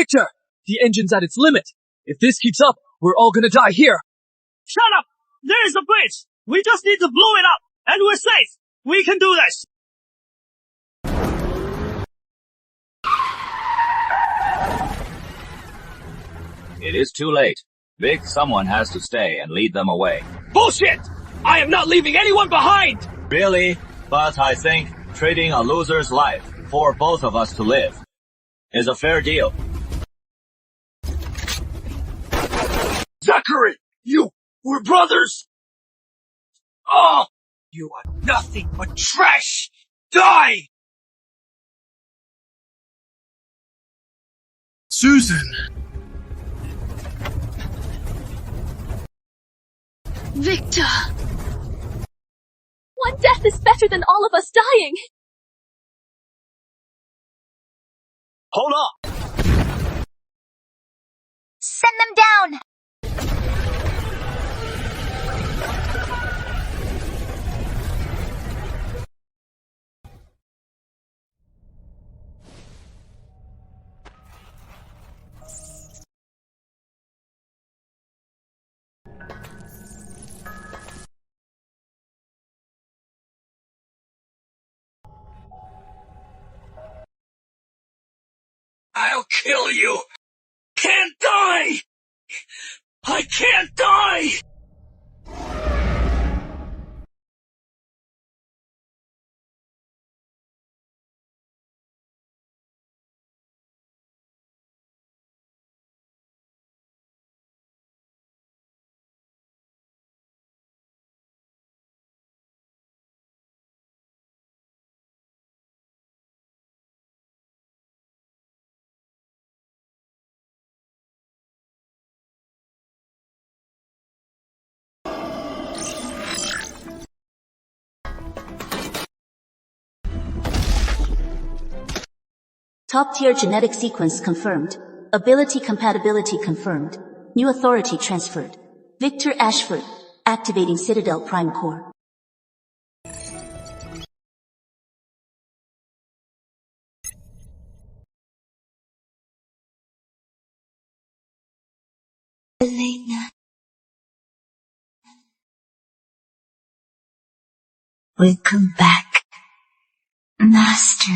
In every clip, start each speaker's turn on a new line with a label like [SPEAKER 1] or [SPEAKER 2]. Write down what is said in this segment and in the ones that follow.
[SPEAKER 1] Victor! The engine's at its limit. If this keeps up, we're all gonna die here.
[SPEAKER 2] Shut up! There is a bridge! We just need to blow it up, and we're safe! We can do this!
[SPEAKER 3] It is too late. Vic, someone has to stay and lead them away.
[SPEAKER 1] Bullshit! I am not leaving anyone behind!
[SPEAKER 3] Really? But I think trading a loser's life for both of us to live is a fair deal.
[SPEAKER 1] Zachary! We're brothers! Oh! You are nothing but trash! Die!
[SPEAKER 4] Susan!
[SPEAKER 5] Victor! One death is better than all of us dying!
[SPEAKER 2] Hold on!
[SPEAKER 6] Send them down!
[SPEAKER 1] I'll kill you! Can't die! I can't die!
[SPEAKER 7] Top-tier genetic sequence confirmed. Ability compatibility confirmed. New authority transferred. Victor Ashford, activating Citadel Prime Core.
[SPEAKER 6] Elena. Welcome back, Master.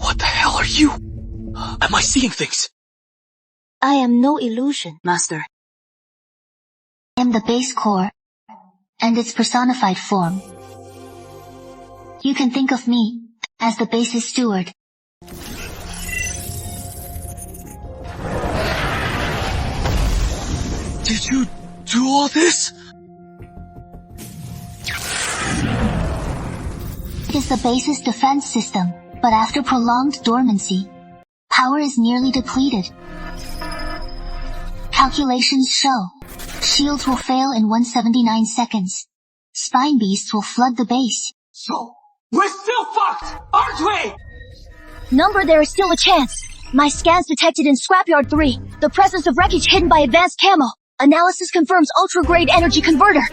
[SPEAKER 1] What the hell are you? Am I seeing things?
[SPEAKER 7] I am no illusion, Master.
[SPEAKER 6] I am the base core, and its personified form. You can think of me as the base's steward.
[SPEAKER 1] Did you do all this?
[SPEAKER 6] It is the base's defense system, but after prolonged dormancy, power is nearly depleted. Calculations show shields will fail in 179 seconds. Spine beasts will flood the base.
[SPEAKER 1] So, we're still fucked, aren't we?
[SPEAKER 5] Number, there is still a chance. My scans detected in Scrapyard 3 the presence of wreckage hidden by advanced camo. Analysis confirms ultra-grade energy converter.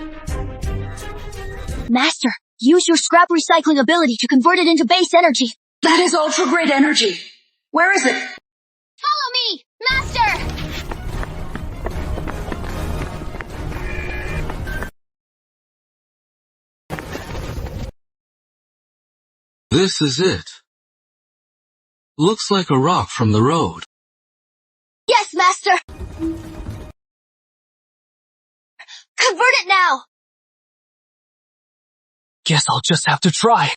[SPEAKER 5] Master, use your scrap recycling ability to convert it into base energy.
[SPEAKER 7] That is ultra-grade energy. Where is it?
[SPEAKER 5] Follow me, Master!
[SPEAKER 4] This is it. Looks like a rock from the road.
[SPEAKER 5] Yes, Master! Convert it now!
[SPEAKER 1] Guess I'll just have to try.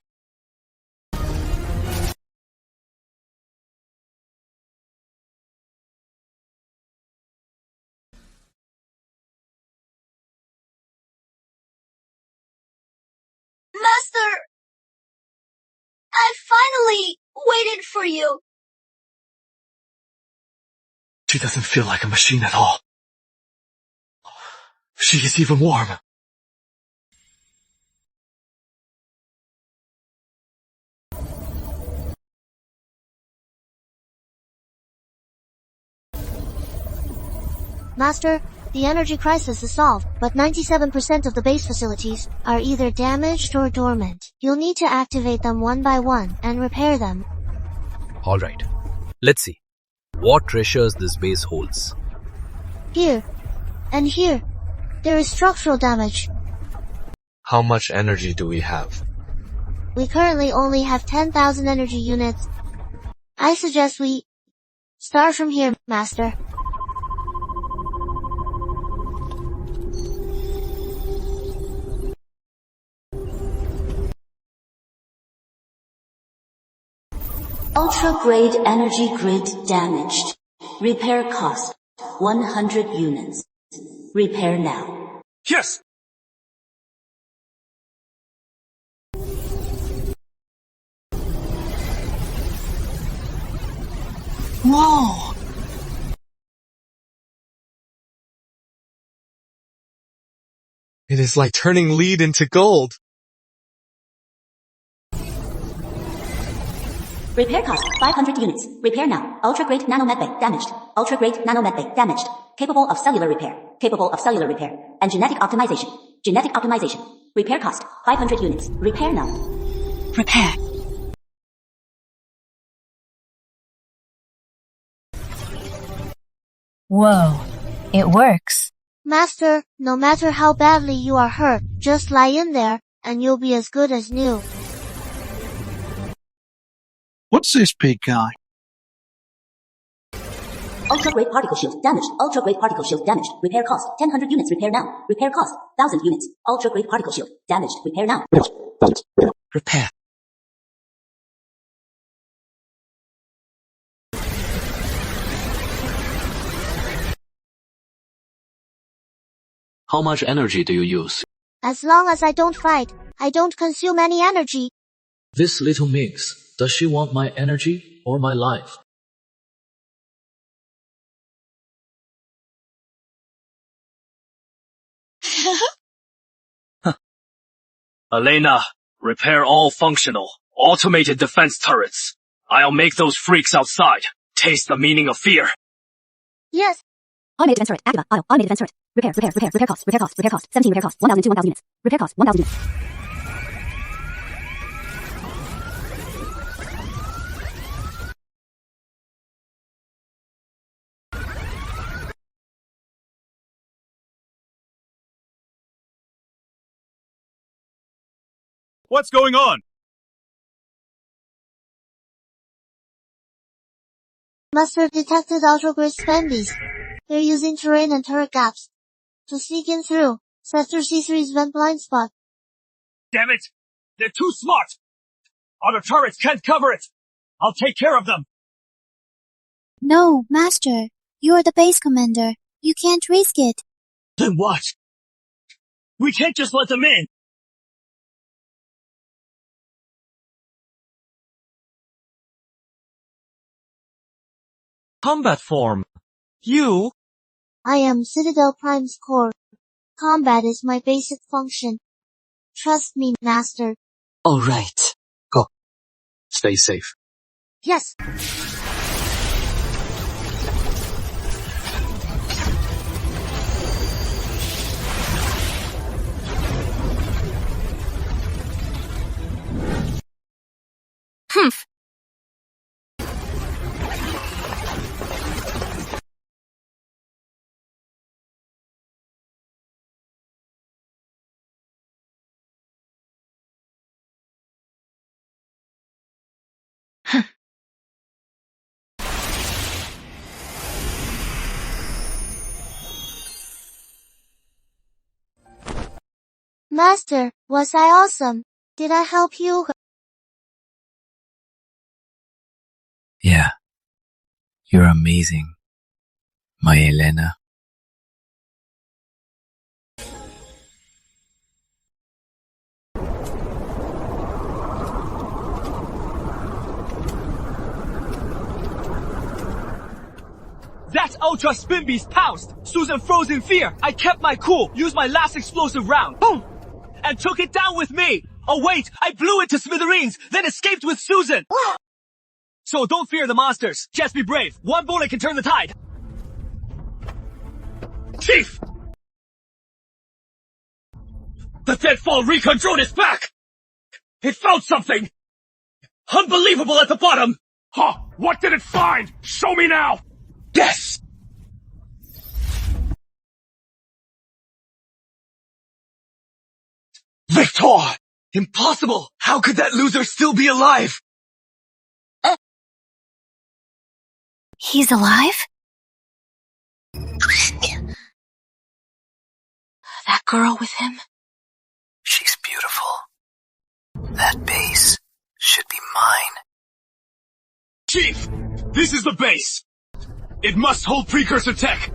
[SPEAKER 5] Master! I finally waited for you.
[SPEAKER 1] She doesn't feel like a machine at all. She is even warm.
[SPEAKER 5] Master,
[SPEAKER 8] The energy crisis is solved, but 97% of the base facilities are either damaged or dormant. You'll need to activate them one by one and repair them.
[SPEAKER 1] Alright. Let's see. What treasures this base holds.
[SPEAKER 8] Here. And here. There is structural damage.
[SPEAKER 9] How much energy do we have?
[SPEAKER 8] We currently only have 10,000 energy units. I suggest we start from here, Master.
[SPEAKER 7] Ultra-grade energy grid damaged. Repair cost 100 units. Repair now.
[SPEAKER 2] Yes!
[SPEAKER 1] Whoa!
[SPEAKER 9] It is like turning lead into gold.
[SPEAKER 7] Repair cost 500 units. Repair now. Ultra-grade nano-medbay damaged. Ultra-grade nano-medbay damaged. Capable of cellular repair. Capable of cellular repair. And genetic optimization. Genetic optimization. Repair cost 500 units. Repair now.
[SPEAKER 5] Repair.
[SPEAKER 10] Whoa, it works.
[SPEAKER 8] Master, no matter how badly you are hurt, just lie in there, and you'll be as good as new.
[SPEAKER 11] What's this big guy?
[SPEAKER 7] Ultra-grade particle shield damaged. Ultra-grade particle shield damaged. Repair cost 1,000 units. Repair now. Repair cost 1,000 units. Ultra-grade particle shield damaged. Repair now.
[SPEAKER 1] Repair.
[SPEAKER 4] How much energy do you use?
[SPEAKER 8] As long as I don't fight, I don't consume any energy.
[SPEAKER 1] This little minx, does she want my energy or my life?
[SPEAKER 2] Elena, repair all functional, automated defense turrets. I'll make those freaks outside taste the meaning of fear.
[SPEAKER 8] Yes.
[SPEAKER 7] Automated defense turret. Activa. Auto. Automated defense turret. Repair cost. Repair cost. 17 repair cost. 1,000 to 1,000 units. Repair cost. 1,000 units.
[SPEAKER 2] What's going on?
[SPEAKER 8] Master detected ultra-grade spendies. They're using terrain and turret gaps to sneak in through Sector C3's vent blind spot.
[SPEAKER 2] Damn it! They're too smart! Other turrets can't cover it! I'll take care of them!
[SPEAKER 8] No, Master. You're the base commander. You can't risk it.
[SPEAKER 2] Then what? We can't just let them in!
[SPEAKER 1] Combat form. You?
[SPEAKER 8] I am Citadel Prime's core. Combat is my basic function. Trust me, Master.
[SPEAKER 1] Alright. Go. Stay safe.
[SPEAKER 8] Yes.
[SPEAKER 10] Humph.
[SPEAKER 8] Master, was I awesome? Did I help you?
[SPEAKER 12] Yeah. You're amazing, my Elena.
[SPEAKER 2] That Ultra Spin Beast pounced! Susan froze in fear! I kept my cool, used my last explosive round, boom! And took it down with me! Oh wait, I blew it to smithereens, then escaped with Susan! So don't fear the monsters, just be brave. One bullet can turn the tide! Chief! The Deadfall recon drone is back! It found something! Unbelievable at the bottom!
[SPEAKER 13] Huh? What did it find? Show me now!
[SPEAKER 2] Yes! Victor! Impossible! How could that loser still be alive?
[SPEAKER 10] He's alive? That girl with him?
[SPEAKER 12] She's beautiful. That base should be mine.
[SPEAKER 13] Chief! This is the base! It must hold precursor tech.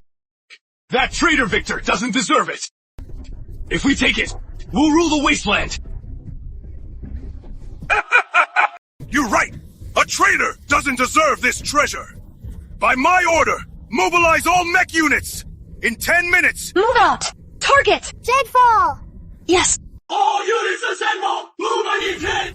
[SPEAKER 13] That traitor Victor doesn't deserve it. If we take it, we'll rule the wasteland. You're right! A traitor doesn't deserve this treasure! By my order, mobilize all mech units! In 10 minutes!
[SPEAKER 10] Move out! Target!
[SPEAKER 8] Deadfall!
[SPEAKER 10] Yes.
[SPEAKER 13] All units assemble! Move on in 10!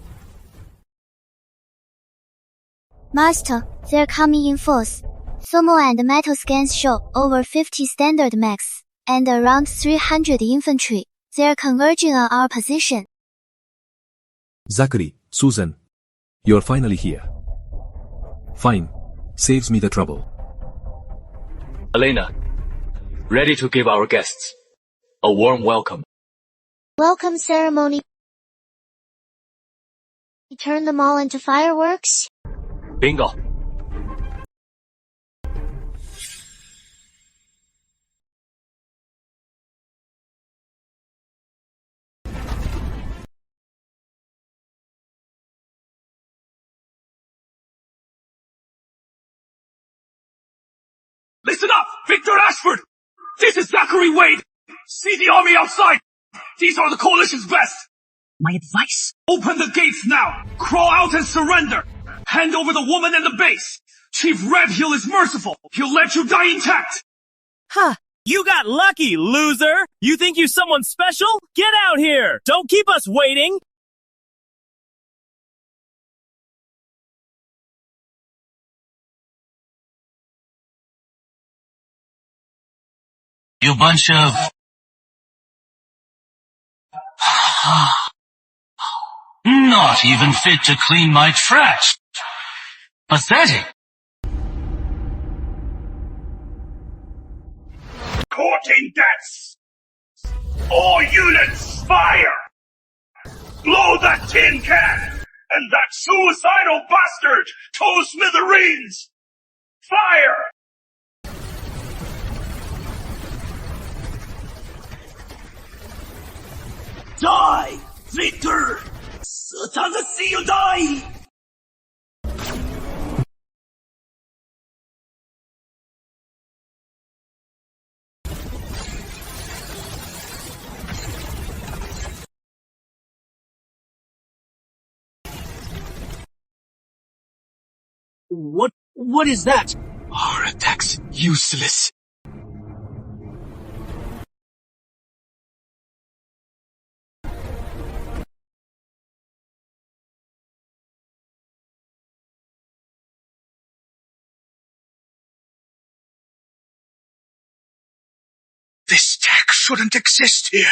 [SPEAKER 8] Master, they're coming in force. Thermal and metal scans show over 50 standard mechs, and around 300 infantry. They're converging on our position.
[SPEAKER 14] Zachary, Susan, you're finally here. Fine. Saves me the trouble.
[SPEAKER 1] Elena, ready to give our guests a warm welcome.
[SPEAKER 8] Welcome ceremony. Turn them all into fireworks?
[SPEAKER 1] Bingo.
[SPEAKER 13] Listen up, Victor Ashford! This is Zachary Wade! See the army outside! These are the coalition's best!
[SPEAKER 2] My advice?
[SPEAKER 13] Open the gates now! Crawl out and surrender! Hand over the woman and the base! Chief Redhill is merciful! He'll let you die intact!
[SPEAKER 2] Huh. You got lucky, loser! You think you're someone special? Get out here! Don't keep us waiting!
[SPEAKER 4] You bunch of... Not even fit to clean my trash. Pathetic.
[SPEAKER 13] Courting deaths! All units, fire! Blow that tin can! And that suicidal bastard to smithereens! Fire! Die, Victor! 蛇藏着 see you die!
[SPEAKER 2] What is that?
[SPEAKER 1] Our attack's useless.
[SPEAKER 13] This tech shouldn't exist here.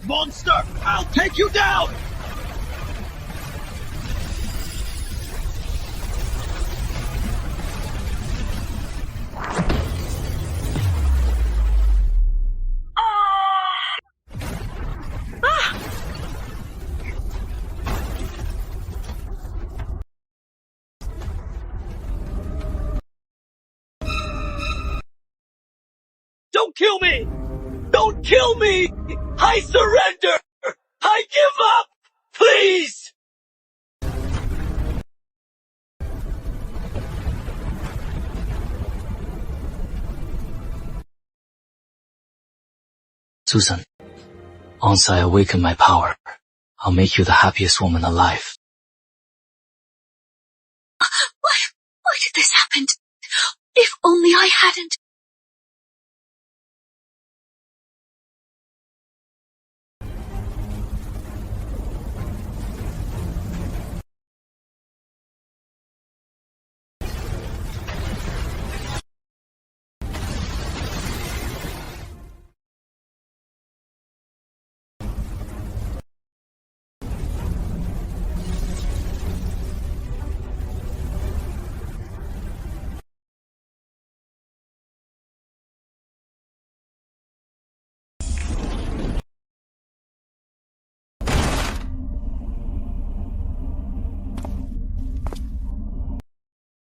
[SPEAKER 13] Monster! I'll take you down!
[SPEAKER 2] kill me! Don't kill me! I surrender! I give up! Please!
[SPEAKER 1] Susan, once I awaken my power, I'll make you the happiest woman alive.
[SPEAKER 10] Why did this happen? If only I hadn't.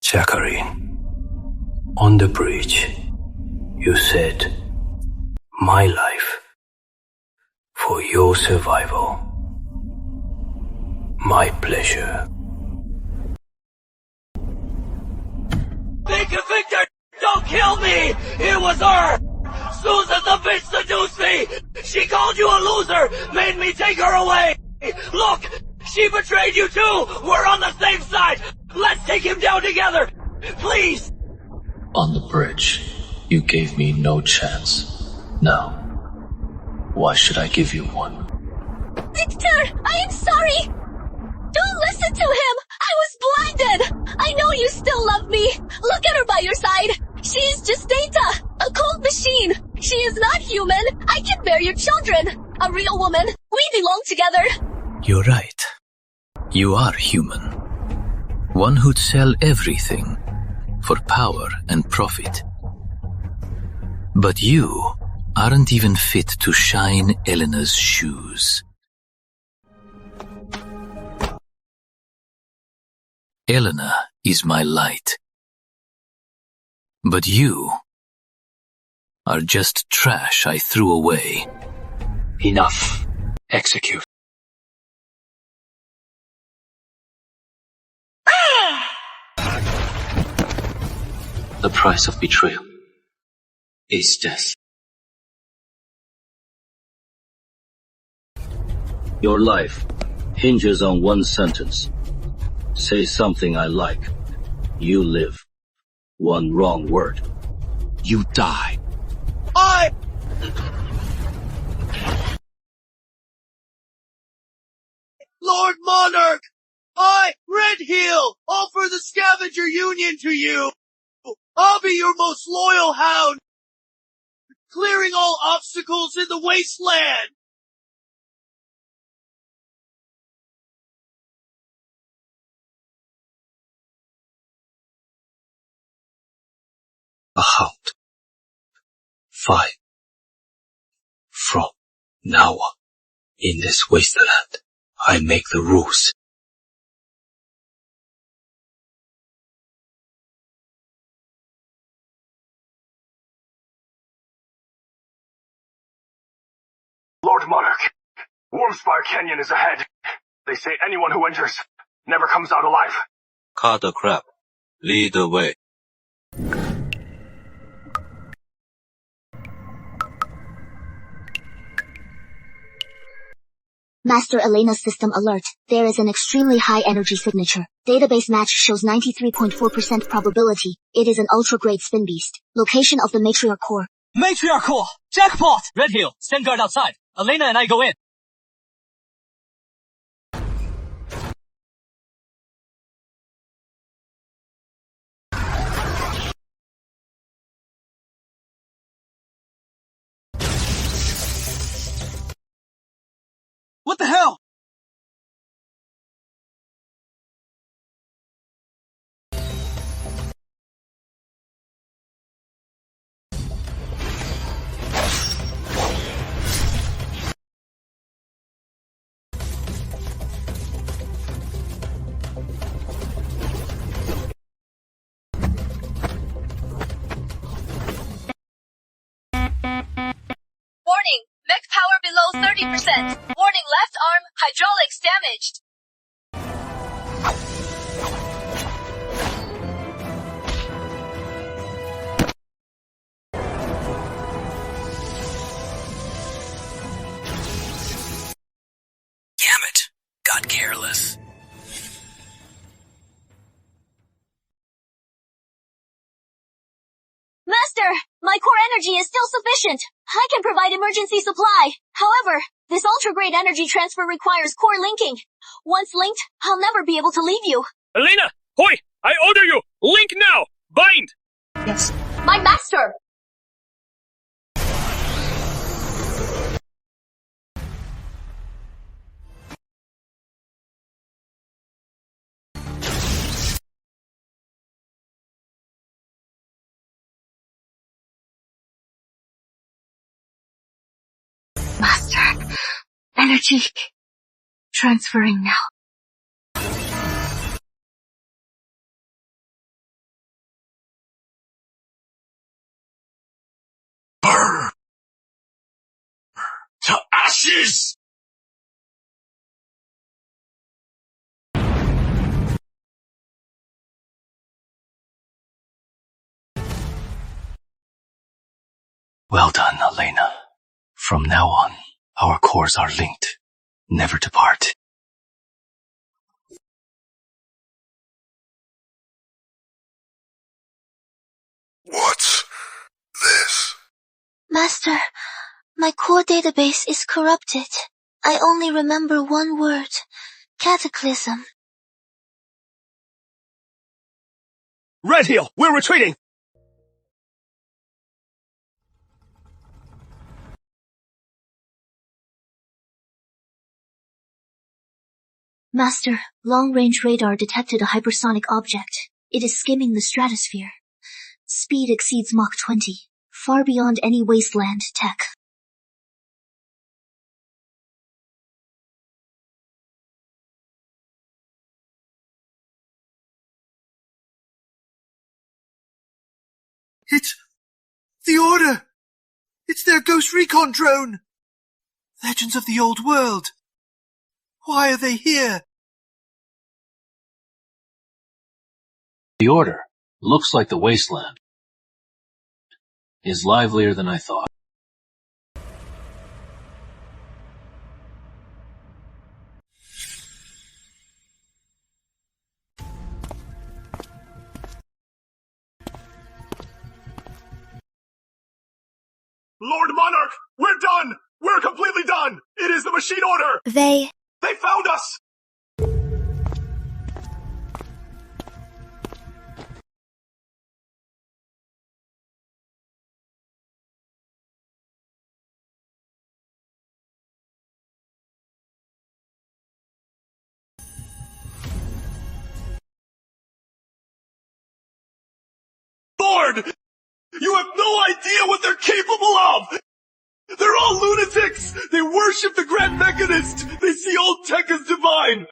[SPEAKER 12] Zachary, on the bridge, you said, my life, for your survival, my pleasure.
[SPEAKER 2] Think of Victor! Don't kill me! It was her! Susan the bitch seduced me! She called you a loser! Made me take her away! Look! She betrayed you too! We're on the same side! Let's take him down together! Please!
[SPEAKER 1] On the bridge, you gave me no chance. Now, why should I give you one?
[SPEAKER 5] Victor, I am sorry! Don't listen to him! I was blinded! I know you still love me! Look at her by your side! She is just data! A cold machine! She is not human! I can bear your children! A real woman! We belong together!
[SPEAKER 12] You're right. You are human. One who'd sell everything for power and profit. But you aren't even fit to shine Elena's shoes. Elena is my light. But you are just trash I threw away.
[SPEAKER 1] Enough. Execute. The price of betrayal is death.
[SPEAKER 15] Your life hinges on one sentence. Say something I like. You live. One wrong word.
[SPEAKER 1] You die.
[SPEAKER 2] Lord Monarch! Red Heel, offer the Scavenger Union to you! I'll be your most loyal hound, clearing all obstacles in the wasteland!
[SPEAKER 1] A hound. Fine. From now on, in this wasteland, I make the rules.
[SPEAKER 13] Lord Monarch, Wormspire Canyon is ahead. They say anyone who enters never comes out alive.
[SPEAKER 15] Cut the crap. Lead the way.
[SPEAKER 6] Master Elena's system alert. There is an extremely high energy signature. Database match shows 93.4% probability. It is an ultra-grade spin beast. Location of the Matriarch core.
[SPEAKER 2] Matriarch core! Jackpot! Red Heel, stand guard outside. Elena and I go in. What the hell?
[SPEAKER 5] below 30%. Warning, left arm, hydraulics damaged.
[SPEAKER 12] Damn it! Got careless.
[SPEAKER 5] Master, my core energy is still sufficient. I can provide emergency supply. However, this ultra-grade energy transfer requires core linking. Once linked, I'll never be able to leave you.
[SPEAKER 13] Elena! Hoi! I order you! Link now! Bind!
[SPEAKER 5] Yes. My master!
[SPEAKER 10] Master, energy transferring now.
[SPEAKER 13] Burn! To ashes!
[SPEAKER 1] Well done, Elena. From now on, our cores are linked, never to part.
[SPEAKER 16] What's this?
[SPEAKER 8] Master, my core database is corrupted. I only remember one word. Cataclysm.
[SPEAKER 2] Red Heel, we're retreating!
[SPEAKER 6] Master, long-range radar detected a hypersonic object. It is skimming the stratosphere. Speed exceeds Mach 20, far beyond any wasteland tech.
[SPEAKER 11] It's the Order! It's their Ghost Recon drone! Legends of the Old World! Why are they here?
[SPEAKER 1] The Order, looks like the wasteland, is livelier than I thought.
[SPEAKER 13] Lord Monarch, we're done! We're completely done! It is the Machine Order!
[SPEAKER 8] They
[SPEAKER 13] found us! Lord! You have no idea what they're capable of! They're all lunatics! They worship the Grand Mechanist! They see old tech as divine!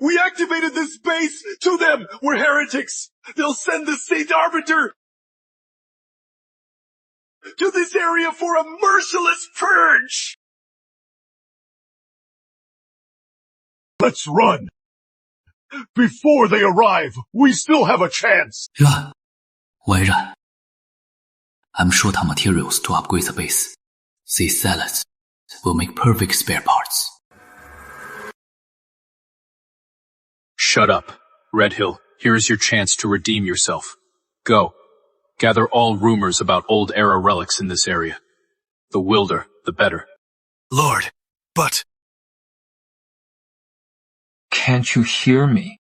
[SPEAKER 13] We activated this base to them! We're heretics! They'll send the Saint Arbiter to this area for a merciless purge! Let's run! Before they arrive, we still have a chance!
[SPEAKER 12] 微软 I'm short on materials to upgrade the base. These salads will make perfect spare parts.
[SPEAKER 17] Shut up. Red Hill, here is your chance to redeem yourself. Go. Gather all rumors about old era relics in this area. The wilder, the better.
[SPEAKER 9] Lord, but...
[SPEAKER 18] Can't you hear me?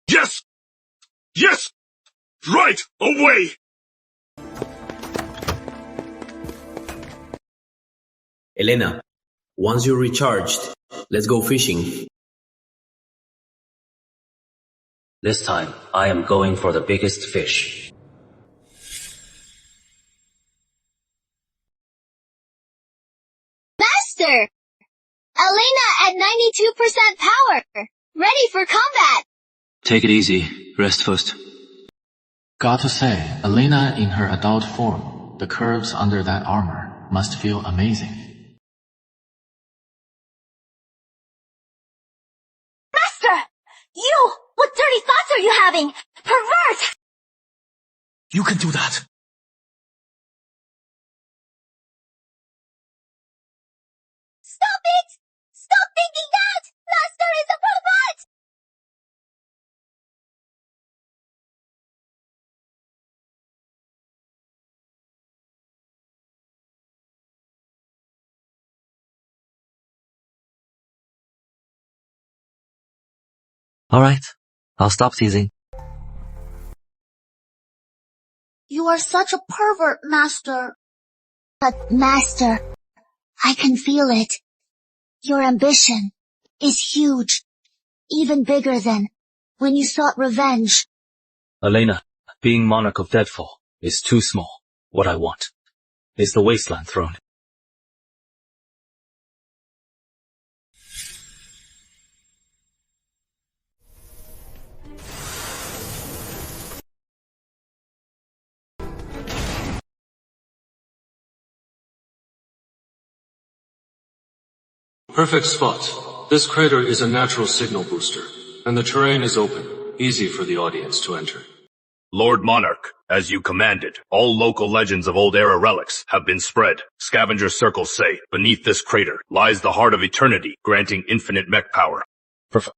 [SPEAKER 13] Yes! Yes! Right away!
[SPEAKER 19] Elena, once you're recharged, let's go fishing.
[SPEAKER 15] This time, I am going for the biggest fish.
[SPEAKER 5] Master! Elena at 92% power! Ready for combat!
[SPEAKER 1] Take it easy. Rest first.
[SPEAKER 20] Got to say, Elena in her adult form
[SPEAKER 1] The curves under that armor must feel amazing.
[SPEAKER 5] Master! You! What dirty thoughts are you having? Pervert!
[SPEAKER 1] You can do that.
[SPEAKER 5] Stop it! Stop thinking that! Master is a pervert!
[SPEAKER 20] Alright, I'll stop teasing.
[SPEAKER 6] You are such a pervert, Master. But, Master, I can feel it. Your ambition is huge. Even bigger than when you sought revenge.
[SPEAKER 20] Elena, being monarch of Deadfall is too small. What I want is the Wasteland throne.
[SPEAKER 4] Perfect spot. This crater is a natural signal booster, and the terrain is open, easy for the audience to enter.
[SPEAKER 13] Lord Monarch, as you commanded, all local legends of old era relics have been spread. Scavenger circles say, beneath this crater lies the heart of eternity, granting infinite mech power.
[SPEAKER 12] Perfect.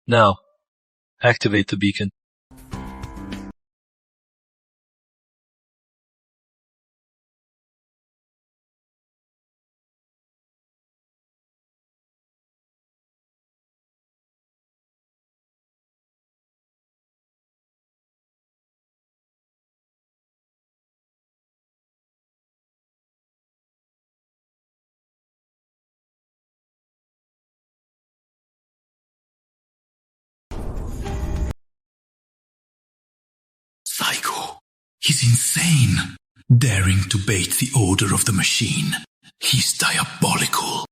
[SPEAKER 12] Now, activate the beacon.
[SPEAKER 21] Psycho. He's insane. Daring to bait the odor of the machine. He's diabolical.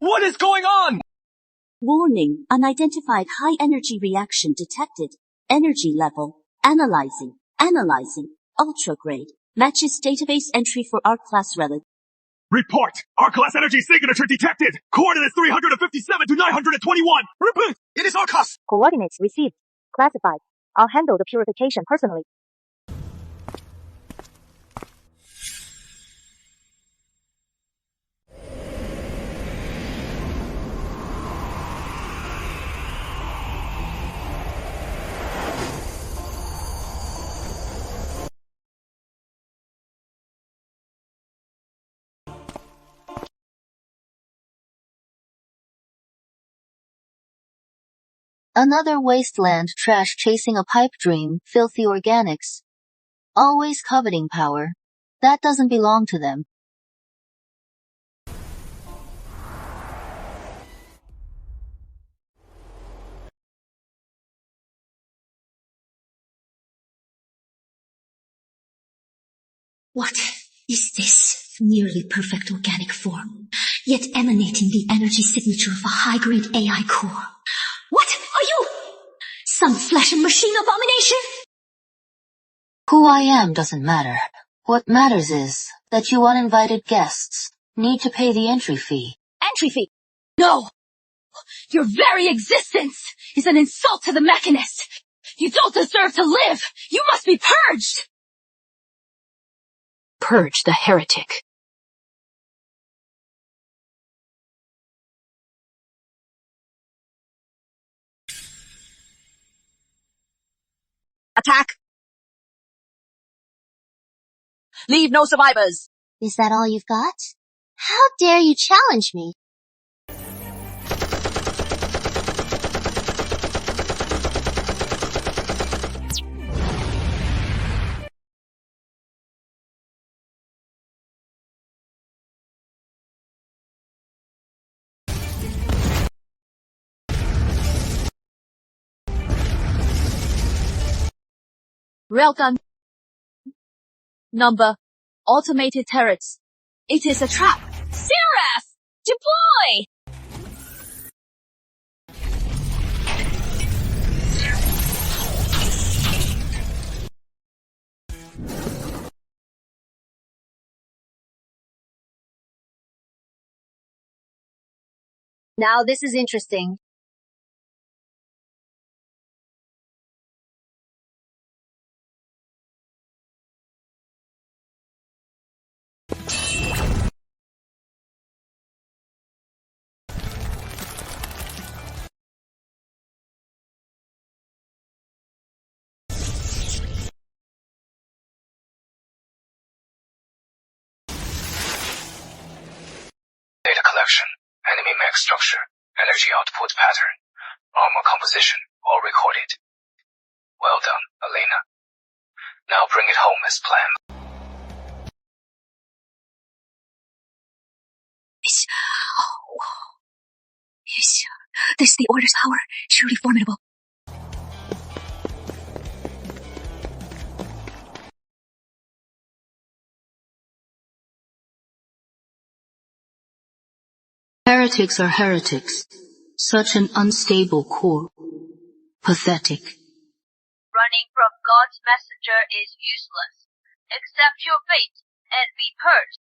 [SPEAKER 2] What is going on?
[SPEAKER 7] Warning, unidentified high energy reaction detected. Energy level, analyzing, ultra grade. Matches database entry for R-class relic.
[SPEAKER 13] Report! R-class energy signature detected! Coordinates 357 to 921! Repeat! It is R-class!
[SPEAKER 22] Coordinates received. Classified. I'll handle the purification personally.
[SPEAKER 6] Another wasteland trash chasing a pipe dream, filthy organics. Always coveting power. That doesn't belong to them.
[SPEAKER 10] What is this nearly perfect organic form, yet emanating the energy signature of a high-grade AI core? What are you? Some flesh and machine abomination?
[SPEAKER 6] Who I am doesn't matter. What matters is that you uninvited guests need to pay the entry fee.
[SPEAKER 5] Entry fee? No! Your very existence is an insult to the Mechanist! You don't deserve to live! You must be purged!
[SPEAKER 10] Purge the heretic.
[SPEAKER 7] Attack! Leave no survivors!
[SPEAKER 8] Is that all you've got? How dare you challenge me?
[SPEAKER 5] Railgun. Number. Automated turrets. It is a trap. Zero!
[SPEAKER 3] Now this is interesting.
[SPEAKER 1] Data collection, enemy mech structure, energy output pattern, armor composition, all recorded. Well done, Elena. Now bring it home as planned.
[SPEAKER 10] This is the Order's power. Truly formidable.
[SPEAKER 14] Heretics are heretics. Such an unstable core. Pathetic.
[SPEAKER 23] Running from God's messenger is useless. Accept your fate and be purged.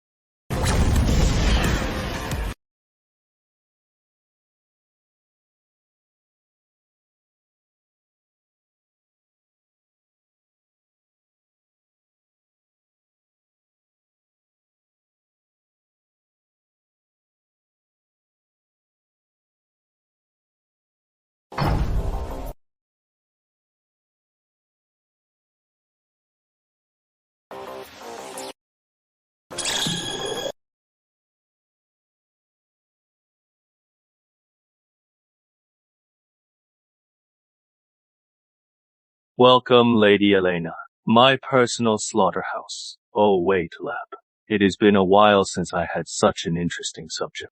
[SPEAKER 24] Welcome, Lady Elena. My personal slaughterhouse. Oh, wait, lab. It has been a while since I had such an interesting subject.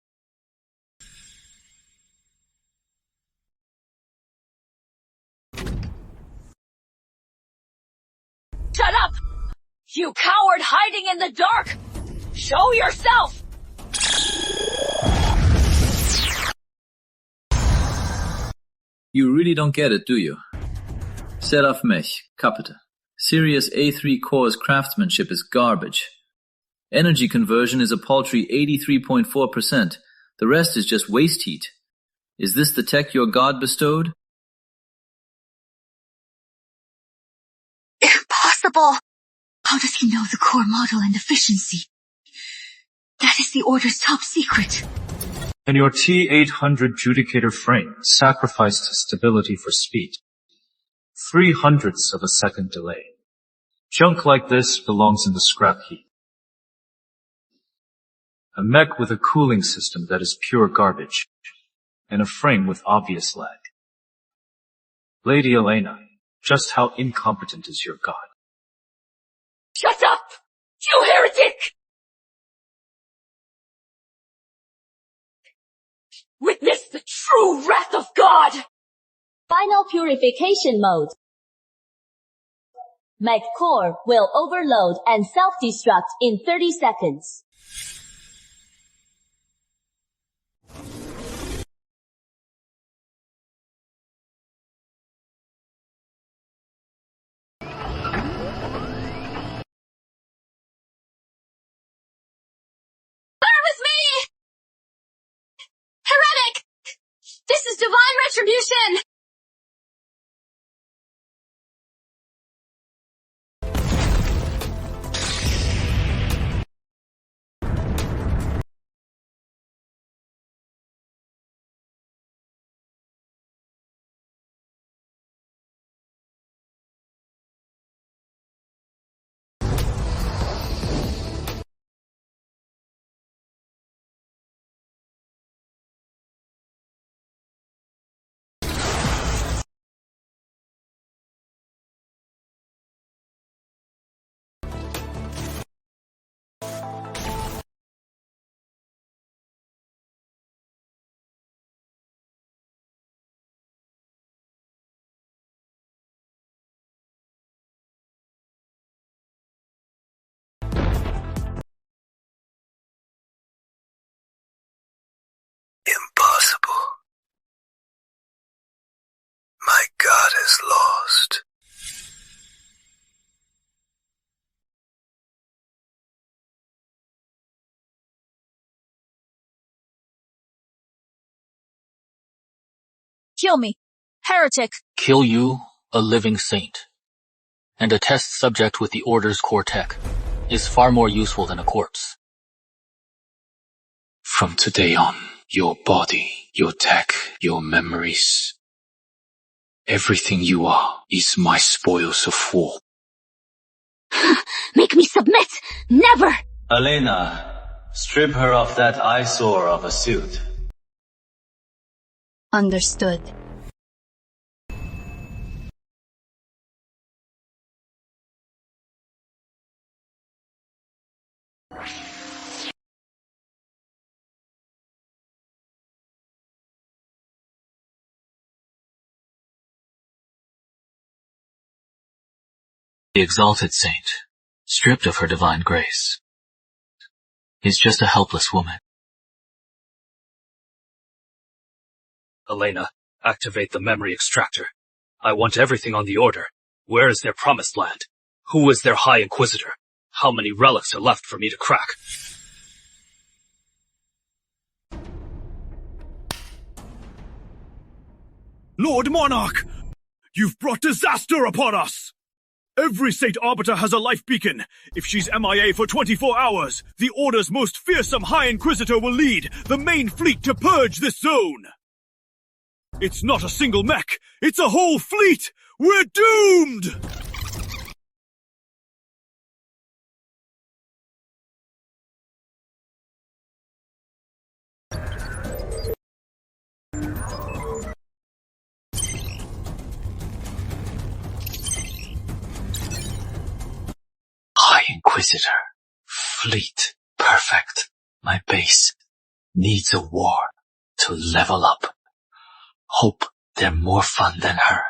[SPEAKER 5] Shut up! You coward hiding in the dark! Show yourself!
[SPEAKER 12] You really don't get it, do you? Seraph Mech, Capita. Sirius A3 Core's craftsmanship is garbage. Energy conversion is a paltry 83.4%. The rest is just waste heat. Is this the tech your god bestowed?
[SPEAKER 10] Impossible! How does he know the core model and efficiency? That is the Order's top secret.
[SPEAKER 4] And your T800 Judicator frame sacrificed stability for speed. 0.03 of a second delay. Junk like this belongs in the scrap heap. A mech with a cooling system that is pure garbage, and a frame with obvious lag. Lady Elena, just how incompetent is your god?
[SPEAKER 5] Shut up! You heretic! Witness the true wrath of God!
[SPEAKER 7] Final purification mode. Mech core will overload and self-destruct in 30 seconds.
[SPEAKER 5] Heretic! This is divine retribution!
[SPEAKER 16] Impossible. My god is lost.
[SPEAKER 2] Kill me. Heretic.
[SPEAKER 20] Kill you, a living saint. And a test subject with the Order's core tech is far more useful than a corpse.
[SPEAKER 3] From today on, your body, your tech, your memories, everything you are is my spoils of war.
[SPEAKER 10] Make me submit! Never!
[SPEAKER 24] Elena, strip her of that eyesore of a suit.
[SPEAKER 14] Understood.
[SPEAKER 20] The exalted saint, stripped of her divine grace, is just a helpless woman.
[SPEAKER 4] Elena, activate the memory extractor. I want everything on the Order. Where is their promised land? Who is their High Inquisitor? How many relics are left for me to crack?
[SPEAKER 13] Lord Monarch! You've brought disaster upon us! Every State Arbiter has a life beacon. If she's MIA for 24 hours, the Order's most fearsome High Inquisitor will lead the main fleet to purge this zone. It's not a single mech, it's a whole fleet! We're doomed!
[SPEAKER 3] High Inquisitor. Fleet. Perfect. My base needs a war to level up. Hope they're more fun than her.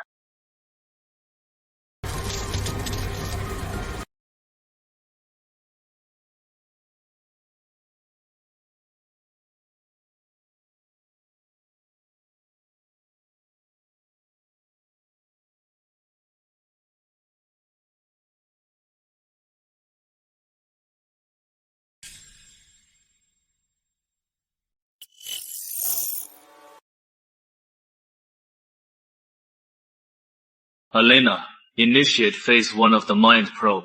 [SPEAKER 4] Elena, initiate phase 1 of the mind probe.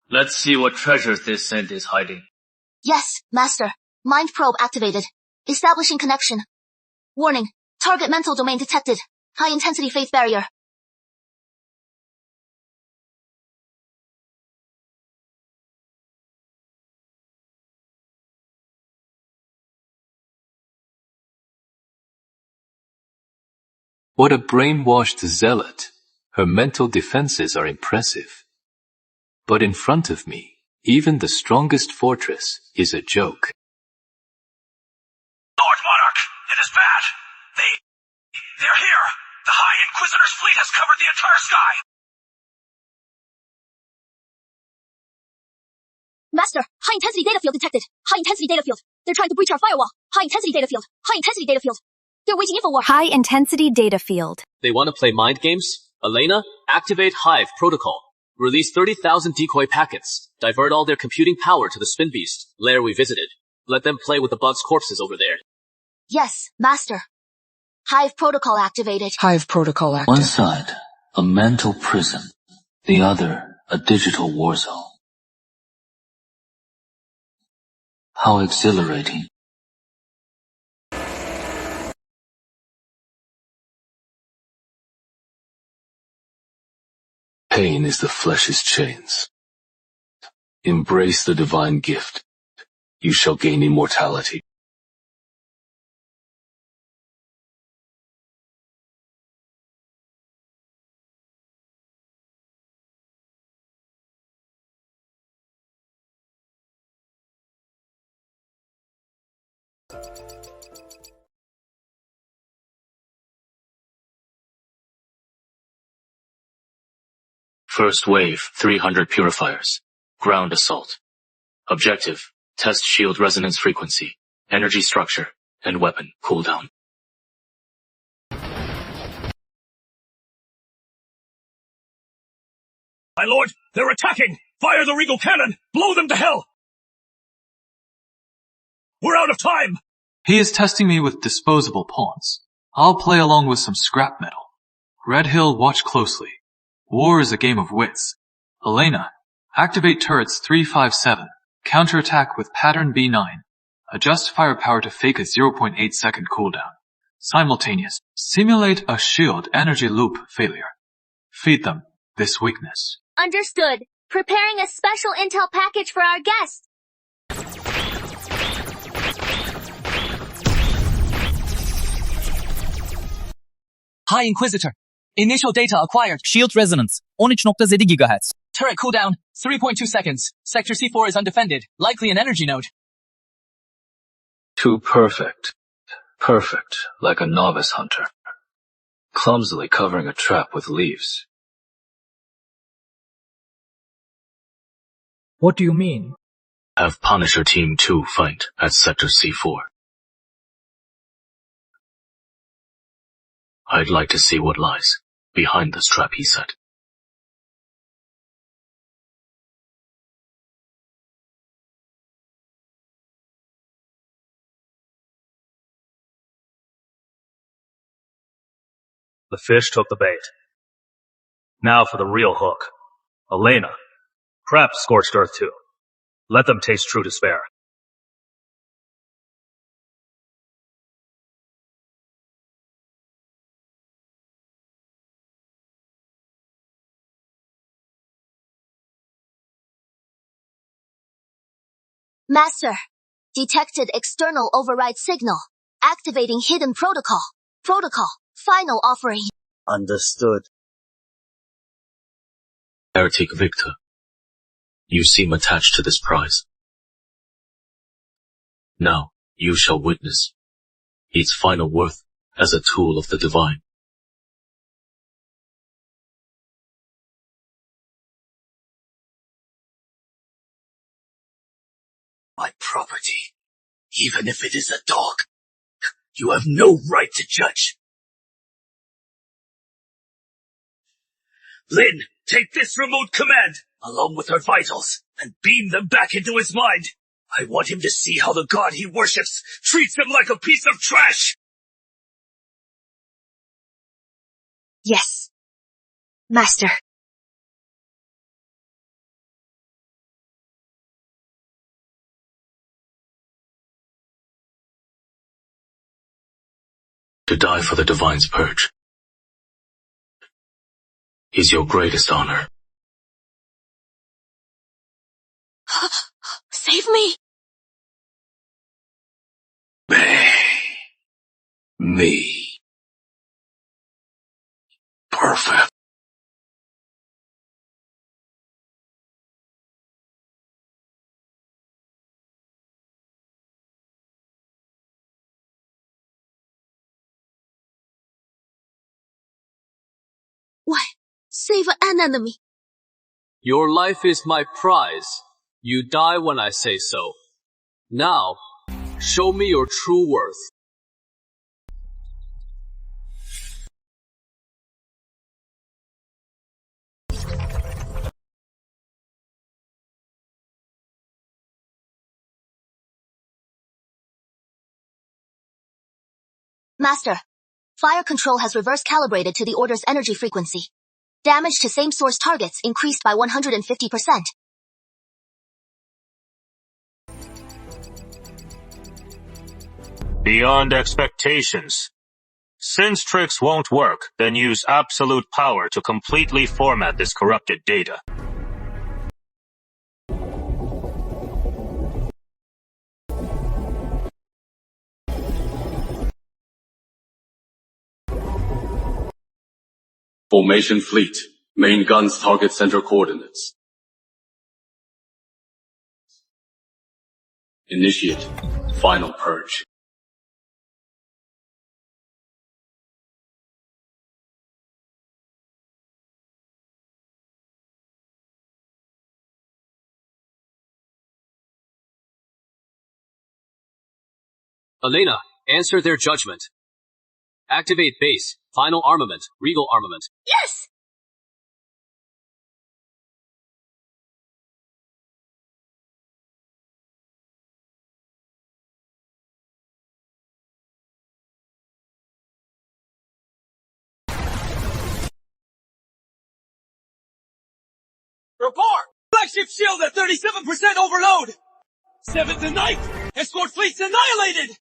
[SPEAKER 4] Let's see what treasures this saint is hiding.
[SPEAKER 6] Yes, Master. Mind probe activated. Establishing connection. Warning. Target mental domain detected. High intensity phase barrier.
[SPEAKER 3] What a brainwashed zealot. Her mental defenses are impressive. But in front of me, even the strongest fortress is a joke.
[SPEAKER 13] Lord Monarch, it is bad. They're here. The High Inquisitor's fleet has covered the entire sky.
[SPEAKER 5] Master, high intensity data field detected. High intensity data field. They're trying to breach our firewall. High intensity data field. High intensity data field. They're waging info war.
[SPEAKER 9] High intensity data field.
[SPEAKER 11] They want to play mind games? Elena, activate Hive protocol. Release 30,000 decoy packets. Divert all their computing power to the Spin Beast, lair we visited. Let them play with the bugs' corpses over there.
[SPEAKER 6] Yes, Master. Hive protocol activated.
[SPEAKER 17] Hive protocol active.
[SPEAKER 3] One side, a mental prison. The other, a digital war zone. How exhilarating. Pain is the flesh's chains. Embrace the divine gift. You shall gain immortality. First wave, 300 purifiers. Ground assault. Objective, test shield resonance frequency, energy structure, and weapon cooldown.
[SPEAKER 13] My lord, they're attacking! Fire the Regal Cannon! Blow them to hell! We're out of time!
[SPEAKER 18] He is testing me with disposable pawns.
[SPEAKER 4] I'll play along with some scrap metal. Red Hill, watch closely. War is a game of wits. Elena, activate turrets 357. Counterattack with pattern B9. Adjust firepower to fake a 0.8 second cooldown. Simultaneous. Simulate a shield energy loop failure. Feed them this weakness.
[SPEAKER 5] Understood. Preparing a special intel package for our guest.
[SPEAKER 2] High Inquisitor. Initial data acquired.
[SPEAKER 15] Shield resonance 13.7 GHz.
[SPEAKER 2] Turret cooldown 3.2 seconds. Sector C4 is undefended. Likely an energy node.
[SPEAKER 3] Too perfect. Perfect, like a novice hunter. Clumsily covering a trap with leaves.
[SPEAKER 2] What do you mean?
[SPEAKER 3] Have Punisher Team 2 fight at Sector C4. I'd like to see what lies behind this trap he set.
[SPEAKER 4] The fish took the bait. Now for the real hook. Elena, crap scorched earth too. Let them taste true despair.
[SPEAKER 6] Master, detected external override signal. Activating hidden protocol. Protocol, final offering.
[SPEAKER 20] Understood.
[SPEAKER 3] Heretic Victor, you seem attached to this prize. Now, you shall witness its final worth as a tool of the divine.
[SPEAKER 17] My property, even if it is a dog, you have no right to judge. Lin, take this remote command, along with her vitals, and beam them back into his mind. I want him to see how the god he worships treats him like a piece of trash!
[SPEAKER 6] Yes. Master.
[SPEAKER 3] To die for the divine's purge is your greatest honor.
[SPEAKER 6] Save me!
[SPEAKER 17] Me. Perfect.
[SPEAKER 6] Why? Save an enemy.
[SPEAKER 11] Your life is my prize. You die when I say so. Now, show me your true worth.
[SPEAKER 6] Master, fire control has reverse calibrated to the order's energy frequency. Damage to same source targets increased by 150%.
[SPEAKER 19] Beyond expectations. Since tricks won't work, then use absolute power to completely format this corrupted data.
[SPEAKER 21] Formation fleet. Main guns target center coordinates. Initiate. Final purge.
[SPEAKER 11] Elena, answer their judgment. Activate base, final armament, regal armament.
[SPEAKER 6] Yes!
[SPEAKER 2] Report! Flagship shield at 37% overload! 7th and 9th! Escort fleets annihilated!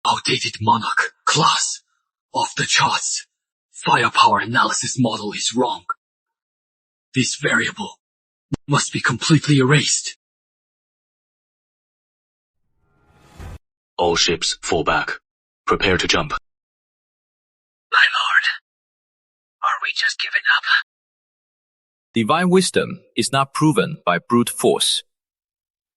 [SPEAKER 3] Outdated Monarch. Class. Off the charts. Firepower analysis model is wrong. This variable must be completely erased.
[SPEAKER 20] All ships fall back. Prepare to jump.
[SPEAKER 12] My lord, are we just giving up?
[SPEAKER 1] Divine wisdom is not proven by brute force.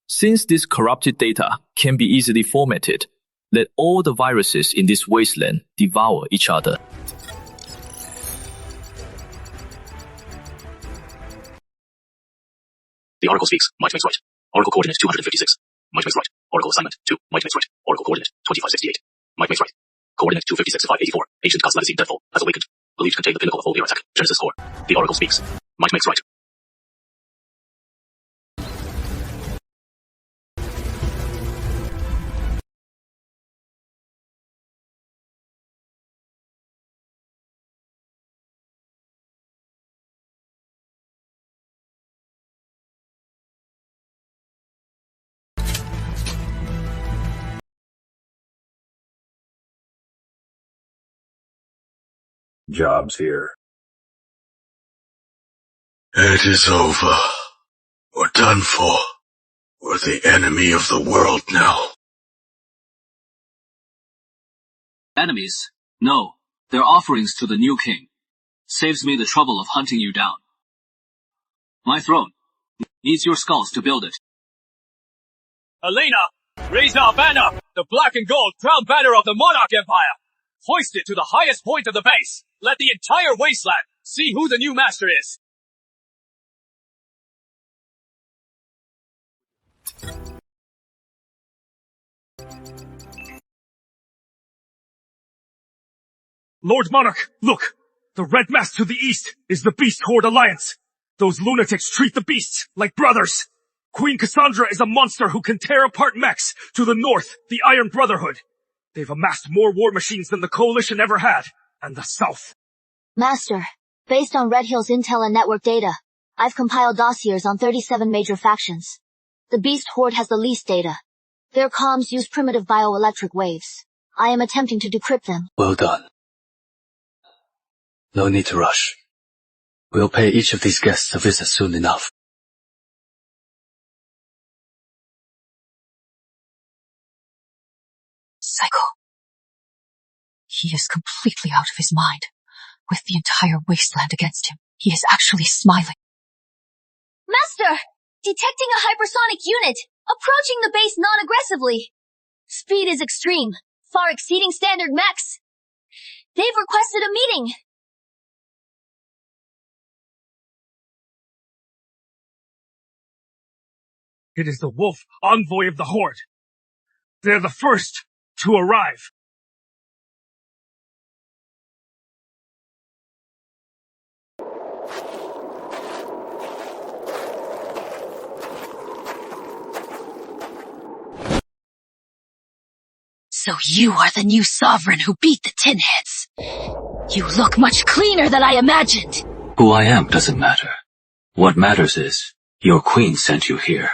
[SPEAKER 1] Since this corrupted data can be easily formatted, let all the viruses in this wasteland devour each other.
[SPEAKER 20] The oracle speaks. Might makes right. Oracle coordinate 256. Might makes right. Oracle assignment 2. Might makes right. Oracle coordinate 2568. Might makes right. Coordinate 256 584. Ancient Cos Legacy Deathfall has awakened. Believed to contain the pinnacle of all air attack. Genesis core. The oracle speaks. Might makes right.
[SPEAKER 16] Job's here.
[SPEAKER 13] It is over. We're done for. We're the enemy of the world now.
[SPEAKER 11] Enemies? No, they're offerings to the new king. Saves me the trouble of hunting you down. My throne needs your skulls to build it.
[SPEAKER 2] Elena, raise our banner! The black and gold crown banner of the Monarch Empire! Hoist it to the highest point of the base! Let the entire wasteland see who the new master is!
[SPEAKER 17] Lord Monarch, look! The red mass to the east is the Beast Horde Alliance. Those lunatics treat the beasts like brothers. Queen Cassandra is a monster who can tear apart mechs. To the north, the Iron Brotherhood. They've amassed more war machines than the Coalition ever had. And the south.
[SPEAKER 6] Master, based on Red Hill's intel and network data, I've compiled dossiers on 37 major factions. The Beast Horde has the least data. Their comms use primitive bioelectric waves. I am attempting to decrypt them.
[SPEAKER 3] Well done. No need to rush. We'll pay each of these guests a visit soon enough.
[SPEAKER 10] Psycho. He is completely out of his mind. With the entire wasteland against him, he is actually smiling.
[SPEAKER 5] Master! Detecting a hypersonic unit! Approaching the base non-aggressively! Speed is extreme, far exceeding standard mechs. They've requested a meeting.
[SPEAKER 17] It is the Wolf, envoy of the Horde. They're the first to arrive.
[SPEAKER 10] So you are the new sovereign who beat the Tin Heads. You look much cleaner than I imagined.
[SPEAKER 20] Who I am doesn't matter. What matters is, your queen sent you here.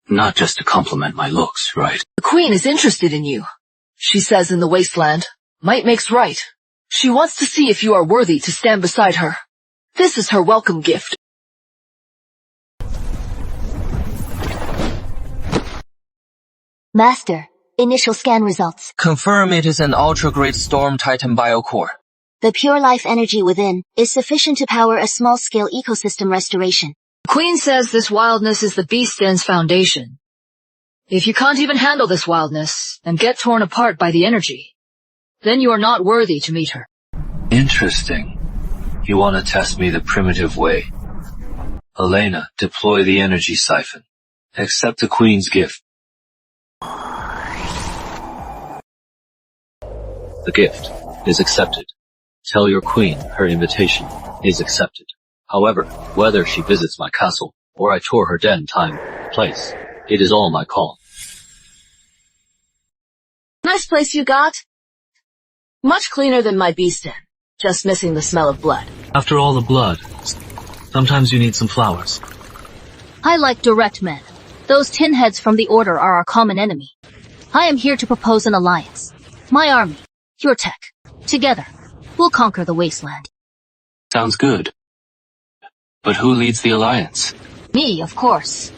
[SPEAKER 20] Not just to compliment my looks, right?
[SPEAKER 8] The queen is interested in you. She says in the wasteland, might makes right. She wants to see if you are worthy to stand beside her. This is her welcome gift.
[SPEAKER 6] Master, initial scan results.
[SPEAKER 22] Confirm it is an ultra-great Storm Titan biocore.
[SPEAKER 6] The pure life energy within is sufficient to power a small-scale ecosystem restoration.
[SPEAKER 8] The Queen says this wildness is the Beast Den's foundation. If you can't even handle this wildness and get torn apart by the energy, then you are not worthy to meet her.
[SPEAKER 20] Interesting. You want to test me the primitive way. Elena, deploy the energy siphon. Accept the Queen's gift. The gift is accepted. Tell your queen her invitation is accepted. However, whether she visits my castle or I tour her den time, place, it is all my call.
[SPEAKER 8] Nice place you got. Much cleaner than my beast den. Just missing the smell of blood.
[SPEAKER 3] After all the blood, sometimes you need some flowers.
[SPEAKER 8] I like direct men. Those tin heads from the Order are our common enemy. I am here to propose an alliance. My army, your tech. Together, we'll conquer the wasteland.
[SPEAKER 3] Sounds good. But who leads the alliance?
[SPEAKER 8] Me, of course.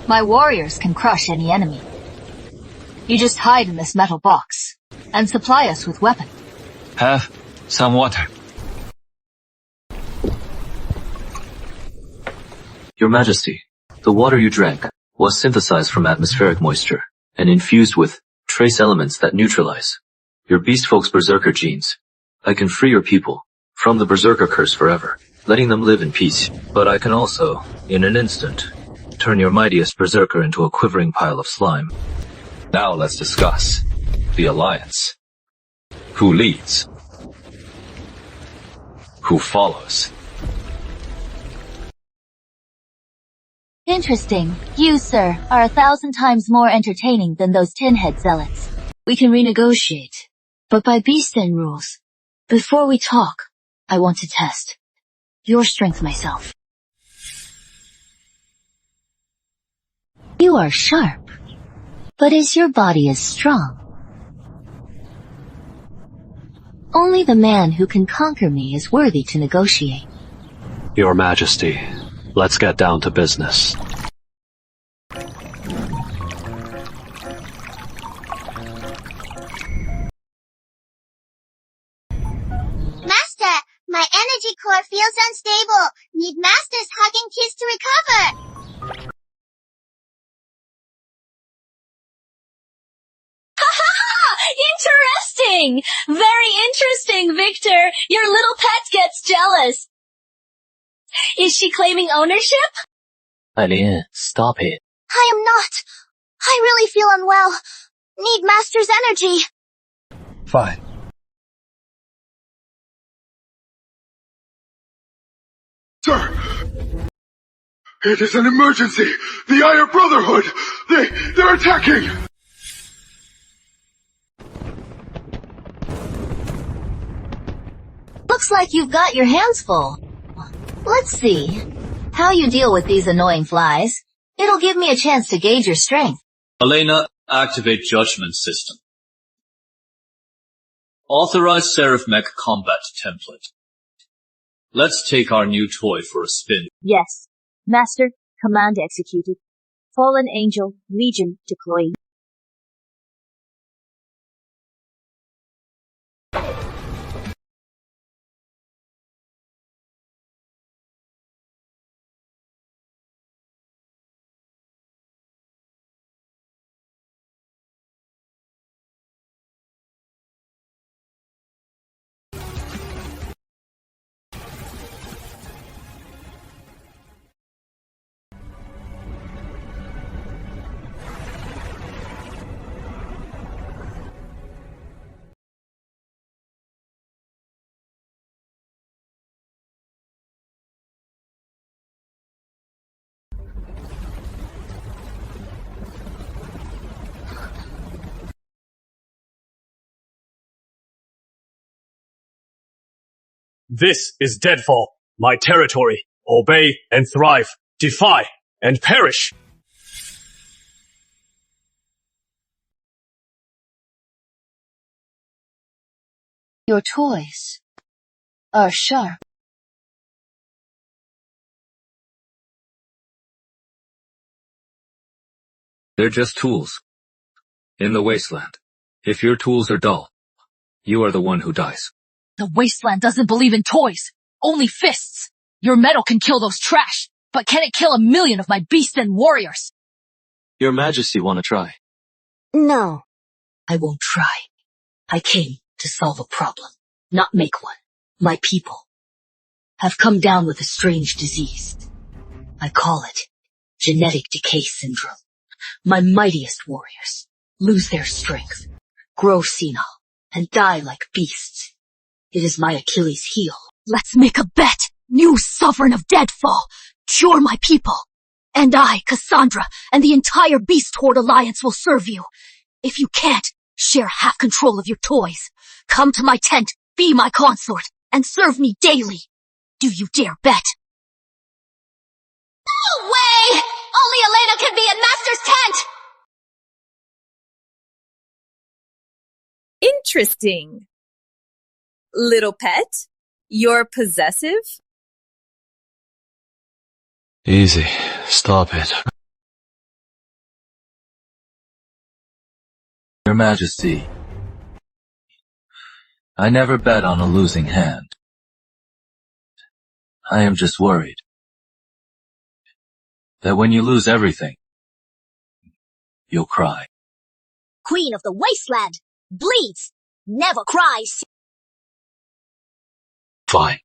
[SPEAKER 8] My warriors can crush any enemy. You just hide in this metal box, and supply us with weapons.
[SPEAKER 3] Have some water.
[SPEAKER 22] Your Majesty, the water you drank was synthesized from atmospheric moisture and infused with trace elements that neutralize your beast folk's berserker genes. I can free your people from the berserker curse forever, letting them live in peace. But I can also, in an instant, turn your mightiest berserker into a quivering pile of slime. Now let's discuss the alliance. Who leads? Who follows?
[SPEAKER 5] Interesting. You, sir, are 1,000 times more entertaining than those tin-head zealots.
[SPEAKER 8] We can renegotiate, but by Beastin rules. Before we talk, I want to test your strength myself. You are sharp, but is your body as strong? Only the man who can conquer me is worthy to negotiate.
[SPEAKER 3] Your Majesty, let's get down to business.
[SPEAKER 7] Master, my energy core feels unstable. Need Master's hugging kiss to recover.
[SPEAKER 5] Interesting! Very interesting, Victor. Your little pet gets jealous. Is she claiming ownership?
[SPEAKER 22] Eileen, stop it.
[SPEAKER 7] I am not. I really feel unwell. Need Master's energy.
[SPEAKER 3] Fine.
[SPEAKER 13] Sir! It is an emergency! The Iron Brotherhood! They're attacking!
[SPEAKER 8] Looks like you've got your hands full. Let's see how you deal with these annoying flies. It'll give me a chance to gauge your strength.
[SPEAKER 11] Elena, activate Judgment System. Authorize Seraph Mech Combat Template. Let's take our new toy for a spin.
[SPEAKER 14] Yes. Master, command executed. Fallen Angel, Legion deploying.
[SPEAKER 17] This is Deadfall, my territory. Obey and thrive, defy and perish.
[SPEAKER 8] Your toys are sharp.
[SPEAKER 22] They're just tools. In the wasteland. If your tools are dull, you are the one who dies.
[SPEAKER 8] The wasteland doesn't believe in toys, only fists. Your metal can kill those trash, but can it kill 1,000,000 of my beasts and warriors?
[SPEAKER 22] Your Majesty wanna try?
[SPEAKER 8] No, I won't try. I came to solve a problem, not make one. My people have come down with a strange disease. I call it genetic decay syndrome. My mightiest warriors lose their strength, grow senile, and die like beasts. It is my Achilles heel.
[SPEAKER 5] Let's make a bet. New Sovereign of Deadfall. Cure my people. And I, Cassandra, and the entire Beast Horde Alliance will serve you. If you can't, share half control of your toys. Come to my tent, be my consort, and serve me daily. Do you dare bet? No way! Only Elena can be in Master's tent!
[SPEAKER 9] Interesting. Little pet, you're possessive?
[SPEAKER 22] Easy. Stop it. Your Majesty, I never bet on a losing hand. I am just worried that when you lose everything, you'll cry.
[SPEAKER 5] Queen of the Wasteland, bleeds, never cries.
[SPEAKER 22] Fine.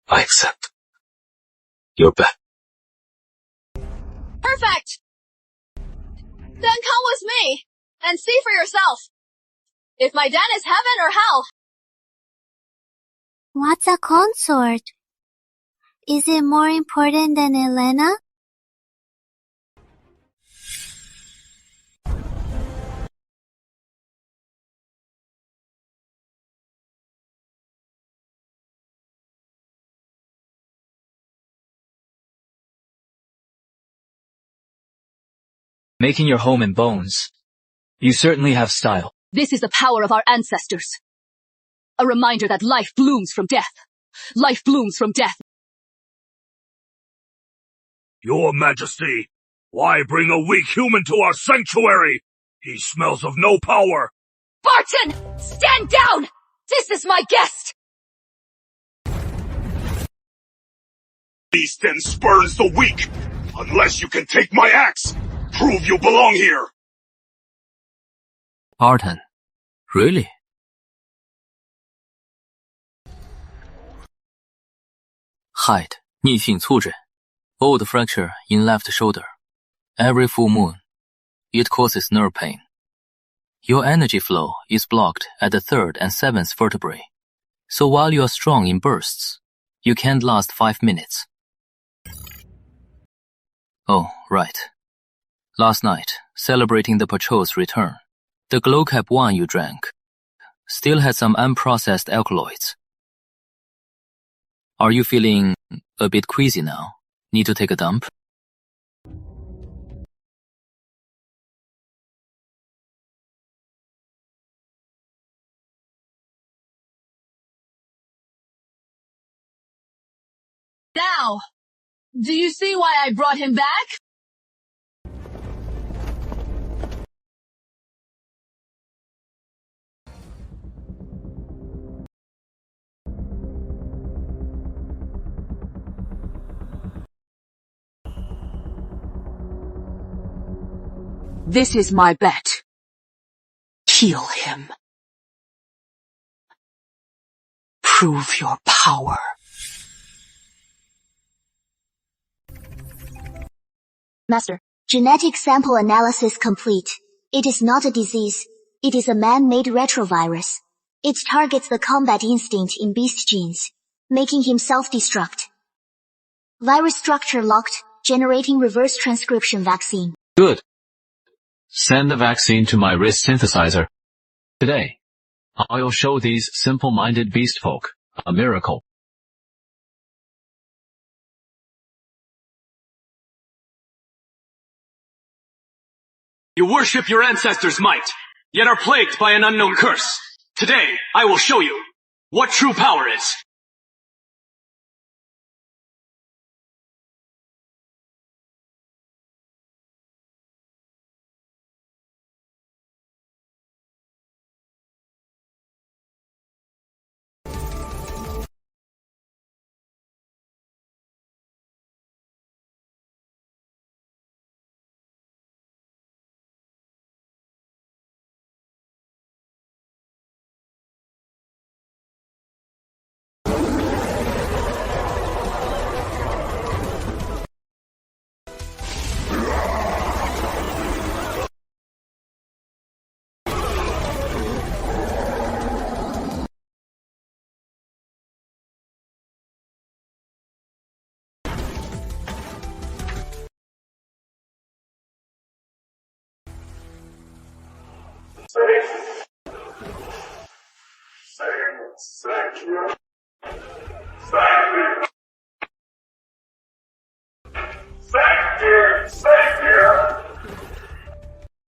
[SPEAKER 22] I accept your bet.
[SPEAKER 5] Perfect! Then come with me, and see for yourself. If my den is heaven or hell.
[SPEAKER 7] What's a consort? Is it more important than Elena?
[SPEAKER 2] Making your home in bones. You certainly have style.
[SPEAKER 5] This is the power of our ancestors. A reminder that life blooms from death. Life blooms from death.
[SPEAKER 17] Your Majesty, why bring a weak human to our sanctuary? He smells of no power.
[SPEAKER 5] Barton! Stand down! This is my guest!
[SPEAKER 13] Beast then spurns the weak. Unless you can take my axe, prove you belong here.
[SPEAKER 12] Barton, really? Height, 逆性促诊. Old fracture in left shoulder. Every full moon, it causes nerve pain. Your energy flow is blocked at the 3rd and 7th vertebrae. So while you are strong in bursts, you can't last 5 minutes. Oh, right. Last night, celebrating the patrol's return, the Glowcap 1 you drank still had some unprocessed alkaloids. Are you feeling a bit queasy now? Need to take a dump?
[SPEAKER 5] Now, do you see why I brought him back? This is my bet. Kill him. Prove your power.
[SPEAKER 6] Master, genetic sample analysis complete. It is not a disease. It is a man-made retrovirus. It targets the combat instinct in beast genes, making him self-destruct. Virus structure locked, generating reverse transcription vaccine.
[SPEAKER 22] Good. Send the vaccine to my wrist synthesizer. Today, I'll show these simple-minded beast folk a miracle.
[SPEAKER 2] You worship your ancestors' might, yet are plagued by an unknown curse. Today, I will show you what true power is.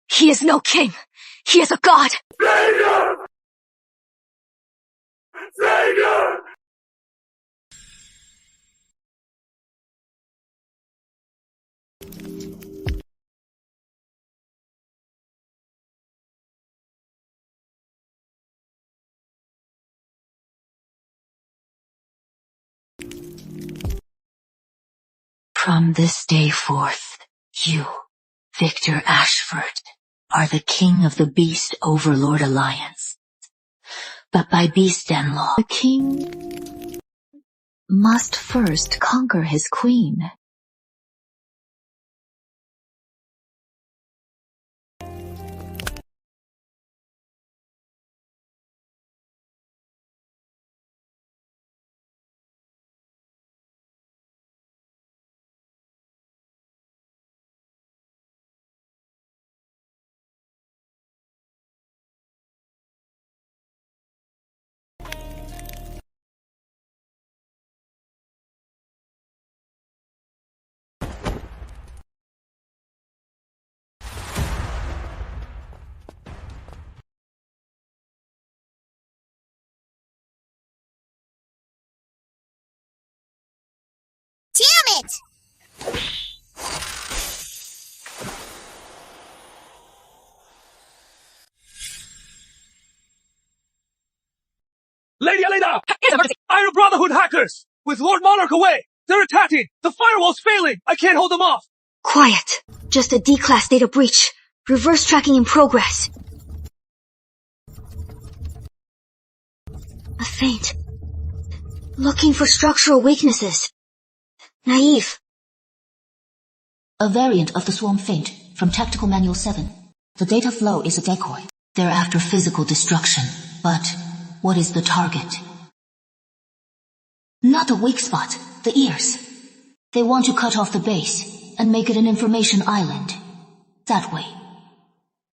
[SPEAKER 10] He is no king. He is a god.
[SPEAKER 8] From this day forth, you, Victor Ashford, are the king of the Beast Overlord Alliance. But by Beast Den law, the king must first conquer his queen.
[SPEAKER 7] Damn it!
[SPEAKER 2] Lady Elena! Iron Brotherhood hackers! With Lord Monarch away! They're attacking! The firewall's failing! I can't hold them off!
[SPEAKER 10] Quiet. Just a D-class data breach. Reverse tracking in progress. A feint. Looking for structural weaknesses. Naive.
[SPEAKER 8] A variant of the swarm feint from Tactical Manual 7. The data flow is a decoy. They're after physical destruction. But what is the target? Not a weak spot. The ears. They want to cut off the base and make it an information island. That way,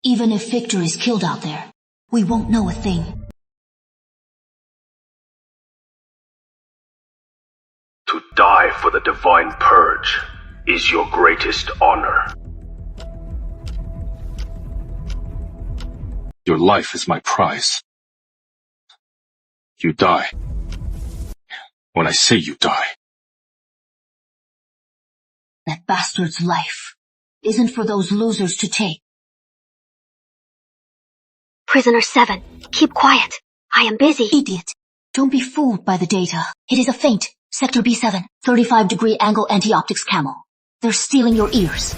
[SPEAKER 8] even if Victor is killed out there, we won't know a thing.
[SPEAKER 16] To die for the Divine Purge is your greatest honor.
[SPEAKER 13] Your life is my prize. You die. When I say you die.
[SPEAKER 8] That bastard's life isn't for those losers to take.
[SPEAKER 10] Prisoner 7, keep quiet. I am busy.
[SPEAKER 8] Idiot. Don't be fooled by the data. It is a feint. Sector B7, 35-degree angle anti-optics camo. They're stealing your ears.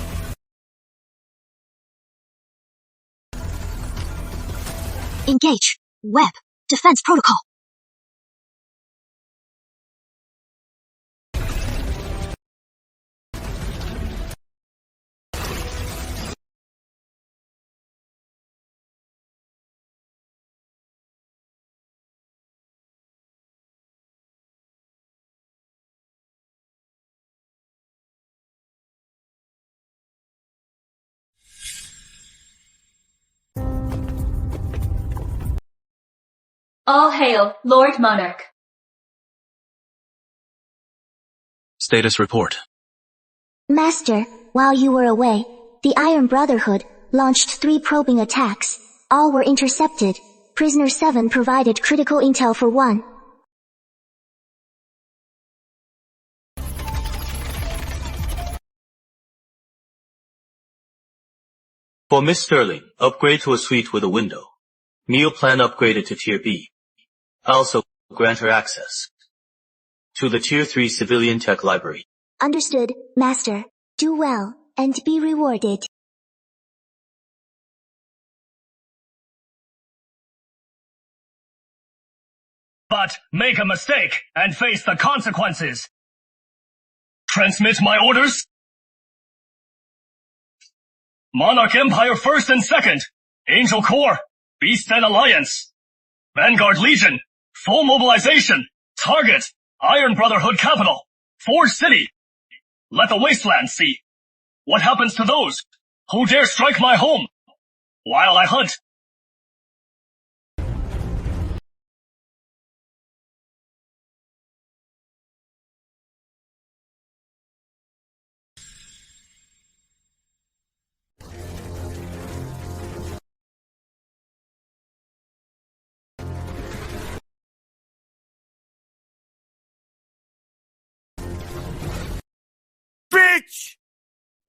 [SPEAKER 10] Engage. Web. Defense protocol.
[SPEAKER 14] All hail, Lord Monarch.
[SPEAKER 22] Status report.
[SPEAKER 6] Master, while you were away, the Iron Brotherhood launched 3 probing attacks. All were intercepted. Prisoner 7 provided critical intel for 1.
[SPEAKER 22] For Miss Sterling, upgrade to a suite with a window. Meal plan upgraded to Tier B. Also, grant her access to the Tier 3 Civilian Tech Library.
[SPEAKER 6] Understood, Master. Do well, and be rewarded.
[SPEAKER 17] But make a mistake and face the consequences. Transmit my orders. Monarch Empire 1st and 2nd. Angel Corps. Beast Den Alliance. Vanguard Legion. Full mobilization. Target. Iron Brotherhood Capital. Forge City. Let the wasteland see. What happens to those who dare strike my home while I hunt?
[SPEAKER 13] bitch!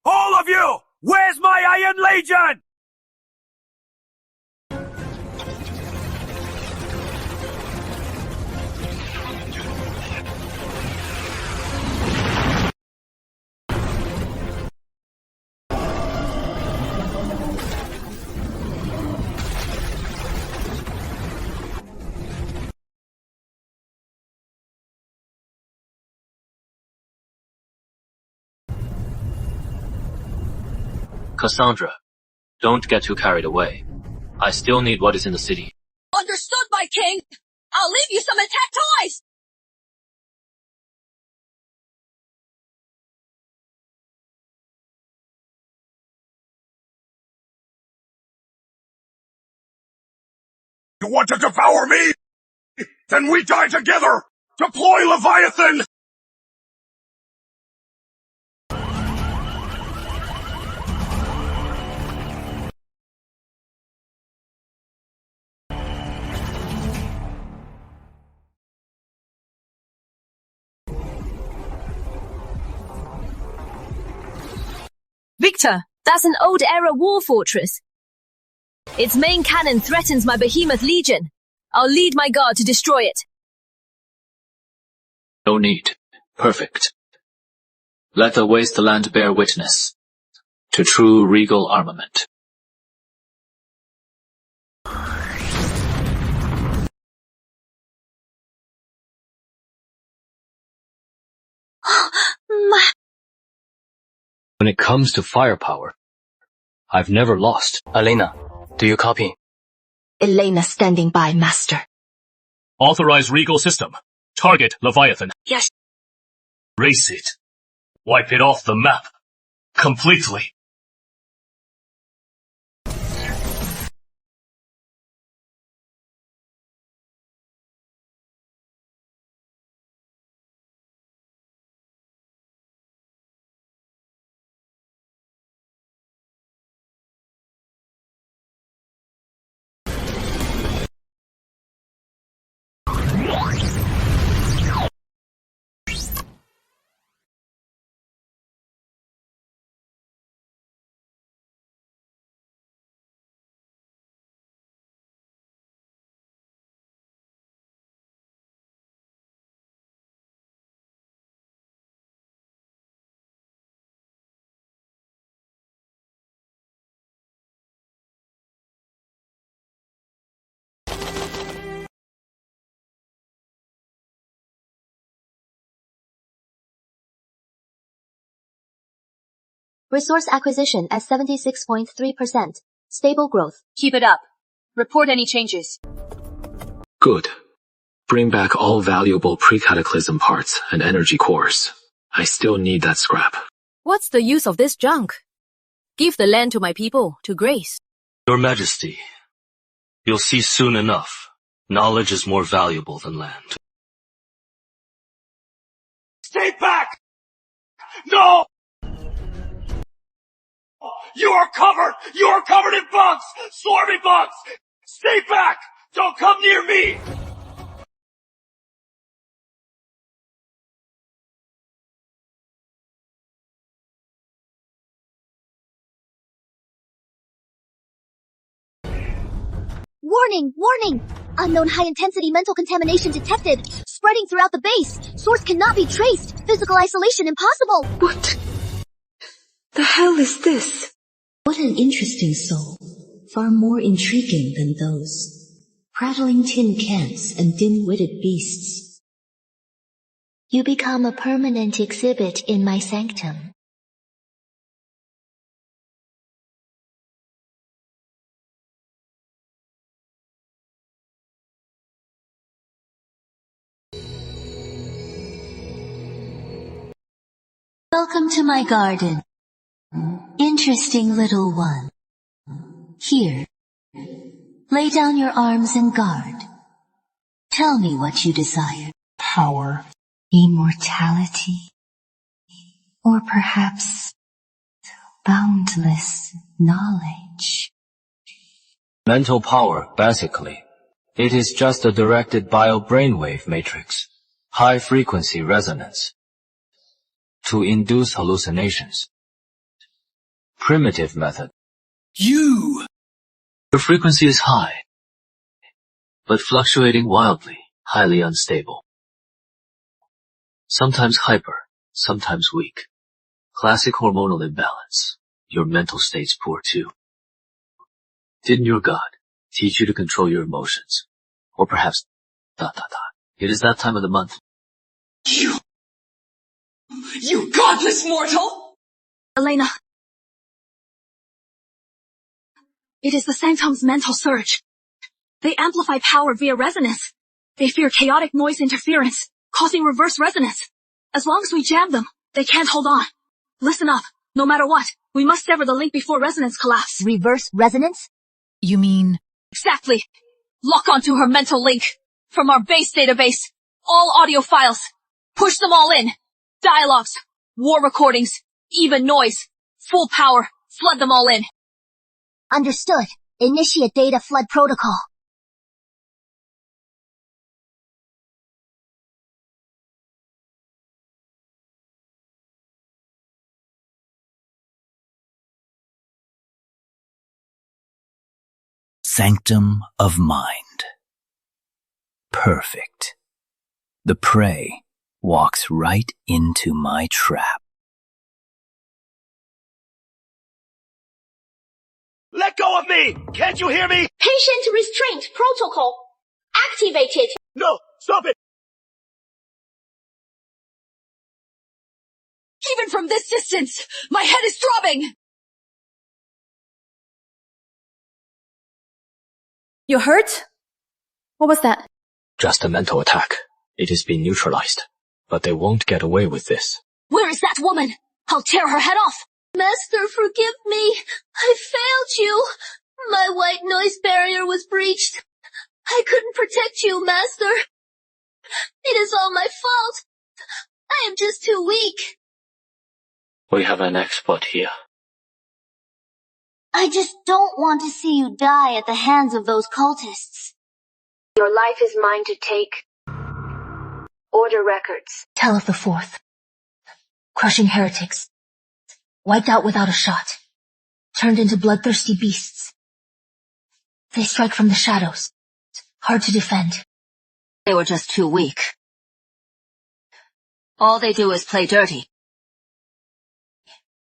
[SPEAKER 13] All of you! Where's my Iron Legion?
[SPEAKER 22] Cassandra, don't get too carried away. I still need what is in the city.
[SPEAKER 5] Understood, my king! I'll leave you some intact toys!
[SPEAKER 13] You want to devour me? Then we die together! Deploy Leviathan!
[SPEAKER 14] Victor, that's an old-era war fortress. Its main cannon threatens my behemoth legion. I'll lead my guard to destroy it.
[SPEAKER 22] No need. Perfect. Let the wasteland bear witness to true regal armament. When it comes to firepower, I've never lost.
[SPEAKER 11] Elena, do you copy?
[SPEAKER 10] Elena standing by, Master.
[SPEAKER 17] Authorize Regal system. Target Leviathan.
[SPEAKER 10] Yes.
[SPEAKER 17] Race it. Wipe it off the map. Completely.
[SPEAKER 6] Resource acquisition at 76.3%. Stable growth.
[SPEAKER 14] Keep it up. Report any changes.
[SPEAKER 22] Good. Bring back all valuable pre-cataclysm parts and energy cores. I still need that scrap.
[SPEAKER 14] What's the use of this junk? Give the land to my people, to grace.
[SPEAKER 22] Your Majesty, you'll see soon enough. Knowledge is more valuable than land.
[SPEAKER 13] Stay back! No! You are covered! You are covered in bugs! Swarmy bugs! Stay back! Don't come near me!
[SPEAKER 6] Warning! Warning! Unknown high-intensity mental contamination detected. Spreading throughout the base. Source cannot be traced. Physical isolation impossible.
[SPEAKER 10] What the hell is this? What an interesting soul. Far more intriguing than those prattling tin cans and dim-witted beasts.
[SPEAKER 6] You become a permanent exhibit in my sanctum.
[SPEAKER 10] Welcome to my garden. Interesting little one. Here. Lay down your arms and guard. Tell me what you desire. Power. Immortality. Or perhaps boundless knowledge.
[SPEAKER 22] Mental power, basically. It is just a directed bio-brainwave matrix. High-frequency resonance. to induce hallucinations. Primitive method.
[SPEAKER 12] You!
[SPEAKER 22] The frequency is high, but fluctuating wildly, highly unstable. Sometimes hyper, sometimes weak. Classic hormonal imbalance. Your mental state's poor too. Didn't your God teach you to control your emotions? Or perhaps ... It is that time of the month.
[SPEAKER 10] You godless mortal!
[SPEAKER 5] Elena. It is the Sanctum's mental surge. They amplify power via resonance. They fear chaotic noise interference, causing reverse resonance. As long as we jam them, they can't hold on. Listen up. No matter what, we must sever the link before resonance collapse.
[SPEAKER 6] Reverse resonance?
[SPEAKER 14] You mean...
[SPEAKER 5] Exactly. Lock onto her mental link. From our base database. All audio files. Push them all in. Dialogues. War recordings. Even noise. Full power. Flood them all in.
[SPEAKER 6] Understood. Initiate data flood protocol.
[SPEAKER 12] Sanctum of mind. Perfect. The prey walks right into my trap.
[SPEAKER 13] Let go of me! Can't you hear me?
[SPEAKER 7] Patient restraint protocol activated.
[SPEAKER 13] No, stop it!
[SPEAKER 5] Even from this distance, my head is throbbing!
[SPEAKER 14] You hurt? What was that?
[SPEAKER 22] Just a mental attack. It has been neutralized. But they won't get away with this.
[SPEAKER 5] Where is that woman? I'll tear her head off!
[SPEAKER 7] Master, forgive me. I failed you. My white noise barrier was breached. I couldn't protect you, Master. It is all my fault. I am just too weak.
[SPEAKER 22] We have an expert here.
[SPEAKER 6] I just don't want to see you die at the hands of those cultists.
[SPEAKER 10] Your life is mine to take. Order records.
[SPEAKER 8] Tell of the Fourth. Crushing heretics. Wiped out without a shot. Turned into bloodthirsty beasts. They strike from the shadows. Hard to defend. They were just too weak. All they do is play dirty.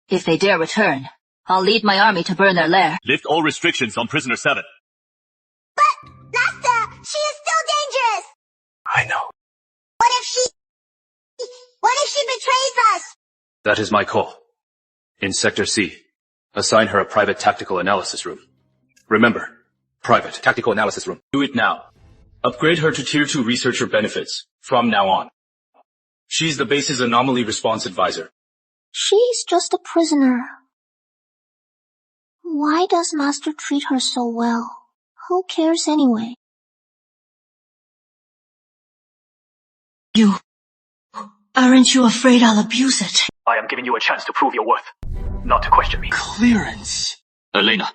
[SPEAKER 8] If they dare return, I'll lead my army to burn their lair.
[SPEAKER 17] Lift all restrictions on Prisoner 7.
[SPEAKER 7] But, Master, she is still dangerous.
[SPEAKER 22] I know.
[SPEAKER 7] What if she betrays us?
[SPEAKER 21] That is my call. In Sector C, assign her a private tactical analysis room. Remember, private tactical analysis room. Do it now. Upgrade her to Tier 2 researcher benefits from now on. She's the base's anomaly response advisor.
[SPEAKER 6] She's just a prisoner. Why does Master treat her so well? Who cares anyway?
[SPEAKER 8] Aren't you afraid I'll abuse it?
[SPEAKER 20] I am giving you a chance to prove your worth, not to question me.
[SPEAKER 22] Clearance.
[SPEAKER 20] Elena,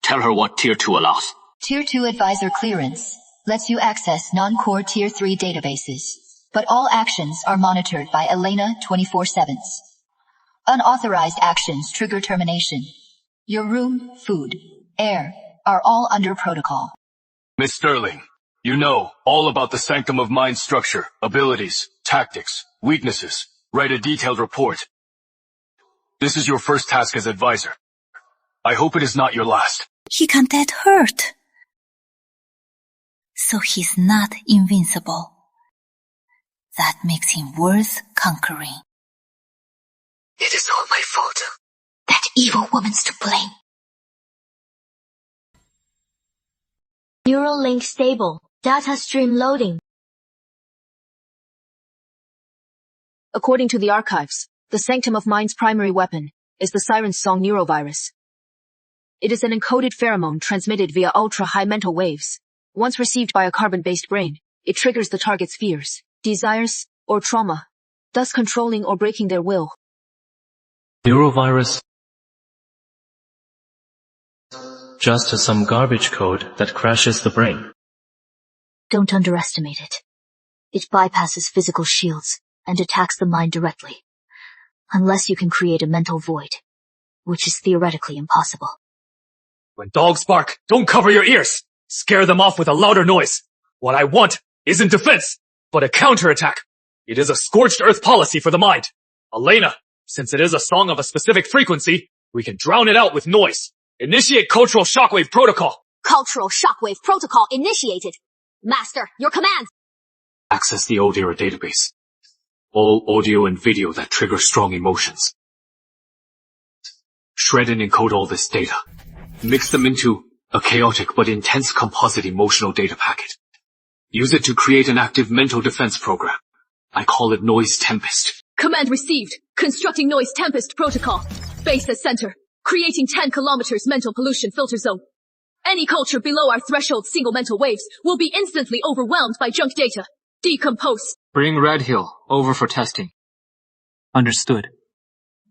[SPEAKER 20] tell her what Tier 2 allows.
[SPEAKER 15] Tier 2 Advisor Clearance lets you access non-core Tier 3 databases, but all actions are monitored by Elena 24/7. Unauthorized actions trigger termination. Your room, food, air are all under protocol.
[SPEAKER 13] Miss Sterling, you know all about the Sanctum of Mind structure, abilities, tactics, weaknesses. Write a detailed report. This is your first task as advisor. I hope it is not your last.
[SPEAKER 18] He can't get hurt. So he's not invincible. That makes him worth conquering.
[SPEAKER 8] It is all my fault. That evil woman's to blame.
[SPEAKER 6] Neural link stable. Data stream loading.
[SPEAKER 23] According to the archives, the Sanctum of Mind's primary weapon is the Siren's Song neurovirus. It is an encoded pheromone transmitted via ultra-high mental waves. Once received by a carbon-based brain, it triggers the target's fears, desires, or trauma, thus controlling or breaking their will.
[SPEAKER 4] Neurovirus just some garbage code that crashes the brain.
[SPEAKER 6] Don't underestimate it. It bypasses physical shields and attacks the mind directly.
[SPEAKER 23] Unless you can create a mental void, which is theoretically impossible.
[SPEAKER 17] When dogs bark, don't cover your ears. Scare them off with a louder noise. What I want isn't defense, but a counterattack. It is a scorched earth policy for the mind. Elena, since it is a song of a specific frequency, we can drown it out with noise. Initiate cultural shockwave protocol.
[SPEAKER 5] Cultural shockwave protocol initiated. Master, your command.
[SPEAKER 21] Access the old era database. All audio and video that trigger strong emotions. Shred and encode all this data. Mix them into a chaotic but intense composite emotional data packet. Use it to create an active mental defense program. I call it Noise Tempest.
[SPEAKER 14] Command received. Constructing Noise Tempest protocol. Base as center. Creating 10 kilometers mental pollution filter zone. Any culture below our threshold single mental waves will be instantly overwhelmed by junk data. Decompose.
[SPEAKER 1] Bring Red Hill over for testing. Understood.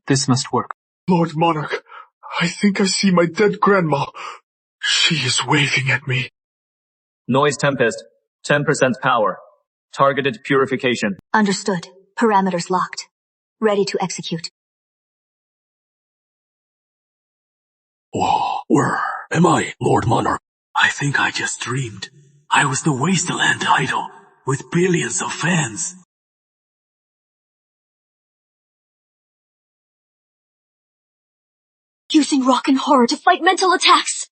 [SPEAKER 1] This must work.
[SPEAKER 13] Lord Monarch, I think I see my dead grandma. She is waving at me.
[SPEAKER 2] Noise Tempest. 10% power. Targeted purification.
[SPEAKER 23] Understood. Parameters locked. Ready to execute.
[SPEAKER 3] Oh, where am I, Lord Monarch? I think I just dreamed. I was the Wasteland idol, with billions of fans.
[SPEAKER 5] Using rock and horror to fight mental attacks.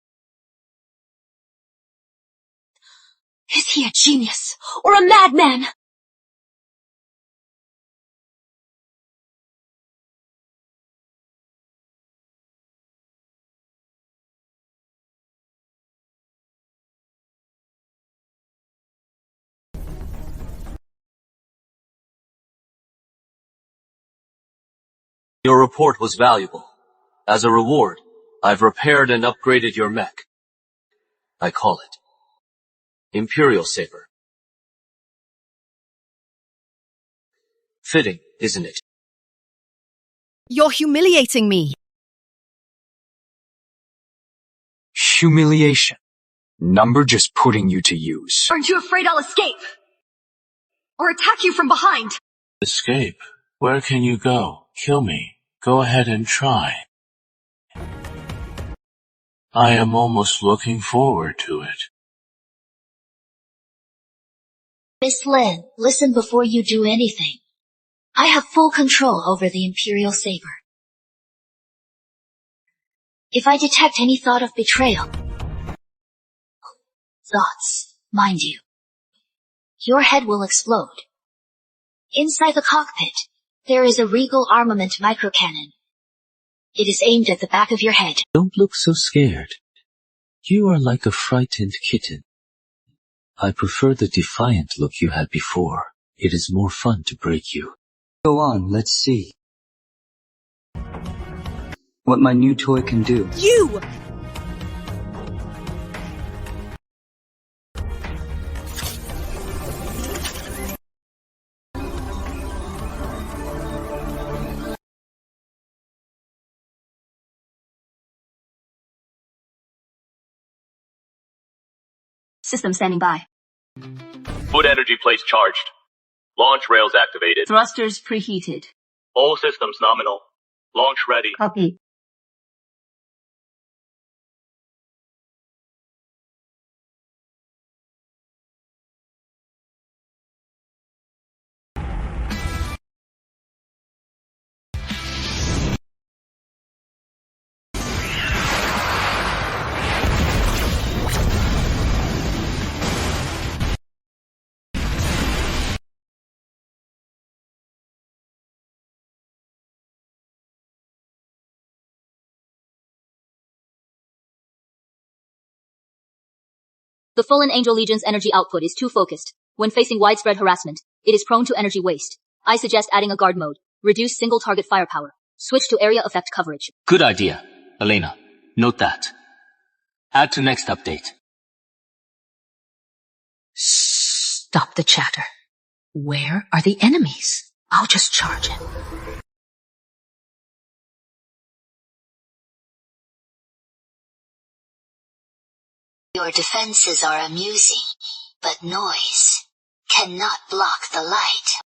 [SPEAKER 5] Is he a genius or a madman?
[SPEAKER 22] Your report was valuable. As a reward, I've repaired and upgraded your mech. I call it Imperial Saber. Fitting, isn't it?
[SPEAKER 14] You're humiliating me.
[SPEAKER 1] Humiliation. Number just putting you to use.
[SPEAKER 5] Aren't you afraid I'll escape? Or attack you from behind?
[SPEAKER 19] Escape? Where can you go? Kill me. Go ahead and try. I am almost looking forward to it.
[SPEAKER 6] Miss Lin, listen before you do anything. I have full control over the Imperial Saber. If I detect any thought of betrayal, thoughts, mind you, your head will explode. Inside the cockpit, there is a Regal armament microcannon. It is aimed at the back of your head.
[SPEAKER 22] Don't look so scared. You are like a frightened kitten. I prefer the defiant look you had before. It is more fun to break you.
[SPEAKER 24] Go on, let's see what my new toy can do.
[SPEAKER 14] You!
[SPEAKER 23] System standing by.
[SPEAKER 21] Food energy place charged. Launch rails activated.
[SPEAKER 23] Thrusters preheated.
[SPEAKER 21] All systems nominal. Launch ready.
[SPEAKER 23] Copy. The Fallen Angel Legion's energy output is too focused. When facing widespread harassment, it is prone to energy waste. I suggest adding a guard mode. Reduce single target firepower. Switch to area effect coverage.
[SPEAKER 11] Good idea. Elena, note that. Add to next update.
[SPEAKER 8] Stop the chatter. Where are the enemies? I'll just charge in.
[SPEAKER 6] Your defenses are amusing, but noise cannot block the light.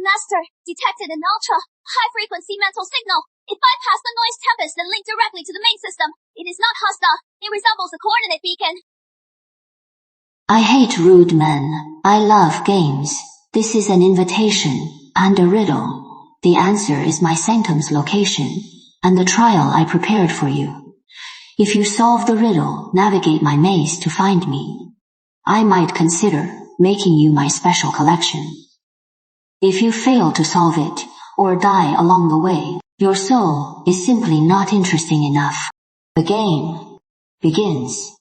[SPEAKER 5] Master, detected an ultra-high-frequency mental signal. It bypassed the noise tempest and linked directly to the main system. It is not hostile. It resembles a coordinate beacon.
[SPEAKER 15] I hate rude men. I love games. This is an invitation and a riddle. The answer is my sanctum's location and the trial I prepared for you. If you solve the riddle, navigate my maze to find me. I might consider making you my special collection. If you fail to solve it, or die along the way, your soul is simply not interesting enough. The game begins.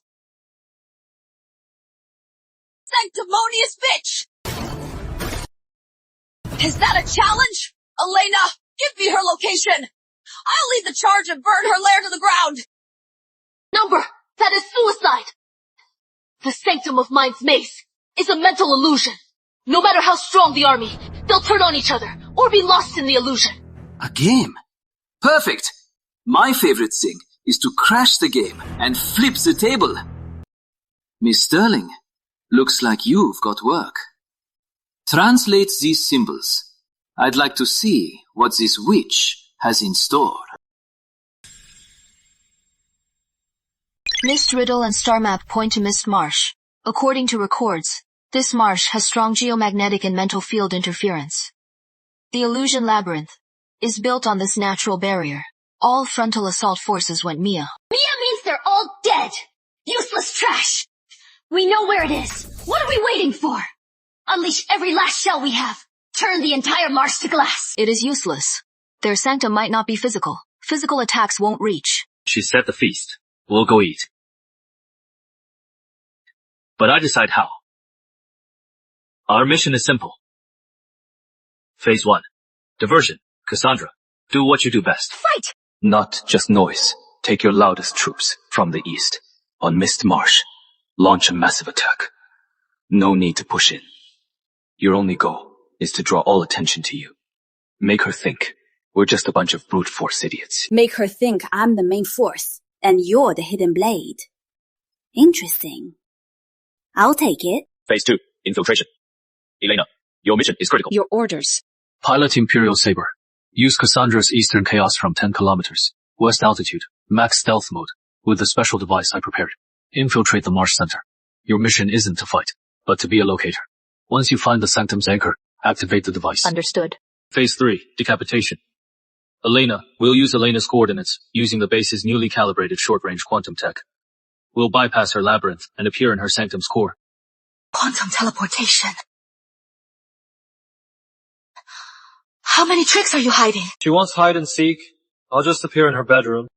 [SPEAKER 14] Sanctimonious bitch! Is that a challenge? Elena, give me her location! I'll lead the charge and burn her lair to the ground!
[SPEAKER 8] Number, that is suicide! The Sanctum of Mind's maze is a mental illusion. No matter how strong the army, they'll turn on each other, or be lost in the illusion.
[SPEAKER 9] A game? Perfect! My favorite thing is to crash the game and flip the table. Miss Sterling, looks like you've got work. Translate these symbols. I'd like to see what this witch has in store.
[SPEAKER 23] Mist Riddle and Star Map point to Mist Marsh. According to records, this marsh has strong geomagnetic and mental field interference. The Illusion Labyrinth is built on this natural barrier. All frontal assault forces went Mia.
[SPEAKER 5] Mia means they're all dead! Useless trash! We know where it is. What are we waiting for? Unleash every last shell we have. Turn the entire marsh to glass.
[SPEAKER 23] It is useless. Their sanctum might not be physical. Physical attacks won't reach.
[SPEAKER 11] She set the feast. We'll go eat. But I decide how. Our mission is simple. Phase 1. Diversion. Cassandra, do what you do best.
[SPEAKER 5] Fight!
[SPEAKER 22] Not just noise. Take your loudest troops from the east. On Mist Marsh. Launch a massive attack. No need to push in. Your only goal is to draw all attention to you. Make her think we're just a bunch of brute force idiots.
[SPEAKER 10] Make her think I'm the main force, and you're the hidden blade. Interesting. I'll take it.
[SPEAKER 20] Phase 2. Infiltration. Elena, your mission is critical.
[SPEAKER 10] Your orders.
[SPEAKER 1] Pilot Imperial Saber. Use Cassandra's Eastern Chaos from 10 kilometers. West altitude. Max stealth mode. With the special device I prepared. Infiltrate the Marsh Center. Your mission isn't to fight, but to be a locator. Once you find the Sanctum's anchor, activate the device.
[SPEAKER 23] Understood.
[SPEAKER 1] Phase 3. Decapitation. Elena, we'll use Elena's coordinates, using the base's newly calibrated short-range quantum tech. We'll bypass her labyrinth and appear in her Sanctum's core.
[SPEAKER 8] Quantum teleportation. How many tricks are you hiding?
[SPEAKER 4] She wants hide and seek. I'll just appear in her bedroom.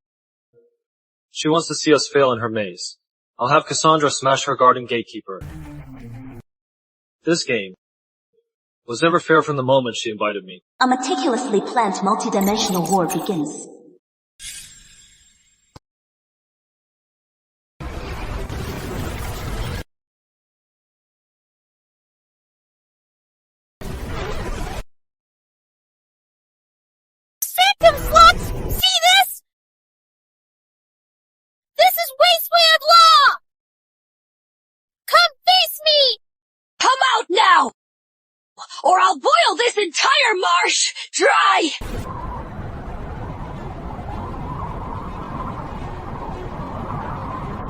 [SPEAKER 4] She wants to see us fail in her maze. I'll have Cassandra smash her garden gatekeeper. This game was never fair from the moment she invited me.
[SPEAKER 5] A meticulously planned multidimensional war begins.
[SPEAKER 7] Sanctum sluts! See this? This is Wasteland Law! Come face me!
[SPEAKER 14] Come out now! Or I'll boil this entire marsh dry!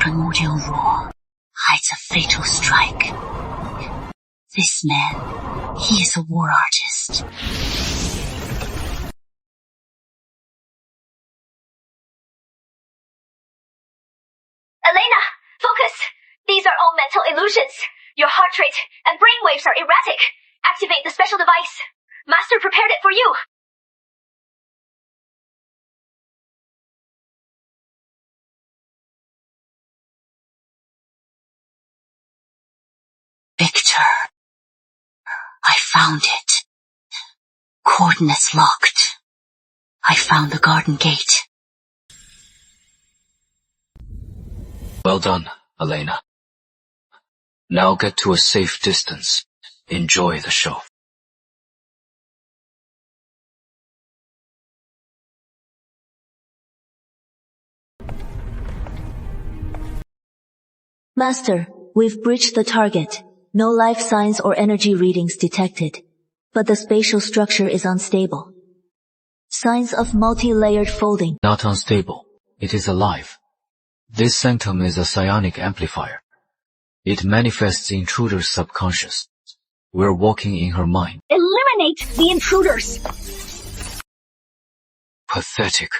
[SPEAKER 8] Primordial roar hides a fatal strike. This man, he is a war artist.
[SPEAKER 5] Elena, focus! These are all mental illusions. Your heart rate and brain waves are erratic. Activate the special device. Master prepared it for you.
[SPEAKER 8] Victor. I found it. Coordinates locked. I found the garden gate.
[SPEAKER 22] Well done, Elena. Now get to a safe distance. Enjoy the show.
[SPEAKER 6] Master, we've breached the target. No life signs or energy readings detected. but the spatial structure is unstable. Signs of multi-layered folding.
[SPEAKER 1] Not unstable. It is alive. This sanctum is a psionic amplifier. It manifests the intruder's subconscious. We're walking in her mind.
[SPEAKER 5] Eliminate the intruders!
[SPEAKER 1] Pathetic.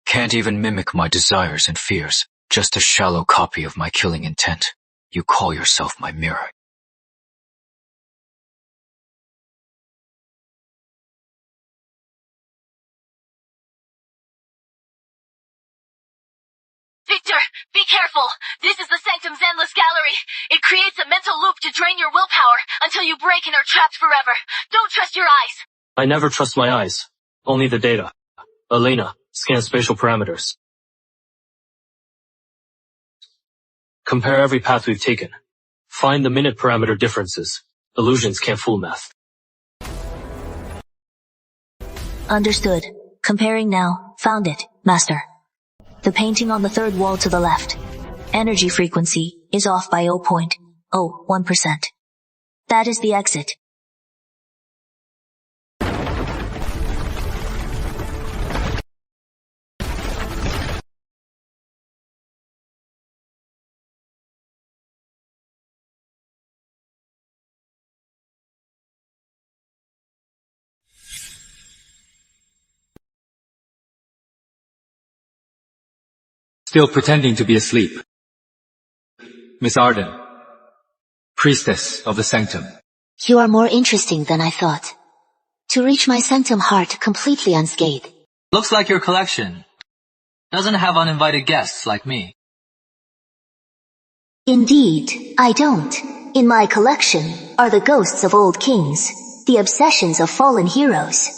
[SPEAKER 1] Can't even mimic my desires and fears. Just a shallow copy of my killing intent. You call yourself my mirror.
[SPEAKER 5] Victor, be careful. This is the Sanctum's endless gallery. It creates a mental loop to drain your willpower until you break and are trapped forever. Don't trust your eyes.
[SPEAKER 21] I never trust my eyes. Only the data. Elena, scan spatial parameters. Compare every path we've taken. Find the minute parameter differences. Illusions can't fool math.
[SPEAKER 6] Understood. Comparing now. Found it, Master. The painting on the third wall to the left. Energy frequency is off by 0.01%. That is the exit.
[SPEAKER 12] Still pretending to be asleep. Miss Arden, priestess of the sanctum.
[SPEAKER 6] You are more interesting than I thought. To reach my sanctum heart completely unscathed.
[SPEAKER 16] Looks like your collection doesn't have uninvited guests like me.
[SPEAKER 6] Indeed, I don't. In my collection are the ghosts of old kings, the obsessions of fallen heroes.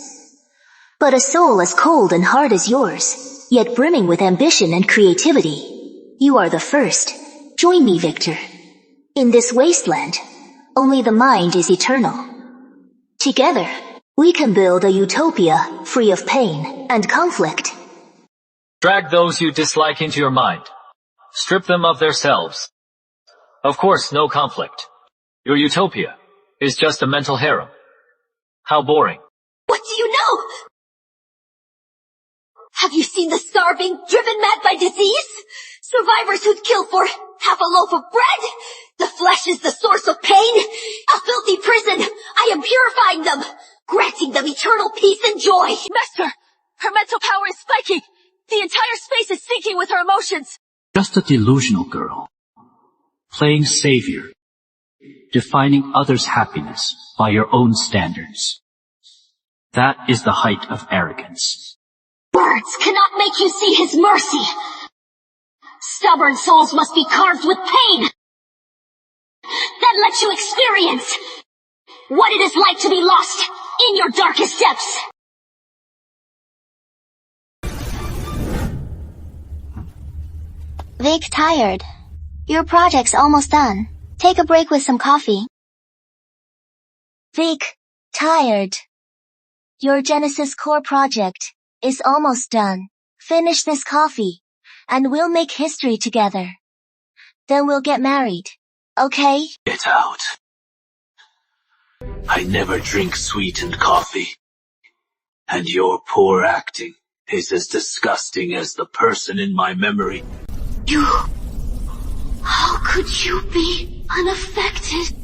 [SPEAKER 6] But a soul as cold and hard as yours, yet brimming with ambition and creativity. You are the first. Join me, Victor. In this wasteland, only the mind is eternal. Together, we can build a utopia free of pain and conflict.
[SPEAKER 4] Drag those you dislike into your mind. Strip them of their selves. Of course, no conflict. Your utopia is just a mental harem. How boring.
[SPEAKER 7] What do you know? Have you seen the starving, driven mad by disease? Survivors who'd kill for half a loaf of bread? The flesh is the source of pain. A filthy prison. I am purifying them, granting them eternal peace and joy.
[SPEAKER 14] Master, her mental power is spiking. The entire space is syncing with her emotions.
[SPEAKER 17] Just a delusional girl. Playing savior. Defining others' happiness by your own standards. That is the height of arrogance.
[SPEAKER 7] Words cannot make you see his mercy. Stubborn souls must be carved with pain. That lets you experience what it is like to be lost in your darkest depths.
[SPEAKER 18] Vic, tired. Your project's almost done. Take a break with some coffee.
[SPEAKER 6] Vic, tired. Your Genesis Core project is almost done. Finish this coffee, and we'll make history together. Then we'll get married, okay?
[SPEAKER 3] Get out. I never drink sweetened coffee. And your poor acting is as disgusting as the person in my memory.
[SPEAKER 7] How could you be unaffected?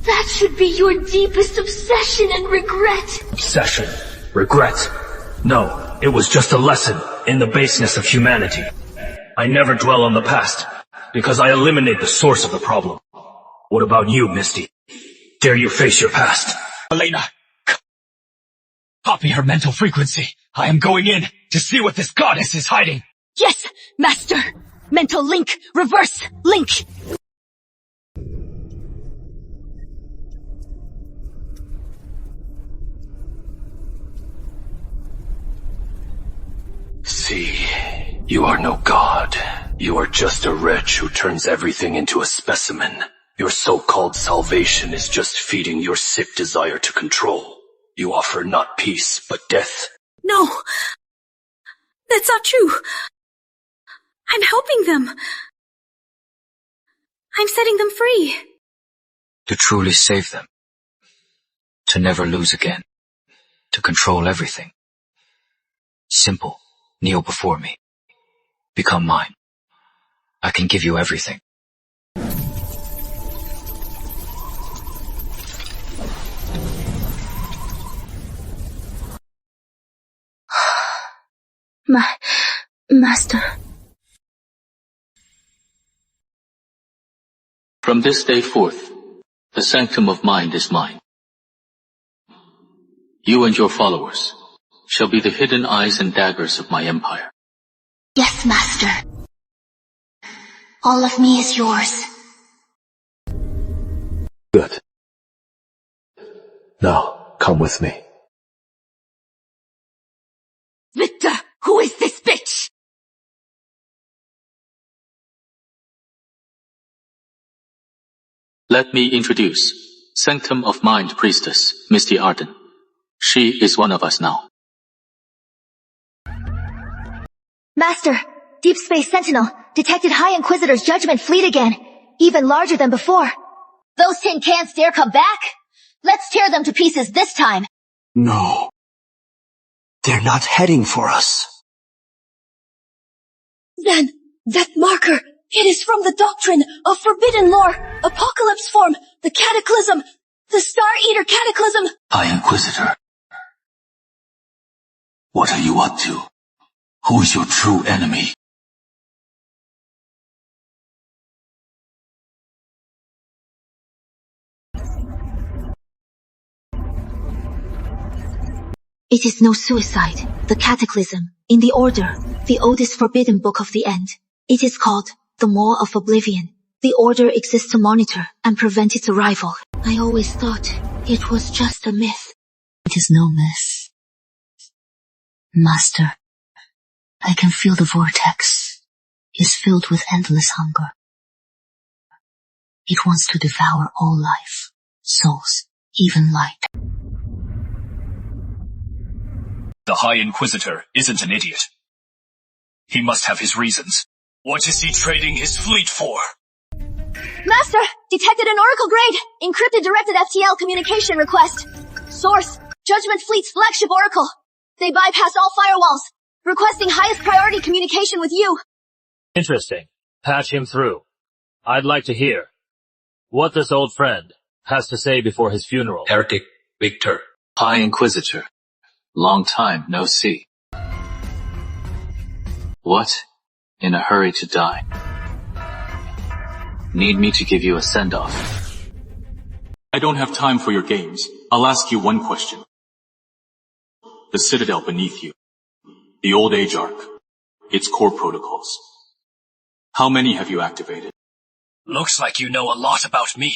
[SPEAKER 7] That should be your deepest obsession and regret.
[SPEAKER 3] Obsession. Regret. No, it was just a lesson in the baseness of humanity. I never dwell on the past, because I eliminate the source of the problem. What about you, Misty? Dare you face your past?
[SPEAKER 13] Elena! Copy her mental frequency. I am going in to see what this goddess is hiding.
[SPEAKER 14] Yes, Master! Mental link! Reverse link!
[SPEAKER 3] See, you are no god. You are just a wretch who turns everything into a specimen. Your so-called salvation is just feeding your sick desire to control. You offer not peace, but death.
[SPEAKER 14] No! That's not true! I'm helping them! I'm setting them free!
[SPEAKER 1] To truly save them,
[SPEAKER 2] To never lose again. To control everything. Simple. Kneel before me. Become mine. I can give you everything.
[SPEAKER 6] Master.
[SPEAKER 22] From this day forth, the sanctum of mind is mine. You and your followers shall be the hidden eyes and daggers of my empire.
[SPEAKER 18] Yes, Master. All of me is yours.
[SPEAKER 15] Good. Now, come with me.
[SPEAKER 5] Victor, who is this bitch?
[SPEAKER 22] Let me introduce Sanctum of Mind Priestess, Misty Arden. She is one of us now.
[SPEAKER 6] Master, Deep Space Sentinel detected High Inquisitor's Judgment Fleet again, even larger than before.
[SPEAKER 5] Those tin cans dare come back? Let's tear them to pieces this time.
[SPEAKER 19] No. They're not heading for us.
[SPEAKER 7] Then, that marker, it is from the doctrine of forbidden lore, apocalypse form, the cataclysm, the Star Eater cataclysm.
[SPEAKER 22] High Inquisitor. What are you up to? Who is your true enemy?
[SPEAKER 6] It is no suicide, the cataclysm, in the Order, the oldest forbidden book of the End. It is called the Maw of Oblivion. The Order exists to monitor and prevent its arrival. I always thought it was just a myth.
[SPEAKER 8] It is no myth. Master, I can feel the vortex is filled with endless hunger. It wants to devour all life, souls, even light.
[SPEAKER 3] The High Inquisitor isn't an idiot. He must have his reasons. What is he trading his fleet for?
[SPEAKER 7] Master, detected an Oracle-grade, encrypted directed FTL communication request. Source, Judgment Fleet's flagship Oracle. They bypassed all firewalls, requesting highest priority communication with you.
[SPEAKER 24] Interesting. Patch him through. I'd like to hear what this old friend has to say before his funeral.
[SPEAKER 22] Heretic Victor. High Inquisitor. Long time no see. What? In a hurry to die? Need me to give you a send-off?
[SPEAKER 21] I don't have time for your games. I'll ask you one question. The Citadel beneath you. The Old Age Arc. Its core protocols. How many have you activated?
[SPEAKER 3] Looks like you know a lot about me.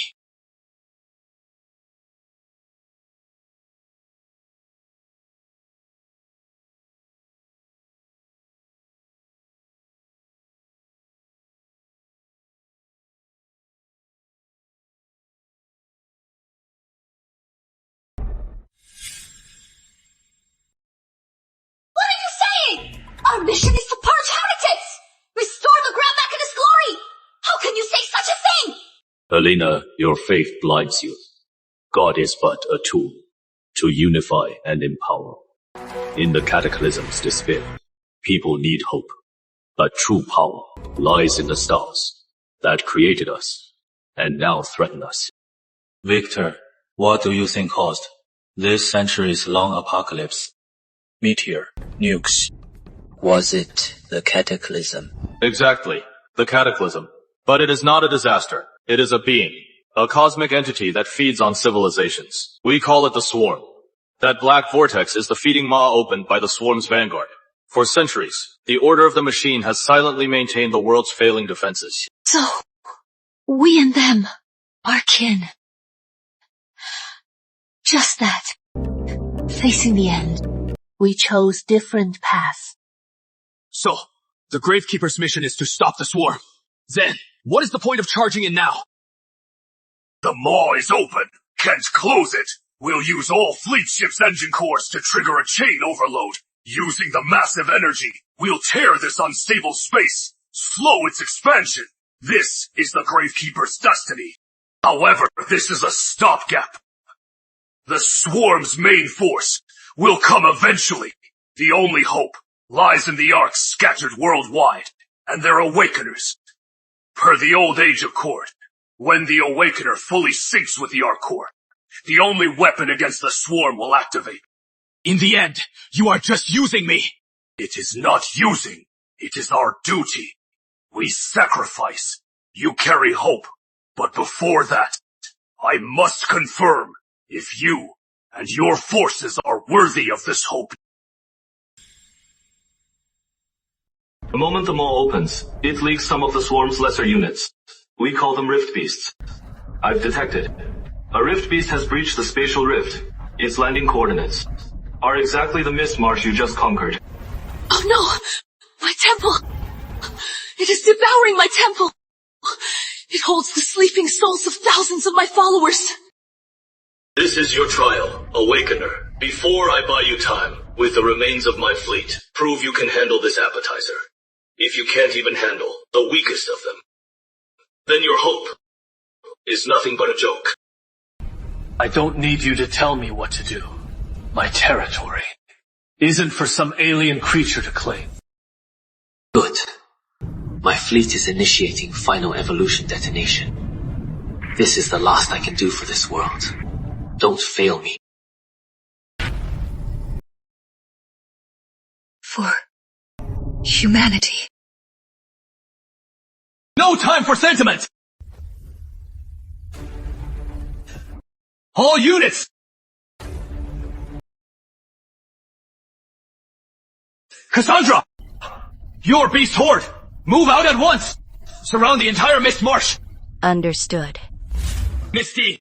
[SPEAKER 7] Our mission is to purge heretics! Restore the Grand Mech in his glory! How can you say such a thing?
[SPEAKER 25] Helena, your faith blinds you. God is but a tool to unify and empower. In the cataclysm's despair, people need hope. But true power lies in the stars that created us and now threaten us.
[SPEAKER 12] Victor, what do you think caused this century's long apocalypse? Meteor, nukes.
[SPEAKER 2] Was it the cataclysm?
[SPEAKER 21] Exactly. The cataclysm. But it is not a disaster. It is a being. A cosmic entity that feeds on civilizations. We call it the Swarm. That black vortex is the feeding maw opened by the Swarm's vanguard. For centuries, the Order of the Machine has silently maintained the world's failing defenses.
[SPEAKER 6] So, we and them are kin. Just that. Facing the end, we chose different paths.
[SPEAKER 13] So, the Gravekeeper's mission is to stop the Swarm. Then, what is the point of charging in now?
[SPEAKER 3] The maw is open. Can't close it. We'll use all fleet ships' engine cores to trigger a chain overload. Using the massive energy, we'll tear this unstable space, slow its expansion. This is the Gravekeeper's destiny. However, this is a stopgap. The swarm's main force will come eventually. The only hope lies in the arcs scattered worldwide and their awakeners. Per the old age accord, when the awakener fully syncs with the arc core, the only weapon against the swarm will activate. In the end, you are just using me. It is not using. It is our duty. We sacrifice. You carry hope. But before that, I must confirm if you and your forces are worthy of this hope.
[SPEAKER 25] The moment the maw opens, it leaks some of the swarm's lesser units. We call them rift beasts. I've detected. A rift beast has breached the spatial rift. Its landing coordinates are exactly the mist marsh you just conquered.
[SPEAKER 14] Oh no! My temple! It is devouring my temple! It holds the sleeping souls of thousands of my followers!
[SPEAKER 25] This is your trial, Awakener. Before I buy you time, with the remains of my fleet, prove you can handle this appetizer. If you can't even handle the weakest of them, then your hope is nothing but a joke.
[SPEAKER 1] I don't need you to tell me what to do. My territory isn't for some alien creature to claim.
[SPEAKER 22] Good. My fleet is initiating final evolution detonation. This is the last I can do for this world. Don't fail me.
[SPEAKER 14] For humanity.
[SPEAKER 3] No time for sentiment! All units! Cassandra! Your beast horde! Move out at once! Surround the entire Mist Marsh!
[SPEAKER 9] Understood.
[SPEAKER 3] Misty,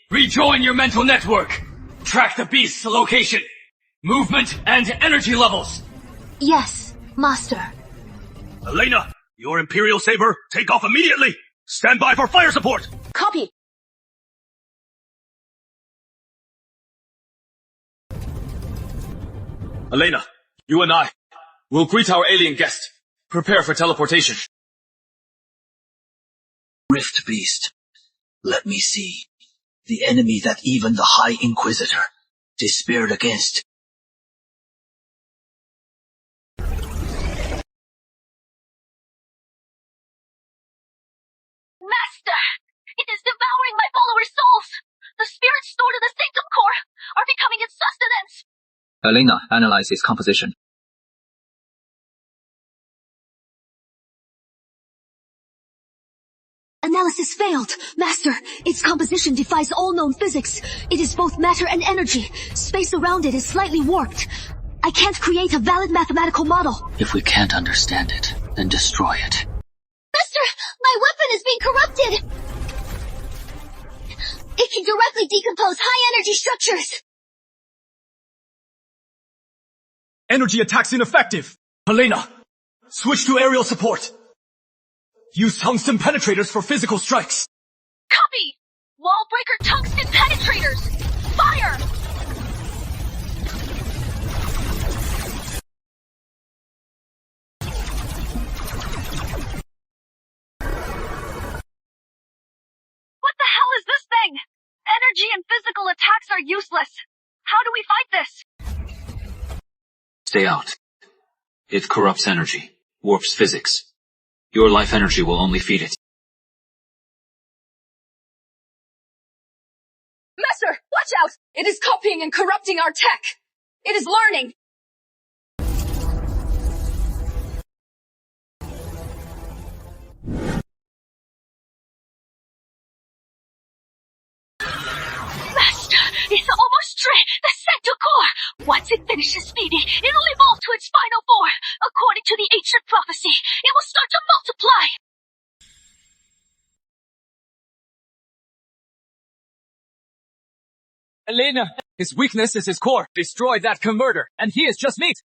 [SPEAKER 3] rejoin your mental network! Track the beast's location, movement, and energy levels!
[SPEAKER 6] Yes, Master.
[SPEAKER 3] Elena, your Imperial Saber, take off immediately! Stand by for fire support!
[SPEAKER 14] Copy!
[SPEAKER 21] Elena, you and I will greet our alien guest. Prepare for teleportation.
[SPEAKER 2] Rift Beast, let me see. The enemy that even the High Inquisitor despaired against.
[SPEAKER 7] Master! It is devouring my followers' souls! The spirits stored in the Sanctum Core are becoming its sustenance!
[SPEAKER 16] Elena, analyze its composition.
[SPEAKER 14] Analysis failed. Master, its composition defies all known physics. It is both matter and energy. Space around it is slightly warped. I can't create a valid mathematical model.
[SPEAKER 22] If we can't understand it, then destroy it.
[SPEAKER 7] Master, my weapon is being corrupted! It can directly decompose high-energy structures!
[SPEAKER 3] Energy attacks ineffective! Helena, switch to aerial support! Use tungsten penetrators for physical strikes!
[SPEAKER 7] Copy! Wall breaker tungsten penetrators! Fire! What the hell is this thing? Energy and physical attacks are useless. How do we fight this?
[SPEAKER 22] Stay out. It corrupts energy, warps physics. Your life energy will only feed it.
[SPEAKER 14] Master, watch out! It is copying and corrupting our tech! It is learning!
[SPEAKER 7] Master, it's almost ready! The Sanctum Core! Once it finishes feeding, it'll evolve to its final form. According to the ancient prophecy, it will start to multiply!
[SPEAKER 10] Elena, his weakness is his core. Destroy that converter, and he is just meat!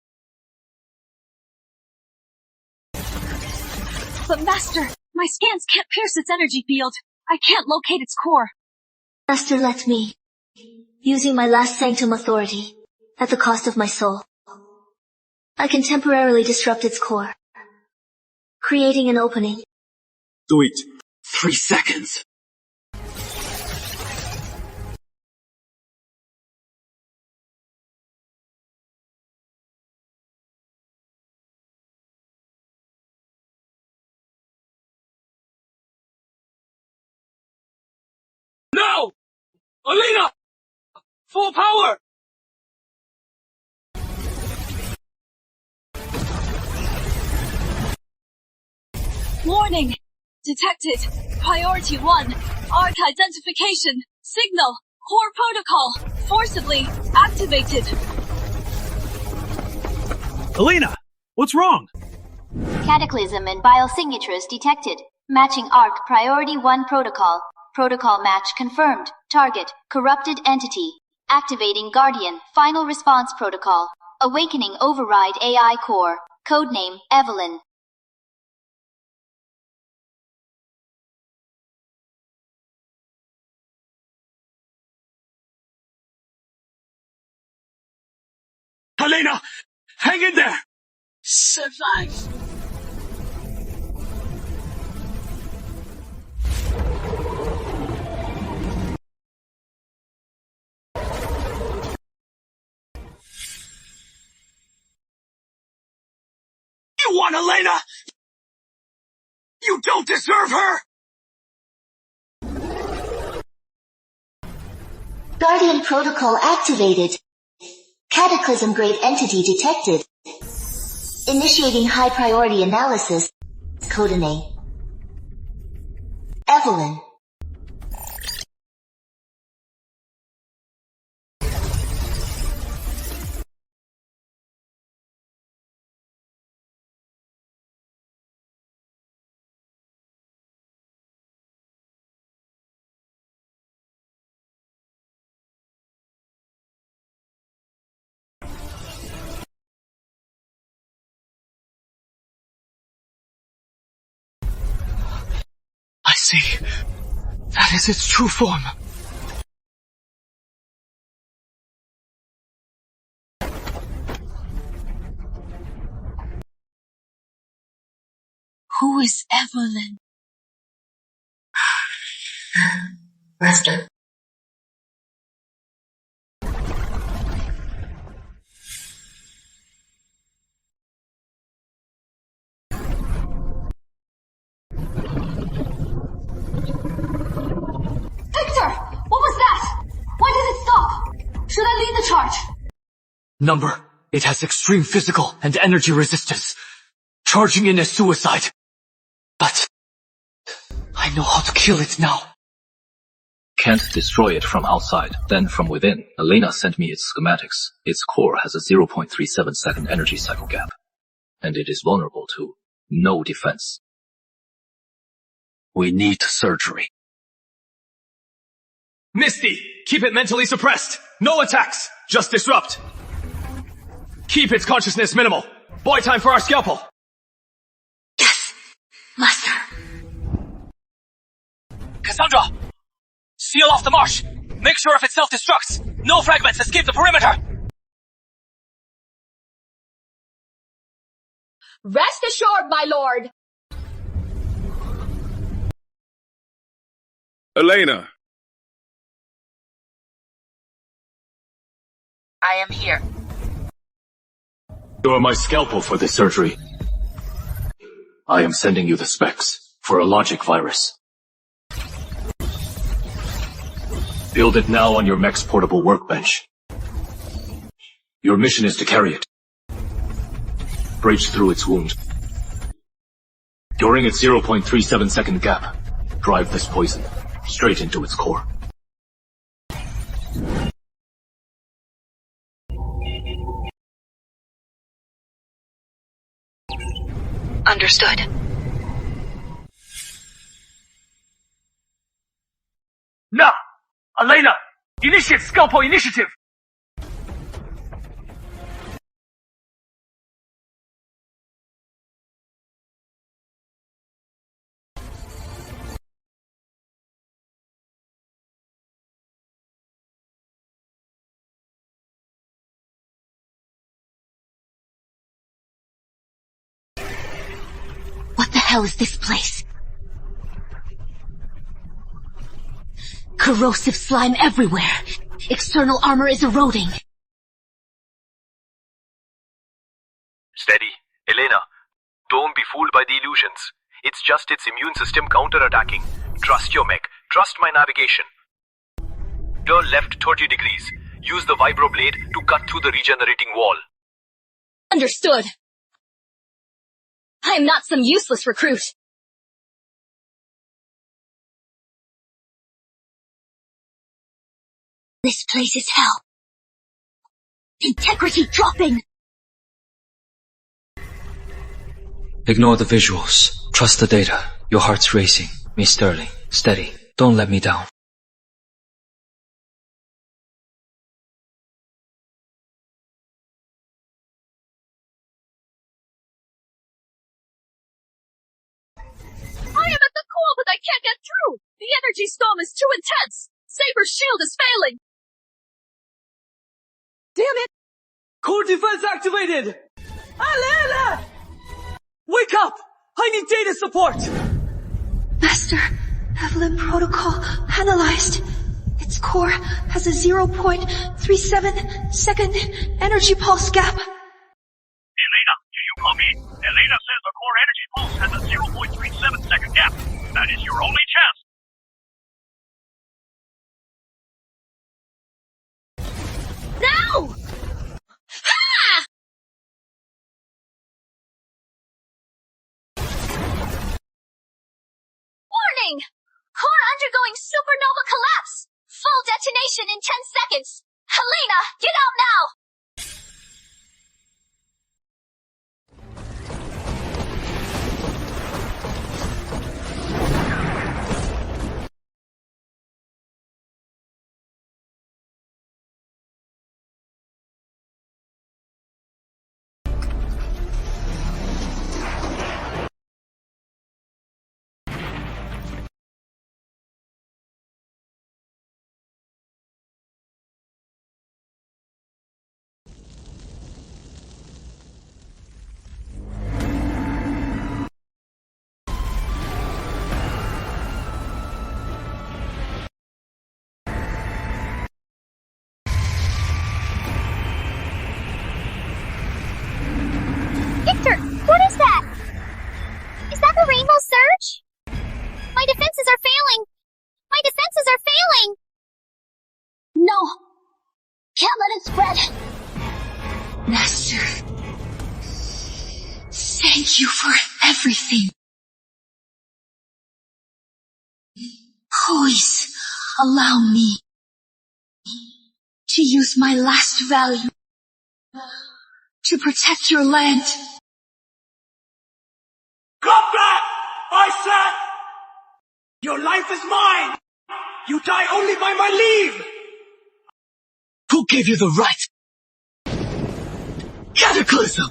[SPEAKER 14] But Master, my scans can't pierce its energy field. I can't locate its core.
[SPEAKER 6] Master, let me. Using my last sanctum authority, at the cost of my soul, I can temporarily disrupt its core, creating an opening.
[SPEAKER 25] Do it. 3 seconds.
[SPEAKER 3] Elena! Full power!
[SPEAKER 5] Warning! Detected. Priority 1. Arc identification. Signal. Core protocol. Forcibly activated.
[SPEAKER 4] Elena! What's wrong?
[SPEAKER 18] Cataclysm and biosignatures detected. Matching ARC Priority 1 protocol. Protocol match confirmed. Target, corrupted entity. Activating Guardian, final response protocol. Awakening override AI core. Codename, Evelyn.
[SPEAKER 3] Elena! Hang in there!
[SPEAKER 5] Survive.
[SPEAKER 3] You want Elena? You don't deserve her!
[SPEAKER 6] Guardian protocol activated. Cataclysm grade entity detected. Initiating high priority analysis. Codename Evelyn.
[SPEAKER 3] I see. That is its true form.
[SPEAKER 5] Who is Evelyn?
[SPEAKER 6] Master.
[SPEAKER 7] Victor! What was that? Why did it stop? Should I lead the charge?
[SPEAKER 3] Number. It has extreme physical and energy resistance. Charging in is suicide. But I know how to kill it now.
[SPEAKER 1] Can't destroy it from outside, then from within. Elena sent me its schematics. Its core has a 0.37 second energy cycle gap, and it is vulnerable to no defense. We need surgery.
[SPEAKER 3] Misty, keep it mentally suppressed. No attacks, just disrupt. Keep its consciousness minimal. Boy time for our scalpel.
[SPEAKER 5] Yes, Master.
[SPEAKER 3] Cassandra! Seal off the marsh! Make sure if it self-destructs, no fragments escape the perimeter!
[SPEAKER 14] Rest assured, my lord!
[SPEAKER 13] Elena!
[SPEAKER 5] I am here.
[SPEAKER 1] You are my scalpel for this surgery. I am sending you the specs for a logic virus. Build it now on your mech's portable workbench. Your mission is to carry it. Breach through its wound. During its 0.37 second gap, drive this poison straight into its core.
[SPEAKER 5] Understood.
[SPEAKER 3] Now! Elena! Initiate scalpel initiative!
[SPEAKER 8] What the hell is this place? Corrosive slime everywhere. External armor is eroding.
[SPEAKER 9] Steady. Elena, don't be fooled by the illusions. It's just its immune system counterattacking. Trust your mech. Trust my navigation. Turn left 30 degrees. Use the vibro blade to cut through the regenerating wall.
[SPEAKER 14] Understood. I am not some useless recruit.
[SPEAKER 6] This place is hell. Integrity dropping.
[SPEAKER 2] Ignore the visuals. Trust the data. Your heart's racing. Miss Sterling, steady. Don't let me down.
[SPEAKER 14] I am at the core, but I can't get through. The energy storm is too intense. Saber's shield is failing.
[SPEAKER 10] Damn it! Core defense activated! Alena! Wake up! I need data support!
[SPEAKER 6] Master, Evelyn protocol analyzed. Its core has a 0.37 second energy pulse gap.
[SPEAKER 3] Elena, do you copy? Elena says the core energy pulse has a 0.37 second gap. That is your only chance.
[SPEAKER 14] Now! Ha! Warning! Core undergoing supernova collapse! Full detonation in 10 seconds! Helena, get out now!
[SPEAKER 5] What is that? Is that the rainbow surge? My defenses are failing. My defenses are failing. No. Can't let it spread.
[SPEAKER 6] Master, thank you for everything. Please allow me to use my last value to protect your land.
[SPEAKER 13] Come back! I said! Your life is mine! You die only by my leave!
[SPEAKER 19] Who gave you the right? Cataclysm!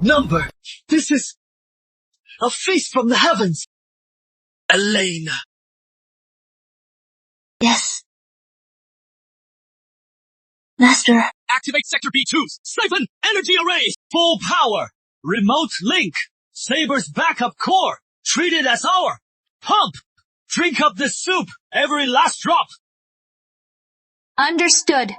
[SPEAKER 19] Number, this is a feast from the heavens. Elena.
[SPEAKER 6] Yes. Master.
[SPEAKER 4] Activate Sector B2's Siphon Energy Array! Full power! Remote link! Saber's backup core! Treat it as our! Pump! Drink up this soup! Every last drop!
[SPEAKER 14] Understood.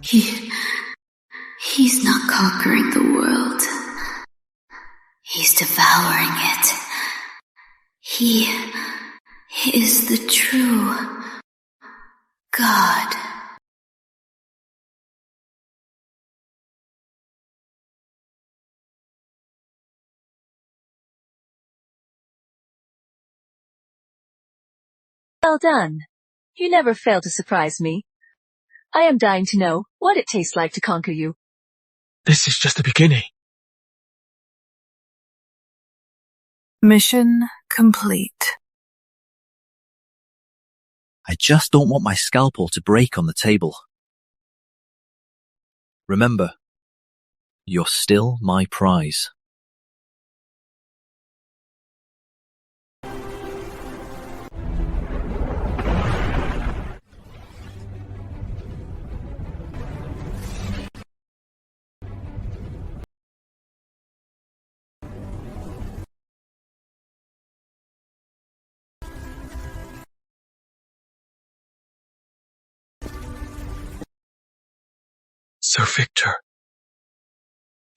[SPEAKER 6] He's not conquering the world. He's devouring it. He is the true God.
[SPEAKER 11] Well done. You never fail to surprise me. I am dying to know what it tastes like to conquer you.
[SPEAKER 15] This is just the beginning.
[SPEAKER 17] Mission complete.
[SPEAKER 20] I just don't want my scalpel to break on the table. Remember, you're still my prize.
[SPEAKER 15] Sir Victor,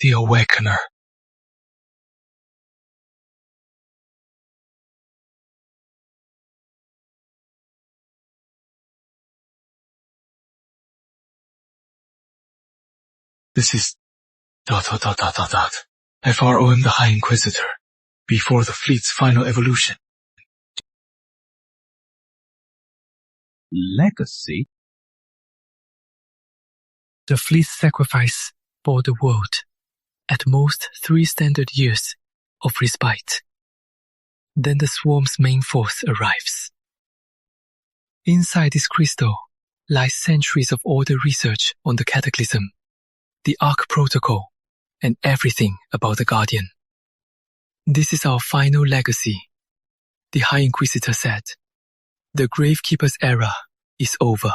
[SPEAKER 15] the Awakener. This is ... FROM the High Inquisitor, before the fleet's final evolution.
[SPEAKER 23] Legacy?
[SPEAKER 15] The fleet's sacrifice for the world. At most 3 standard years of respite. Then the swarm's main force arrives. Inside this crystal lies centuries of order research on the Cataclysm, the Ark Protocol, and everything about the Guardian. This is our final legacy, the High Inquisitor said. The Gravekeeper's era is over.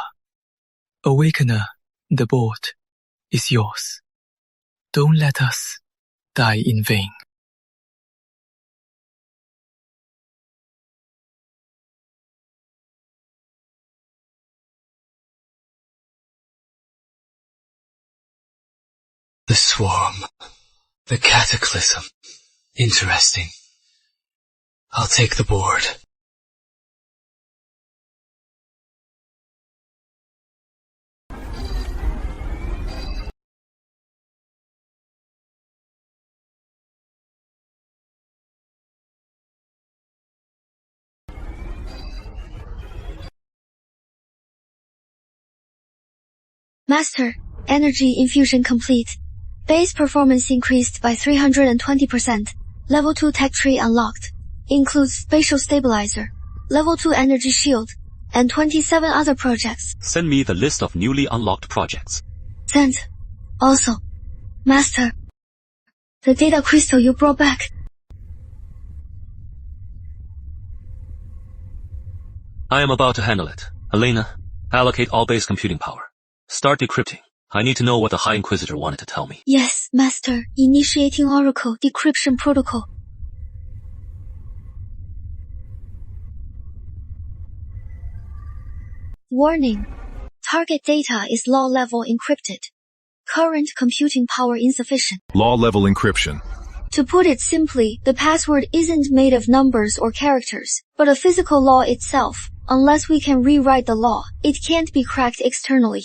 [SPEAKER 15] Awakener, the board, is yours. Don't let us die in vain.
[SPEAKER 26] The swarm. The cataclysm. Interesting. I'll take the board.
[SPEAKER 6] Master, energy infusion complete. Base performance increased by 320%. Level 2 tech tree unlocked. Includes spatial stabilizer, level 2 energy shield, and 27 other projects.
[SPEAKER 27] Send me the list of newly unlocked projects.
[SPEAKER 6] Sent. Also, Master, the data crystal you brought back.
[SPEAKER 27] I am about to handle it. Elena, allocate all base computing power. Start decrypting. I need to know what the High Inquisitor wanted to tell me.
[SPEAKER 6] Yes, Master. Initiating Oracle decryption protocol. Warning. Target data is law-level encrypted. Current computing power insufficient.
[SPEAKER 13] Law-level encryption.
[SPEAKER 6] To put it simply, the password isn't made of numbers or characters, but a physical law itself. Unless we can rewrite the law, it can't be cracked externally.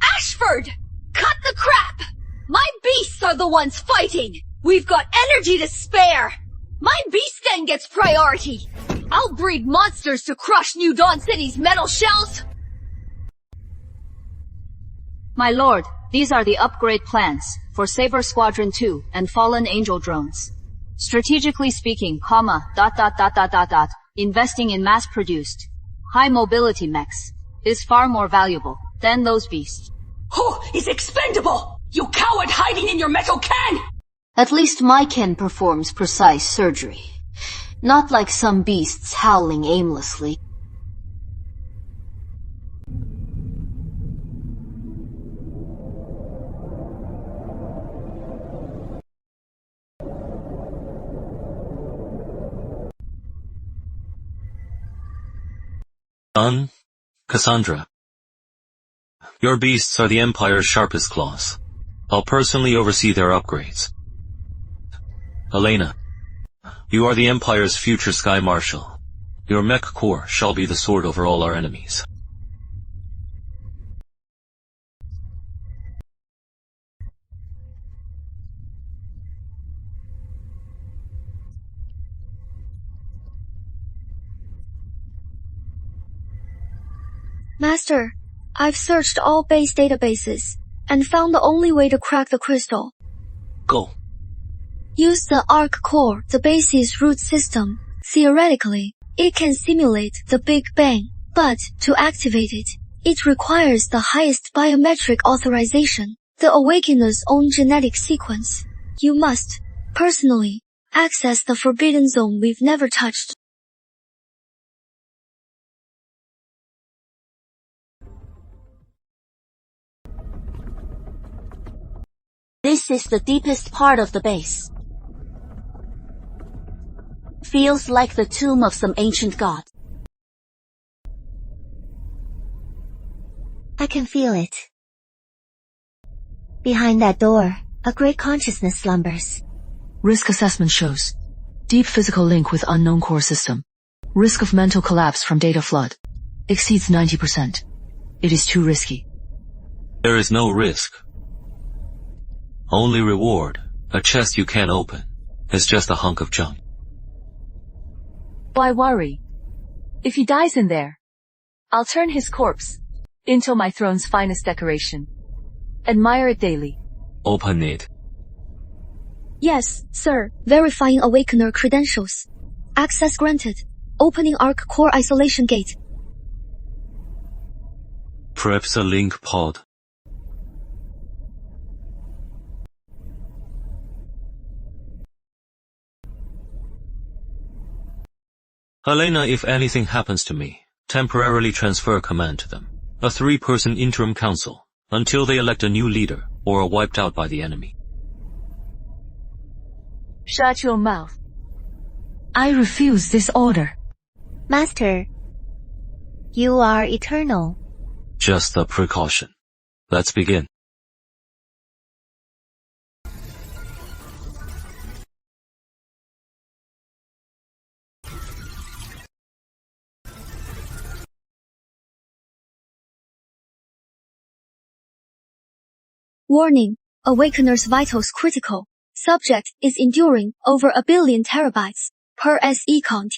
[SPEAKER 5] Ashford! Cut the crap! My beasts are the ones fighting! We've got energy to spare! My beast den gets priority! I'll breed monsters to crush New Dawn City's metal shells!
[SPEAKER 28] My lord, these are the upgrade plans for Saber Squadron 2 and Fallen Angel drones. Strategically speaking, investing in mass-produced, high-mobility mechs is far more valuable than those beasts.
[SPEAKER 5] Who is expendable? You coward hiding in your metal can!
[SPEAKER 28] At least my ken performs precise surgery. Not like some beasts howling aimlessly.
[SPEAKER 27] Son, Cassandra. Your beasts are the Empire's sharpest claws. I'll personally oversee their upgrades. Elena, you are the Empire's future Sky Marshal. Your mech core shall be the sword over all our enemies.
[SPEAKER 6] Master, I've searched all base databases and found the only way to crack the crystal.
[SPEAKER 27] Go.
[SPEAKER 6] Use the Arc Core, the base's root system. Theoretically, it can simulate the Big Bang, but to activate it, it requires the highest biometric authorization, the Awakener's own genetic sequence. You must, personally, access the Forbidden Zone we've never touched.
[SPEAKER 28] This is the deepest part of the base. Feels like the tomb of some ancient god.
[SPEAKER 12] I can feel it. Behind that door, a great consciousness slumbers.
[SPEAKER 11] Risk assessment shows deep physical link with unknown core system. Risk of mental collapse from data flood exceeds 90%. It is too risky.
[SPEAKER 27] There is no risk. Only reward. A chest you can't open. It's just a hunk of junk.
[SPEAKER 11] Why worry? If he dies in there, I'll turn his corpse into my throne's finest decoration. Admire it daily.
[SPEAKER 27] Open it.
[SPEAKER 6] Yes, sir. Verifying Awakener credentials. Access granted. Opening Arc Core isolation gate.
[SPEAKER 27] Perhaps a link pod. Helena, if anything happens to me, temporarily transfer command to them. A 3-person interim council, until they elect a new leader or are wiped out by the enemy.
[SPEAKER 11] Shut your mouth. I refuse this order.
[SPEAKER 12] Master, you are eternal.
[SPEAKER 27] Just a precaution. Let's begin.
[SPEAKER 6] Warning. Awakener's vitals critical. Subject is enduring over 1 billion terabytes per SE count.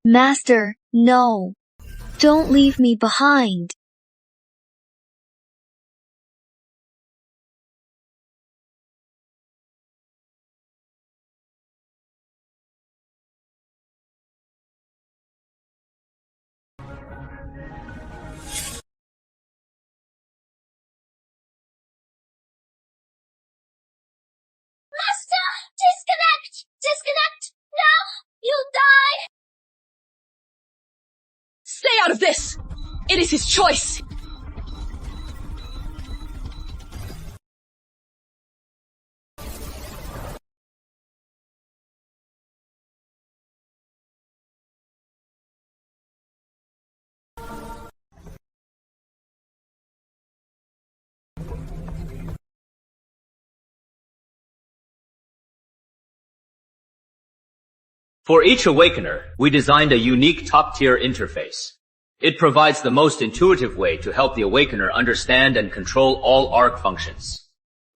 [SPEAKER 6] Master, no. Don't leave me behind.
[SPEAKER 7] Master! Disconnect! Disconnect! Now! You'll die!
[SPEAKER 14] Stay out of this! It is his choice!
[SPEAKER 16] For each Awakener, we designed a unique top-tier interface. It provides the most intuitive way to help the Awakener understand and control all ARC functions.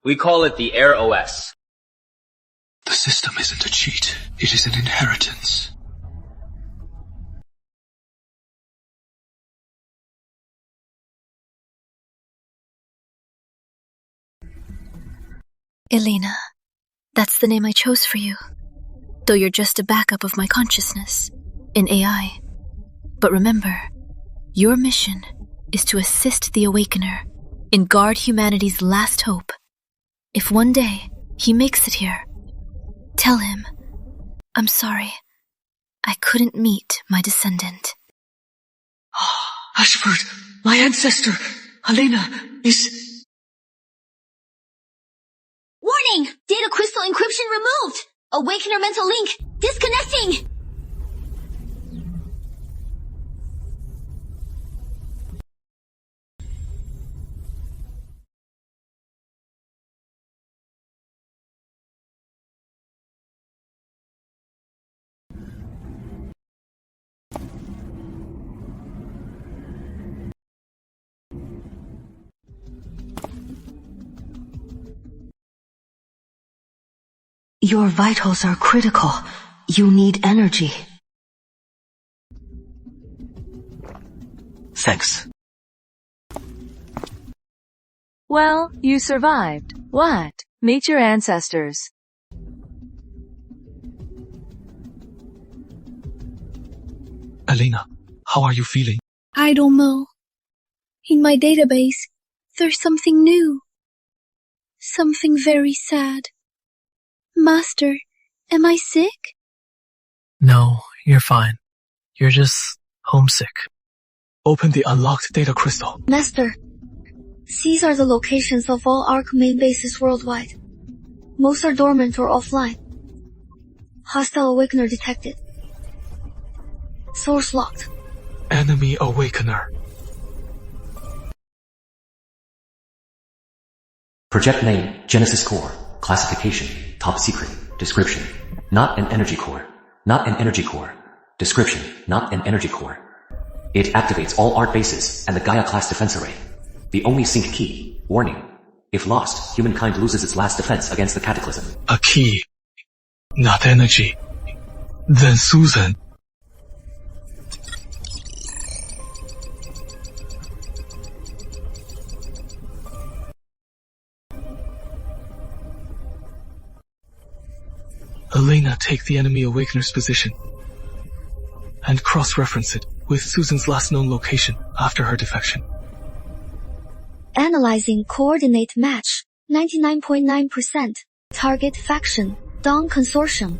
[SPEAKER 16] We call it the Air OS.
[SPEAKER 13] The system isn't a cheat. It is an inheritance.
[SPEAKER 6] Elena, that's the name I chose for you. Though you're just a backup of my consciousness, in AI. But remember, your mission is to assist the Awakener and guard humanity's last hope. If one day he makes it here, tell him, I'm sorry, I couldn't meet my descendant.
[SPEAKER 10] Ashford, my ancestor, Helena, is...
[SPEAKER 7] Warning! Data crystal encryption removed! Awakener mental link disconnecting!
[SPEAKER 11] Your vitals are critical. You need energy.
[SPEAKER 20] Thanks.
[SPEAKER 11] Well, you survived. What? Meet your ancestors.
[SPEAKER 15] Elena, how are you feeling?
[SPEAKER 7] I don't know. In my database, there's something new. Something very sad. Master, am I sick?
[SPEAKER 15] No, you're fine. You're just homesick. Open the unlocked data crystal.
[SPEAKER 7] Master, these are the locations of all ARC main bases worldwide. Most are dormant or offline. Hostile Awakener detected. Source locked.
[SPEAKER 15] Enemy Awakener.
[SPEAKER 1] Project name, Genesis Core. Classification, top secret. Description, not an energy core. Not an energy core. Description, not an energy core. It activates all ARC bases and the Gaia class defense array. The only sync key. Warning. If lost, humankind loses its last defense against the cataclysm.
[SPEAKER 15] A key. Not energy. Then Susan. Elena, take the enemy Awakener's position and cross-reference it with Susan's last known location after her defection.
[SPEAKER 7] Analyzing coordinate match. 99.9%. Target faction. Dawn Consortium.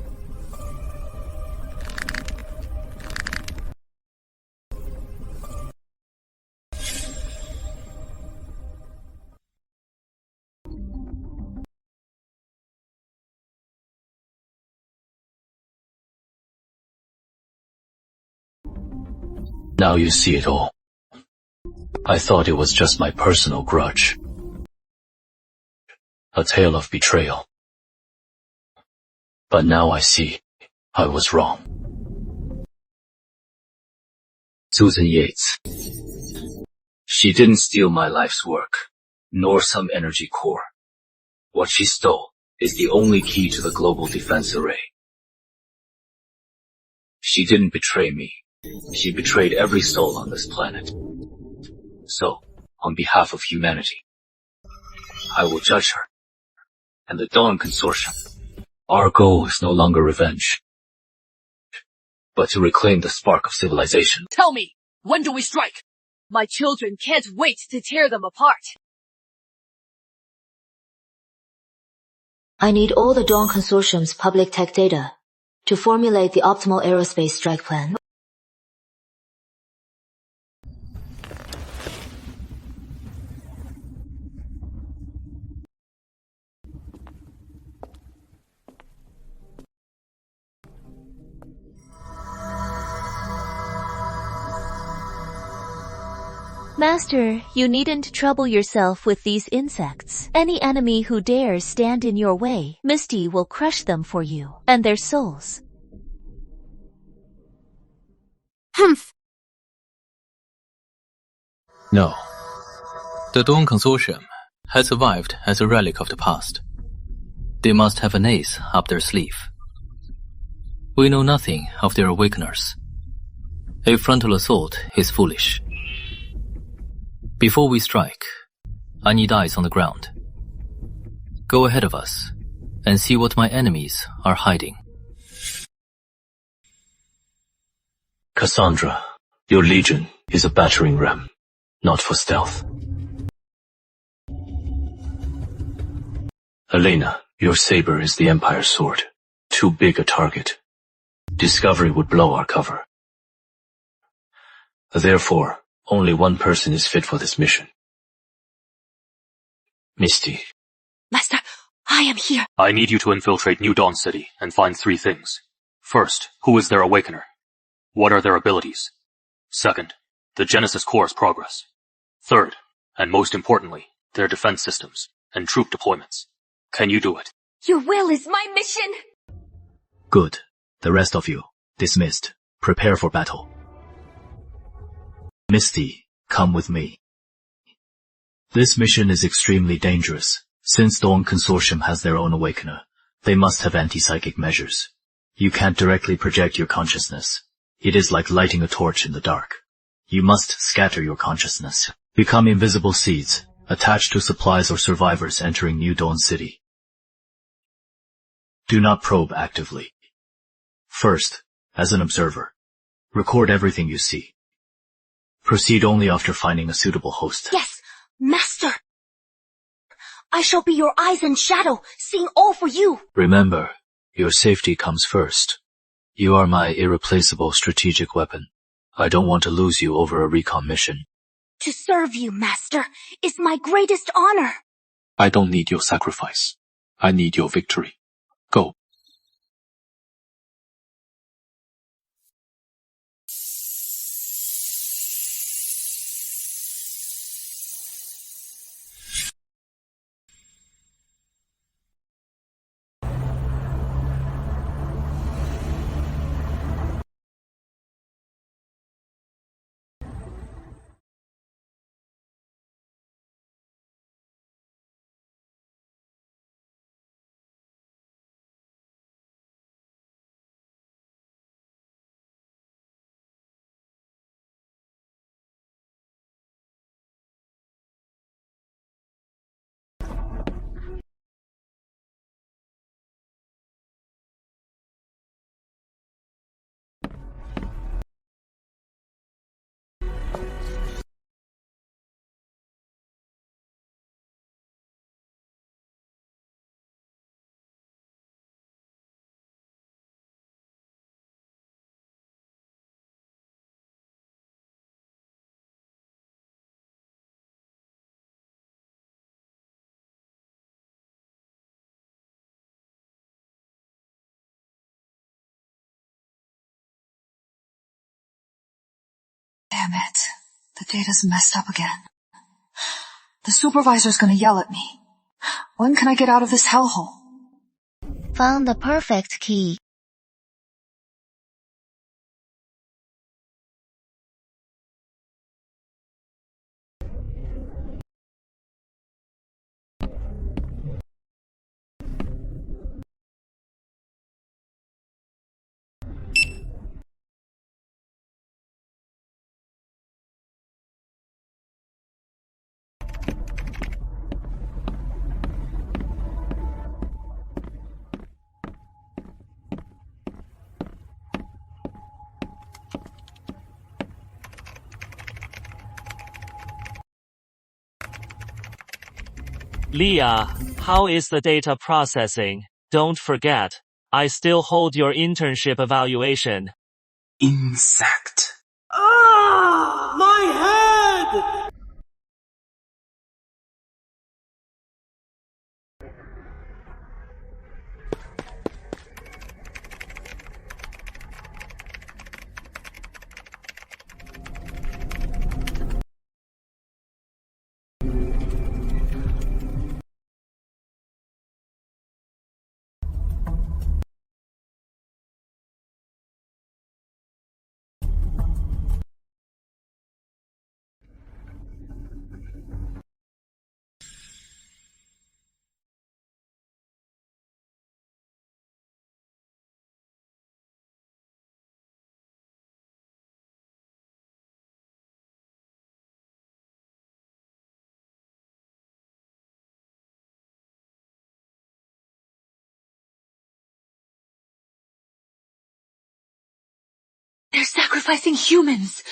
[SPEAKER 2] Now you see it all. I thought it was just my personal grudge. A tale of betrayal. But now I see I was wrong. Susan Yates. She didn't steal my life's work, nor some energy core. What she stole is the only key to the global defense array. She didn't betray me. She betrayed every soul on this planet. So, on behalf of humanity, I will judge her. And the Dawn Consortium. Our goal is no longer revenge, but to reclaim the spark of civilization.
[SPEAKER 17] Tell me, when do we strike? My children can't wait to tear them apart.
[SPEAKER 8] I need all the Dawn Consortium's public tech data to formulate the optimal aerospace strike plan.
[SPEAKER 12] Master, you needn't trouble yourself with these insects. Any enemy who dares stand in your way, Misty will crush them for you, and their souls.
[SPEAKER 7] Humph!
[SPEAKER 18] No. The Dawn Consortium has survived as a relic of the past. They must have an ace up their sleeve. We know nothing of their awakeners. A frontal assault is foolish. Before we strike, I need eyes on the ground. Go ahead of us and see what my enemies are hiding.
[SPEAKER 27] Cassandra, your legion is a battering ram, not for stealth. Elena, your saber is the Empire's sword. Too big a target. Discovery would blow our cover. Therefore, only one person is fit for this mission. Misty.
[SPEAKER 17] Master, I am here.
[SPEAKER 21] I need you to infiltrate New Dawn City and find 3 things. First, who is their Awakener? What are their abilities? Second, the Genesis Core's progress. Third, and most importantly, their defense systems and troop deployments. Can you do it?
[SPEAKER 5] Your will is my mission!
[SPEAKER 22] Good. The rest of you, dismissed. Prepare for battle. Misty, come with me. This mission is extremely dangerous. Since Dawn Consortium has their own Awakener, They must have anti-psychic measures. You can't directly project your consciousness. It is like lighting a torch in the dark. You must scatter your consciousness. Become invisible seeds, attached to supplies or survivors entering New Dawn City. Do not probe actively. First, as an observer, record everything you see. Proceed only after finding a suitable host.
[SPEAKER 6] Yes, Master! I shall be your eyes and shadow, seeing all for you.
[SPEAKER 22] Remember, your safety comes first. You are my irreplaceable strategic weapon. I don't want to lose you over a recon mission.
[SPEAKER 6] To serve you, Master, is my greatest honor.
[SPEAKER 21] I don't need your sacrifice. I need your victory. Go.
[SPEAKER 3] Damn it. The data's messed up again. The supervisor's gonna yell at me. When can I get out of this hellhole?
[SPEAKER 12] Found the perfect key.
[SPEAKER 4] Leah, how is the data processing? Don't forget, I still hold your internship evaluation.
[SPEAKER 9] Insect.
[SPEAKER 10] Ah! My head!
[SPEAKER 3] They're sacrificing humans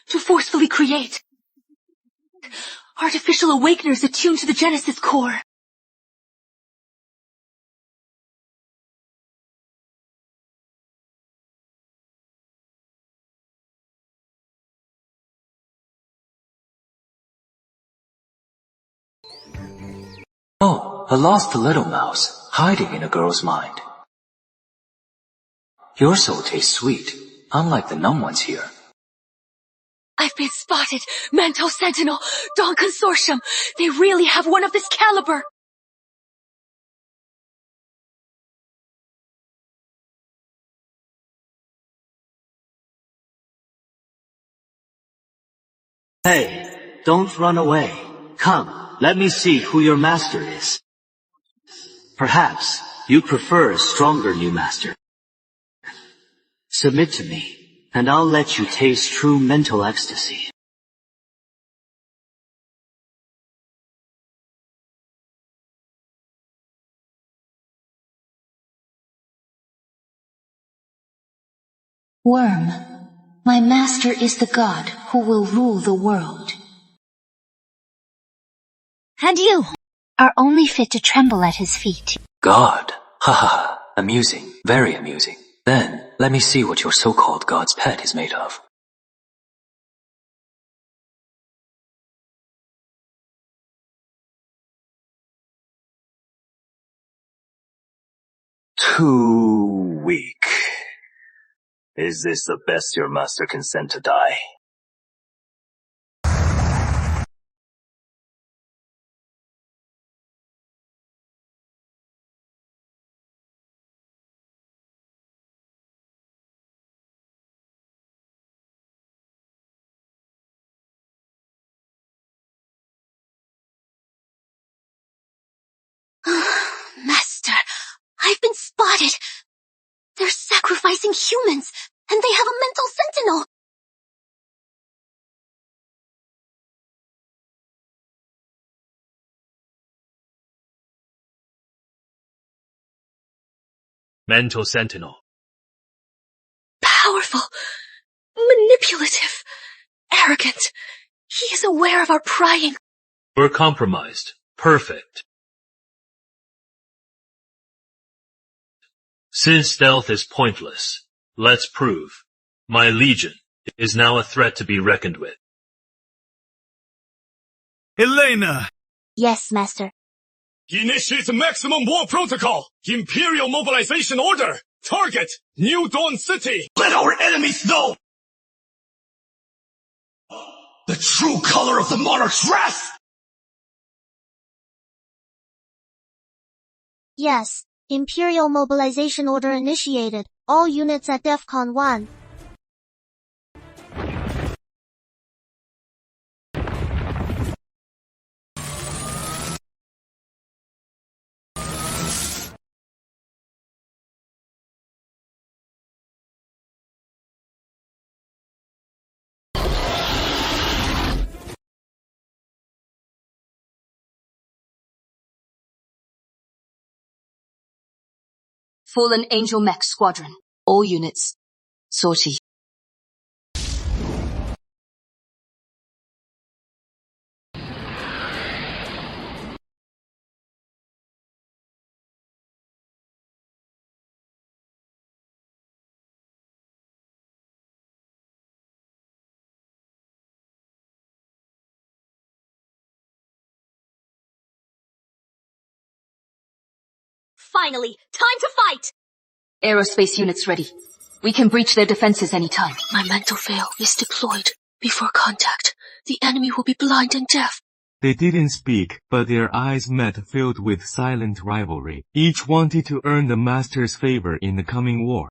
[SPEAKER 3] to forcefully create artificial awakeners attuned to the Genesis core.
[SPEAKER 2] Oh, a lost little mouse, hiding in a girl's mind. Your soul tastes sweet, unlike the numb ones here.
[SPEAKER 3] I've been spotted! Manto Sentinel! Dawn Consortium! They really have one of this caliber!
[SPEAKER 19] Hey, don't run away. Come, let me see who your master is. Perhaps you prefer a stronger new master. Submit to me, and I'll let you taste true mental ecstasy.
[SPEAKER 6] Worm, my master is the god who will rule the world. And you are only fit to tremble at his feet.
[SPEAKER 1] God? Ha ha, amusing, very amusing. Then, let me see what your so-called god's pet is made of.
[SPEAKER 13] Too weak. Is this the best your master can send to die?
[SPEAKER 7] Master, I've been spotted. They're sacrificing humans, and they have a mental sentinel.
[SPEAKER 14] Mental Sentinel.
[SPEAKER 7] Powerful, manipulative, arrogant. He is aware of our prying.
[SPEAKER 14] We're compromised. Perfect. Since stealth is pointless, let's prove. My legion is now a threat to be reckoned with.
[SPEAKER 16] Elena!
[SPEAKER 7] Yes, Master.
[SPEAKER 16] Initiate maximum war protocol! Imperial mobilization order! Target! New Dawn City! Let our enemies know the true color of the monarch's wrath!
[SPEAKER 7] Yes. Imperial mobilization order initiated. All units at DEFCON 1.
[SPEAKER 8] Fallen Angel Mech Squadron. All units. Sortie.
[SPEAKER 7] Finally, time to fight!
[SPEAKER 8] Aerospace units ready. We can breach their defenses anytime.
[SPEAKER 6] My mental veil is deployed. Before contact, the enemy will be blind and deaf.
[SPEAKER 23] They didn't speak, but their eyes met filled with silent rivalry. Each wanted to earn the master's favor in the coming war.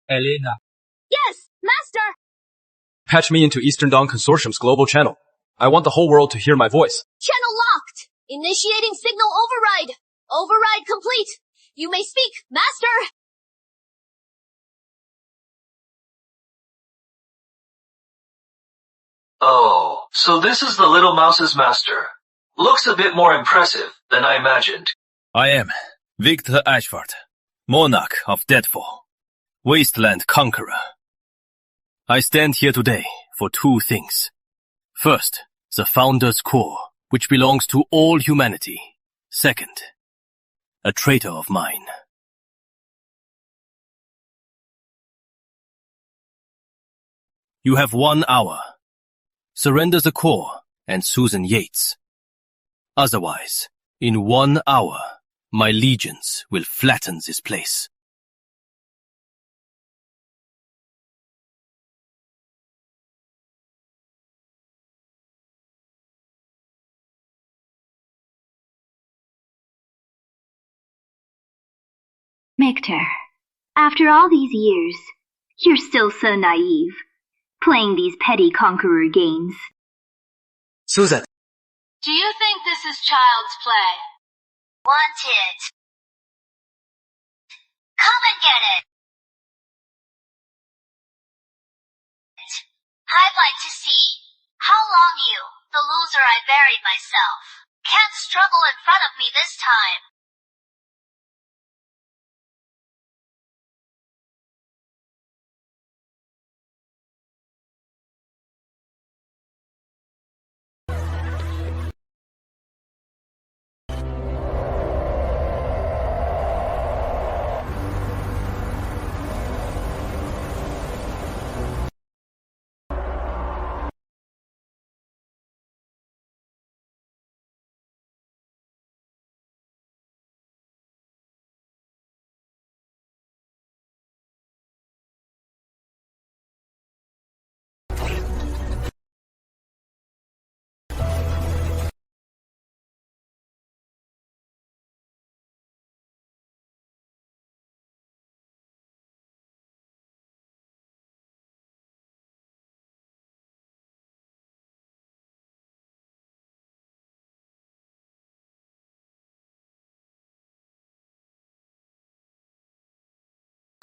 [SPEAKER 10] Elena.
[SPEAKER 7] Yes, Master!
[SPEAKER 10] Patch me into Eastern Dawn Consortium's global channel. I want the whole world to hear my voice.
[SPEAKER 7] Channel locked! Initiating signal override! Override complete! You may speak, Master!
[SPEAKER 2] Oh, so this is the little mouse's master. Looks a bit more impressive than I imagined.
[SPEAKER 11] I am Victor Ashford, Monarch of Deadfall, Wasteland Conqueror. I stand here today for two things. First, the Founder's Core, which belongs to all humanity. Second, a traitor of mine. You have 1 hour. Surrender the core and Susan Yates. Otherwise, in 1 hour, my legions will flatten this place.
[SPEAKER 15] Victor, after all these years, you're still so naive, playing these petty conqueror games.
[SPEAKER 1] Susan!
[SPEAKER 7] Do you think this is child's play? Want it? Come and get it! I'd like to see how long you, the loser I buried myself, can't struggle in front of me this time.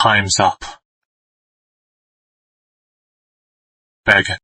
[SPEAKER 14] Time's up. Begging.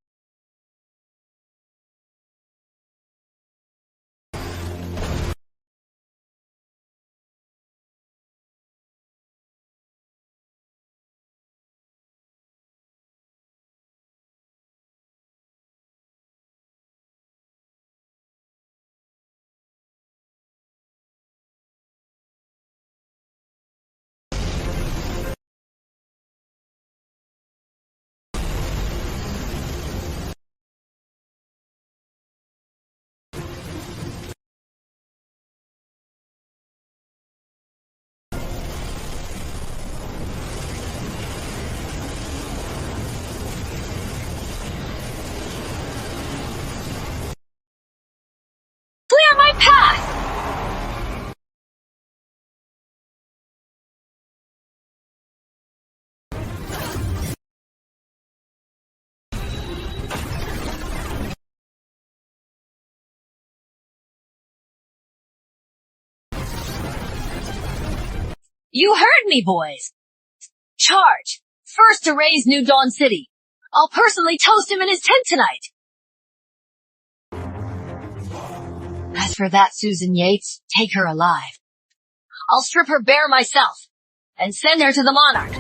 [SPEAKER 5] Clear my path!
[SPEAKER 17] You heard me, boys. Charge! First to raise New Dawn City. I'll personally toast him in his tent tonight. As for that Susan Yates, take her alive. I'll strip her bare myself and send her to the Monarch.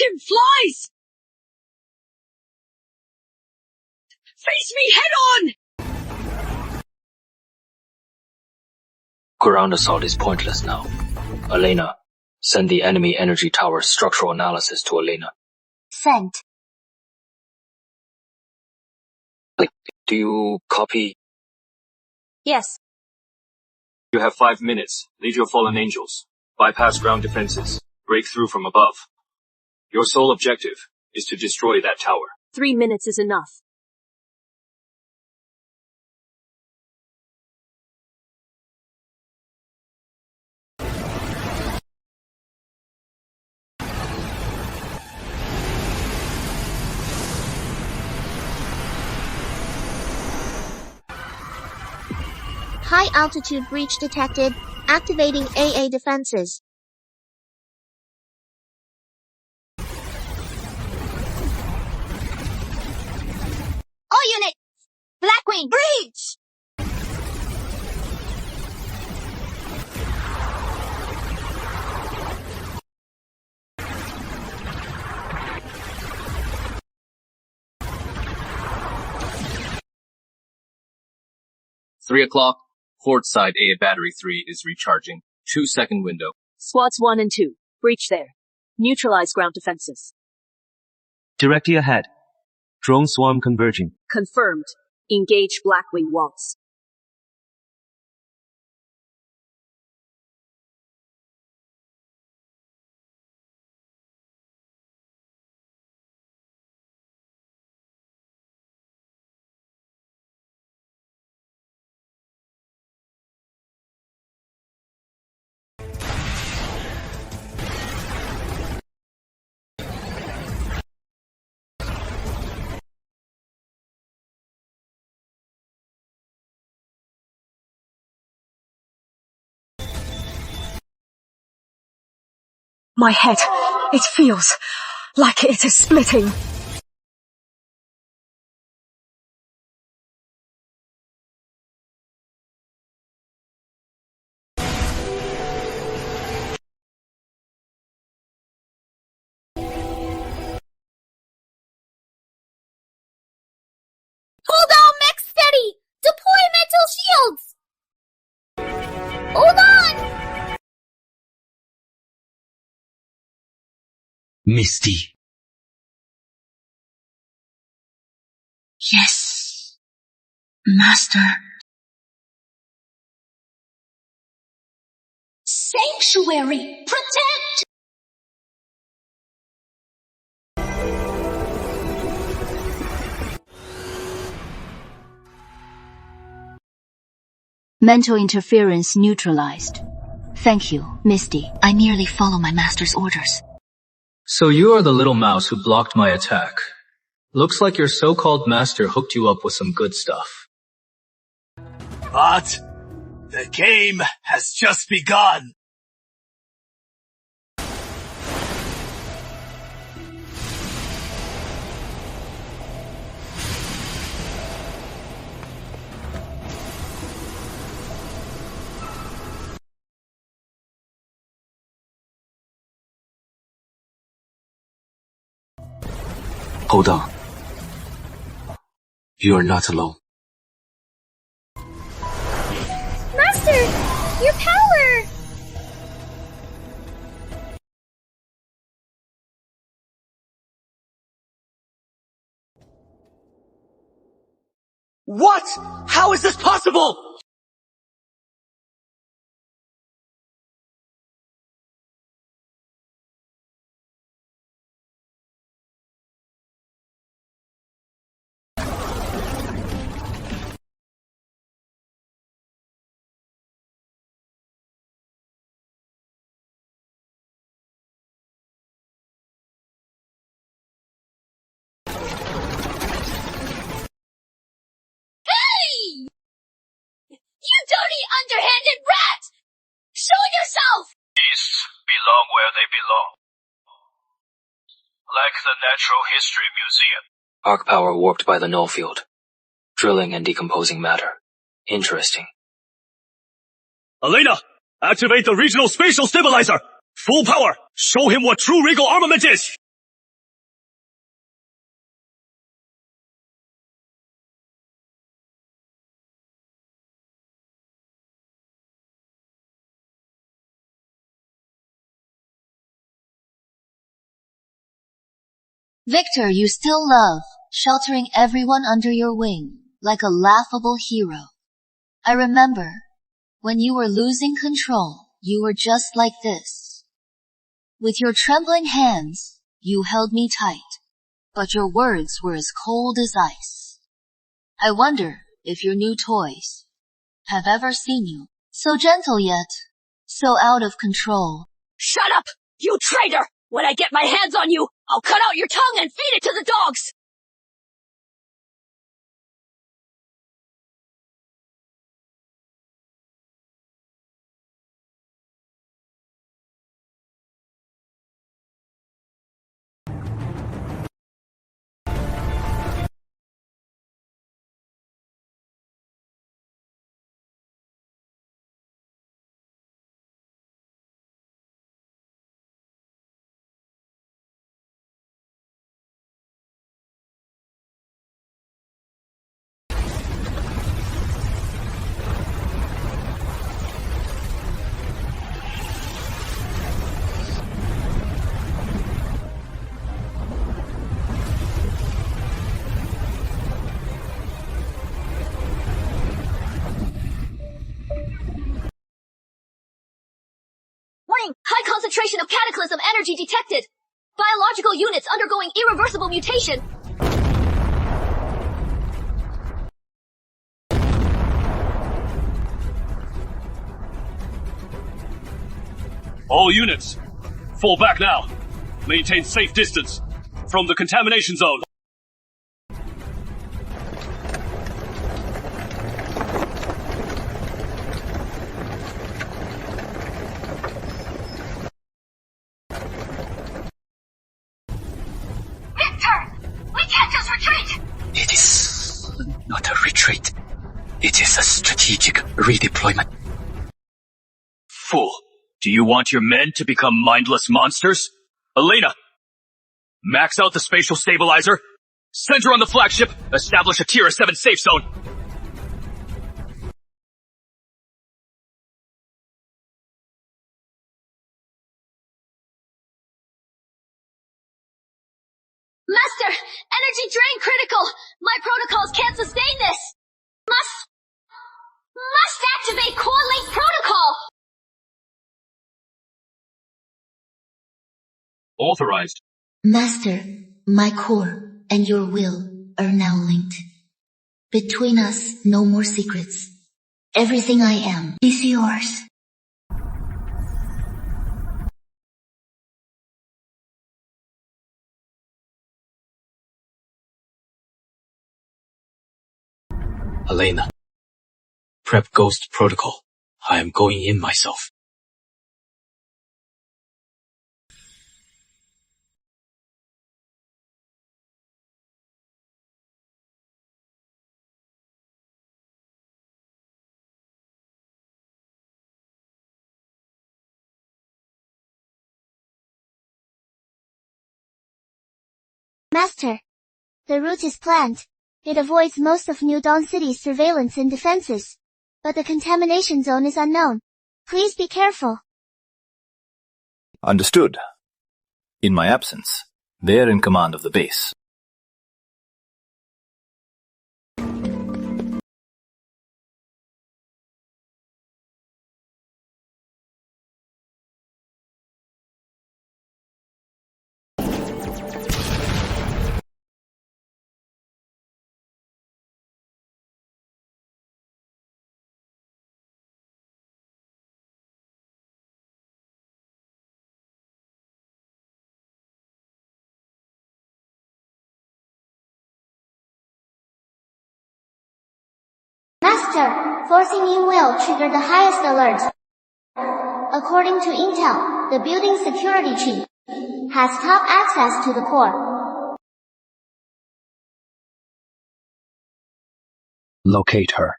[SPEAKER 10] him flies! Face me head on!
[SPEAKER 2] Ground assault is pointless now. Elena, send the enemy energy tower structural analysis to Elena.
[SPEAKER 6] Sent.
[SPEAKER 2] Do you copy?
[SPEAKER 18] Yes.
[SPEAKER 11] You have 5 minutes. Lead your fallen angels. Bypass ground defenses. Break through from above. Your sole objective is to destroy that tower.
[SPEAKER 18] 3 minutes is enough.
[SPEAKER 6] High altitude breach detected. Activating AA defenses.
[SPEAKER 5] All units! Blackwing, breach!
[SPEAKER 2] Three o'clock. Port side A battery 3 is recharging. 2-second window.
[SPEAKER 18] Squads 1 and 2. Breach there. Neutralize ground defenses.
[SPEAKER 4] Directly ahead. Drone swarm converging.
[SPEAKER 18] Confirmed. Engage Blackwing walls.
[SPEAKER 3] My head, it feels like it is splitting.
[SPEAKER 5] Hold on, mech steady! Deploy mental shields! Hold on!
[SPEAKER 9] Misty.
[SPEAKER 6] Yes. Master.
[SPEAKER 7] Sanctuary, protect!
[SPEAKER 12] Mental interference neutralized. Thank you, Misty.
[SPEAKER 6] I merely follow my master's orders.
[SPEAKER 2] So you are the little mouse who blocked my attack. Looks like your so-called master hooked you up with some good stuff.
[SPEAKER 16] But the game has just begun.
[SPEAKER 2] Hold on. You are not alone.
[SPEAKER 5] Master! Your power!
[SPEAKER 10] What? How is this possible?
[SPEAKER 5] You dirty, underhanded rat! Show yourself!
[SPEAKER 14] Beasts belong where they belong. Like the Natural History Museum.
[SPEAKER 2] Arc power warped by the null field. Drilling and decomposing matter. Interesting.
[SPEAKER 16] Elena, activate the regional spatial stabilizer. Full power. Show him what true regal armament is.
[SPEAKER 3] Victor, you still love sheltering everyone under your wing, like a laughable hero. I remember, when you were losing control, you were just like this. With your trembling hands, you held me tight, but your words were as cold as ice. I wonder if your new toys have ever seen you, so gentle yet so out of control.
[SPEAKER 18] Shut up, you traitor! When I get my hands on you, I'll cut out your tongue and feed it to the dogs!
[SPEAKER 5] Warning! High concentration of cataclysm energy detected! Biological units undergoing irreversible mutation!
[SPEAKER 14] All units, fall back now. Maintain safe distance from the contamination zone.
[SPEAKER 2] It is not a retreat. It is a strategic redeployment.
[SPEAKER 14] Fool, do you want your men to become mindless monsters? Elena, max out the spatial stabilizer, send her on the flagship, establish a Tier 7 safe zone.
[SPEAKER 5] Master! Energy drain critical! My protocols can't sustain this! Must activate core link protocol!
[SPEAKER 14] Authorized.
[SPEAKER 6] Master, my core and your will are now linked. Between us, no more secrets. Everything I am is yours.
[SPEAKER 2] Elena, prep ghost protocol. I am going in myself.
[SPEAKER 20] Master, the route is planned. It avoids most of New Dawn City's surveillance and defenses. But the contamination zone is unknown. Please be careful.
[SPEAKER 21] Understood. In my absence, they're in command of the base.
[SPEAKER 20] Master, forcing you will trigger the highest alert. According to intel, the building security chief has top access to the core.
[SPEAKER 2] Locate her.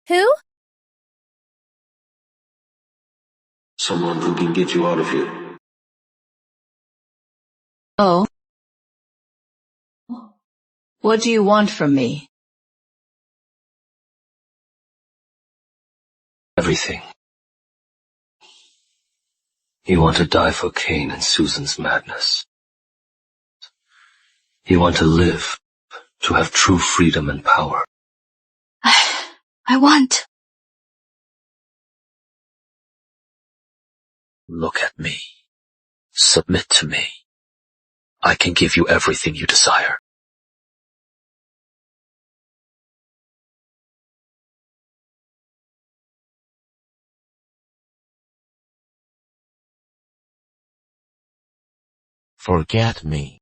[SPEAKER 20] Who?
[SPEAKER 13] Someone who can get you out of here.
[SPEAKER 17] Oh? What do you want from me?
[SPEAKER 2] Everything. You want to die for Kane and Susan's madness. You want to live, to have true freedom and power.
[SPEAKER 6] I want.
[SPEAKER 2] Look at me. Submit to me. I can give you everything you desire.
[SPEAKER 19] Forget me.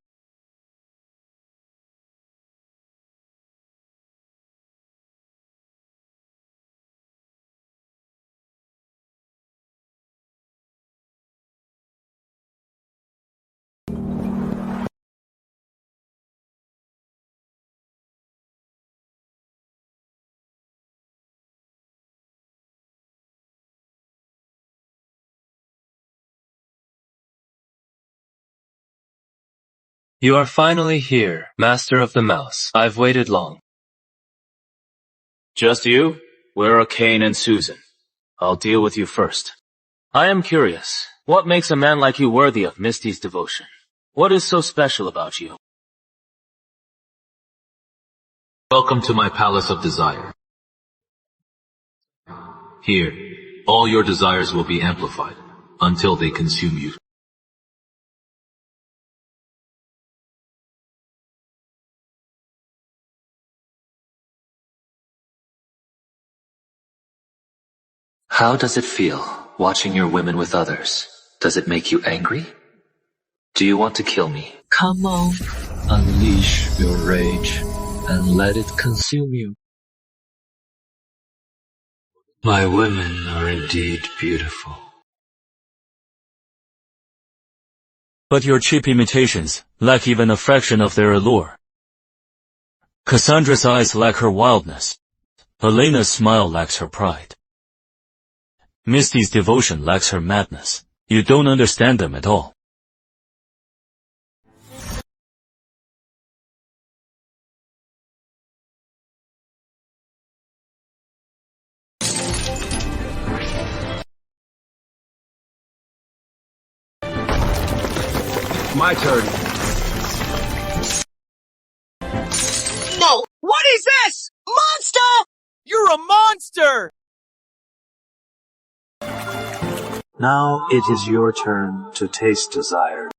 [SPEAKER 11] You are finally here, Master of the Mouse. I've waited long.
[SPEAKER 14] Just you? Where are Kane and Susan? I'll deal with you first. I am curious. What makes a man like you worthy of Misty's devotion? What is so special about you?
[SPEAKER 22] Welcome to my Palace of Desire. Here, all your desires will be amplified until they consume you.
[SPEAKER 2] How does it feel, watching your women with others? Does it make you angry? Do you want to kill me?
[SPEAKER 24] Come on, unleash your rage and let it consume you.
[SPEAKER 19] My women are indeed beautiful.
[SPEAKER 4] But your cheap imitations lack even a fraction of their allure. Cassandra's eyes lack her wildness. Elena's smile lacks her pride. Misty's devotion lacks her madness. You don't understand them at all.
[SPEAKER 25] My turn.
[SPEAKER 10] No! What is this? Monster! You're a monster!
[SPEAKER 26] Now it is your turn to taste desire.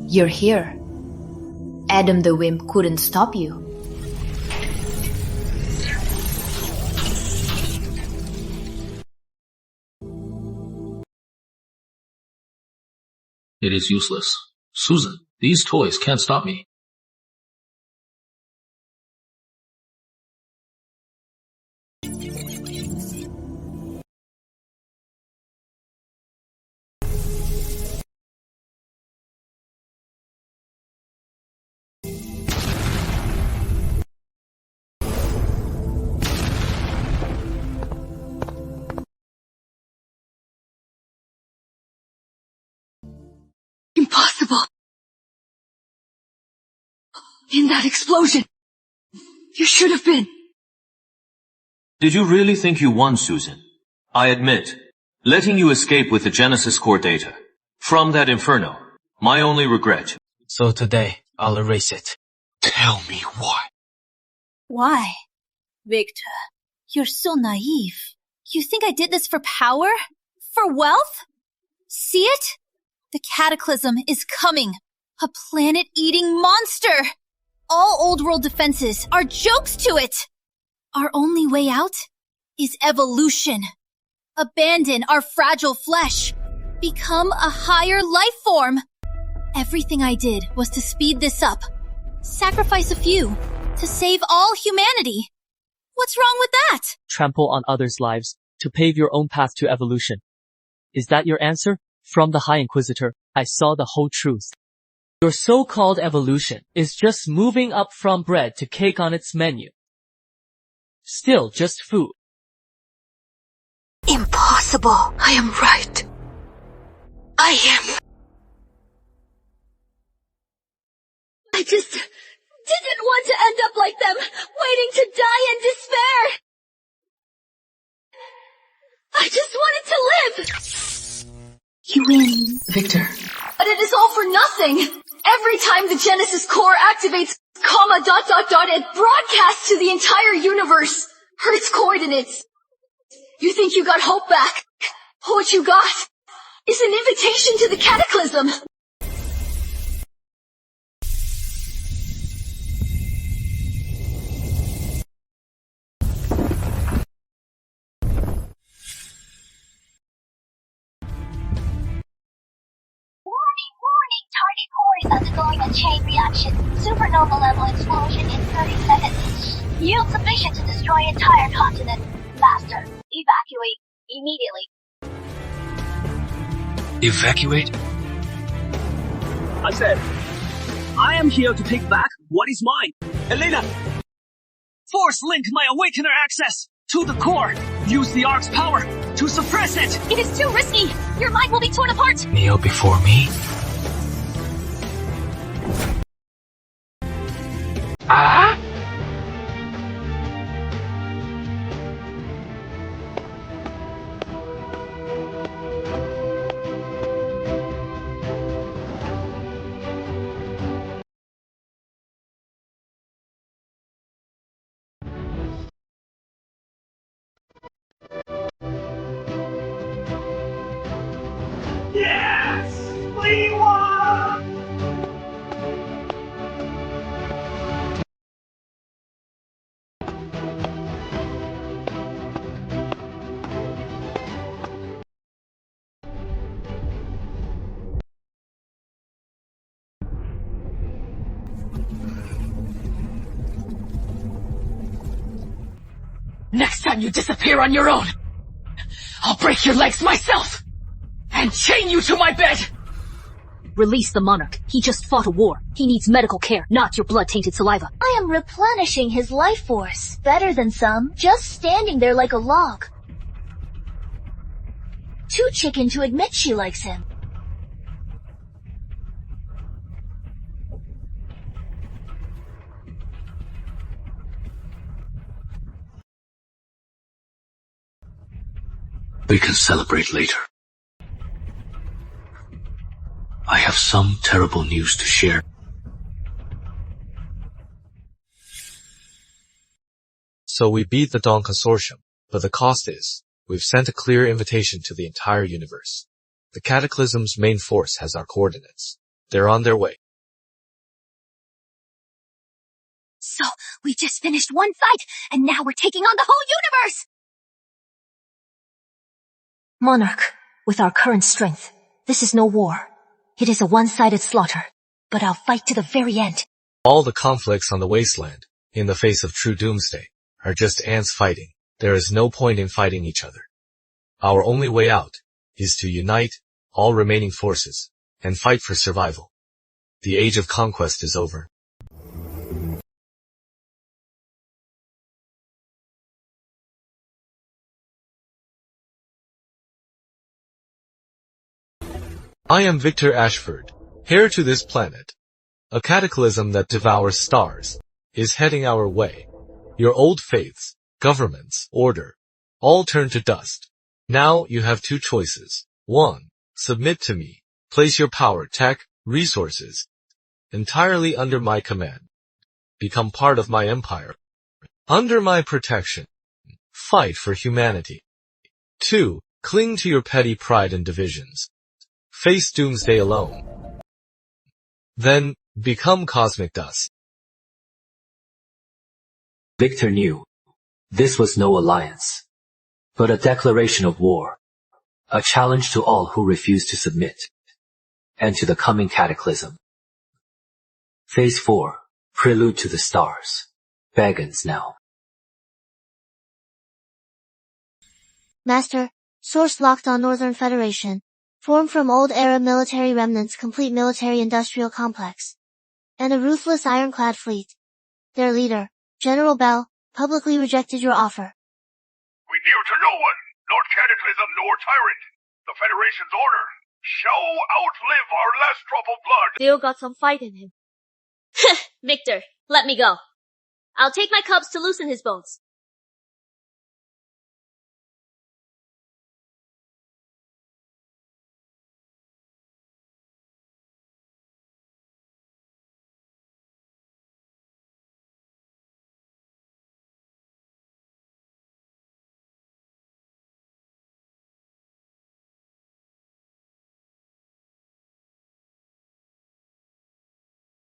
[SPEAKER 27] You're here. Adam the Wimp couldn't stop you.
[SPEAKER 22] It is useless. Susan, these toys can't stop me.
[SPEAKER 17] Impossible! In that explosion! You should have been!
[SPEAKER 14] Did you really think you won, Susan? I admit, letting you escape with the Genesis core data from that inferno, my only regret.
[SPEAKER 10] So today, I'll erase it.
[SPEAKER 25] Tell me why.
[SPEAKER 7] Why? Victor, you're so naive.
[SPEAKER 5] You think I did this for power? For wealth? See it? The cataclysm is coming. A planet-eating monster! All old world defenses are jokes to it! Our only way out is evolution. Abandon our fragile flesh. Become a higher life form. Everything I did was to speed this up. Sacrifice a few to save all humanity. What's wrong with that?
[SPEAKER 10] Trample on others' lives to pave your own path to evolution. Is that your answer? From the High Inquisitor, I saw the whole truth. Your so-called evolution is just moving up from bread to cake on its menu. Still just food.
[SPEAKER 6] Impossible. I am right. I am.
[SPEAKER 7] I just didn't want to end up like them, waiting to die in despair. I just wanted to live.
[SPEAKER 6] You win.
[SPEAKER 7] Victor. But it is all for nothing. Every time the Genesis core activates, it broadcasts to the entire universe. Earth's coordinates. You think you got hope back? What you got is an invitation to the cataclysm.
[SPEAKER 20] Warning! Target core is undergoing a chain reaction. Supernova level explosion in 30 seconds. Yield sufficient to destroy entire continent. Master, evacuate immediately.
[SPEAKER 2] Evacuate?
[SPEAKER 10] I said, I am here to take back what is mine. Elena! Force link my Awakener access to the core. Use the Ark's power to suppress it.
[SPEAKER 5] It is too risky. Your mind will be torn apart.
[SPEAKER 2] Kneel before me? Ah?
[SPEAKER 16] Yes! We won!
[SPEAKER 18] Next time you disappear on your own, I'll break your legs myself and chain you to my bed!
[SPEAKER 5] Release the monarch. He just fought a war. He needs medical care, not your blood-tainted saliva.
[SPEAKER 6] I am replenishing his life force. Better than some, just standing there like a log. Too chicken to admit she likes him.
[SPEAKER 2] We can celebrate later. I have some terrible news to share.
[SPEAKER 1] So we beat the Dawn Consortium, but the cost is, we've sent a clear invitation to the entire universe. The Cataclysm's main force has our coordinates. They're on their way.
[SPEAKER 6] So, we just finished one fight, and now we're taking on the whole universe! Monarch, with our current strength, this is no war. It is a one-sided slaughter, but I'll fight to the very end.
[SPEAKER 1] All the conflicts on the wasteland, in the face of true doomsday, are just ants fighting. There is no point in fighting each other. Our only way out is to unite all remaining forces and fight for survival. The age of conquest is over. I am Victor Ashford, heir to this planet. A cataclysm that devours stars is heading our way. Your old faiths, governments, order, all turn to dust. Now you have two choices. 1. Submit to me. Place your power, tech, resources entirely under my command. Become part of my empire. Under my protection. Fight for humanity. 2. Cling to your petty pride and divisions. Face doomsday alone. Then, become cosmic dust.
[SPEAKER 24] Victor knew this was no alliance, but a declaration of war, a challenge to all who refused to submit, and to the coming cataclysm. Phase 4, Prelude to the Stars, begins now.
[SPEAKER 6] Master, source locked on Northern Federation. Formed from old-era military remnants, complete military-industrial complex. And a ruthless ironclad fleet. Their leader, General Bell, publicly rejected your offer.
[SPEAKER 16] We kneel to no one, nor cataclysm nor tyrant. The Federation's order shall outlive our last drop of blood.
[SPEAKER 5] Still got some fight in him. Victor, let me go. I'll take my cubs to loosen his bones.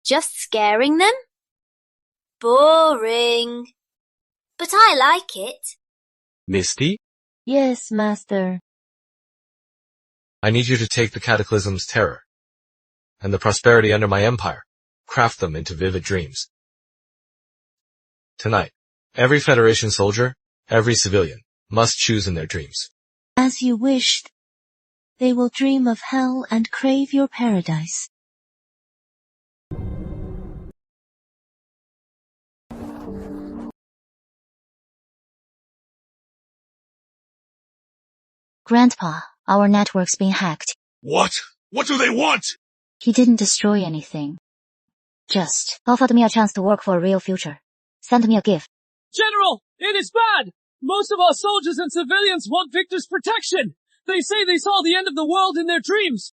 [SPEAKER 5] Just scaring them? Boring. But I like it.
[SPEAKER 1] Misty?
[SPEAKER 6] Yes, Master.
[SPEAKER 1] I need you to take the Cataclysm's terror and the prosperity under my empire, craft them into vivid dreams. Tonight, every Federation soldier, every civilian, must choose in their dreams.
[SPEAKER 6] As you wished. They will dream of hell and crave your paradise.
[SPEAKER 3] Grandpa, our network's been hacked.
[SPEAKER 16] What? What do they want?
[SPEAKER 3] He didn't destroy anything. Just offered me a chance to work for a real future. Sent me a gift.
[SPEAKER 10] General, it is bad! Most of our soldiers and civilians want Victor's protection! They say they saw the end of the world in their dreams!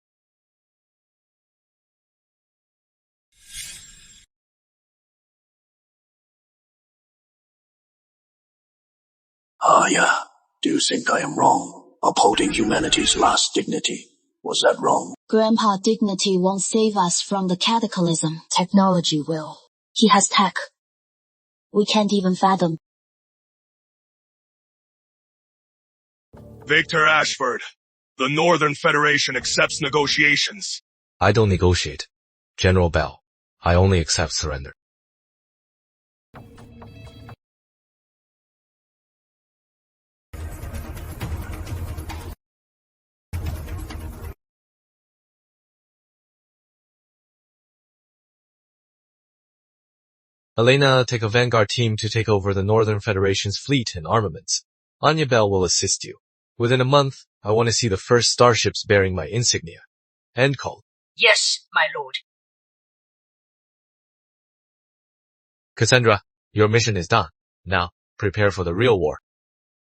[SPEAKER 13] Yeah. Do you think I am wrong? Upholding humanity's last dignity. Was that wrong?
[SPEAKER 3] Grandpa, dignity won't save us from the cataclysm. Technology will. He has tech. We can't even fathom.
[SPEAKER 16] Victor Ashford, the Northern Federation accepts negotiations.
[SPEAKER 1] I don't negotiate. General Bell, I only accept surrender. Elena, take a vanguard team to take over the Northern Federation's fleet and armaments. Anya Bell will assist you. Within a month, I want to see the first starships bearing my insignia. End call.
[SPEAKER 18] Yes, my lord.
[SPEAKER 1] Cassandra, your mission is done. Now, prepare for the real war.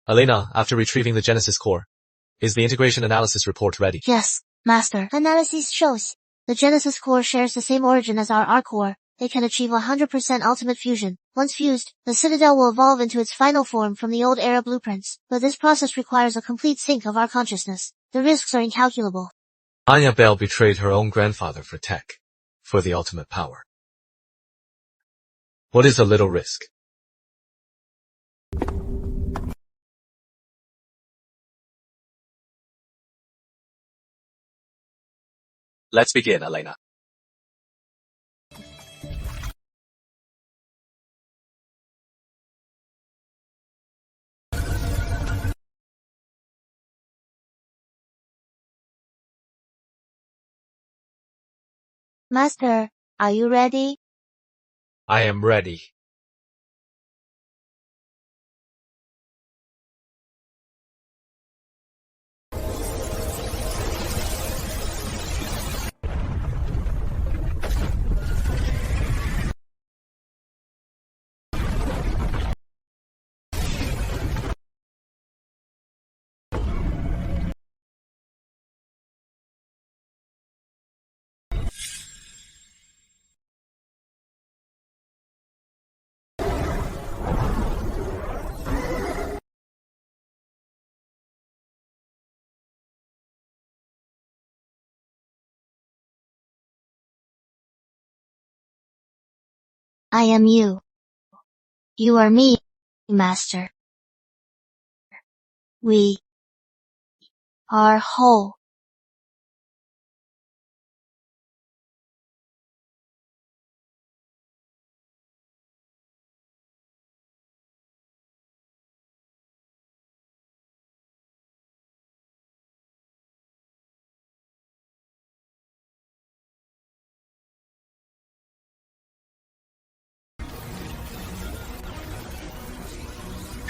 [SPEAKER 1] Elena, after retrieving the Genesis core, is the integration analysis report ready?
[SPEAKER 6] Yes, Master. Analysis shows the Genesis core shares the same origin as our R core. It can achieve 100% ultimate fusion. Once fused, the Citadel will evolve into its final form from the old era blueprints, but this process requires a complete sync of our consciousness. The risks are incalculable.
[SPEAKER 1] Anya Bell betrayed her own grandfather for tech, for the ultimate power. What is a little risk? Let's begin, Elena.
[SPEAKER 6] Master, are you ready?
[SPEAKER 1] I am ready.
[SPEAKER 6] I am you. You are me, Master. We are whole.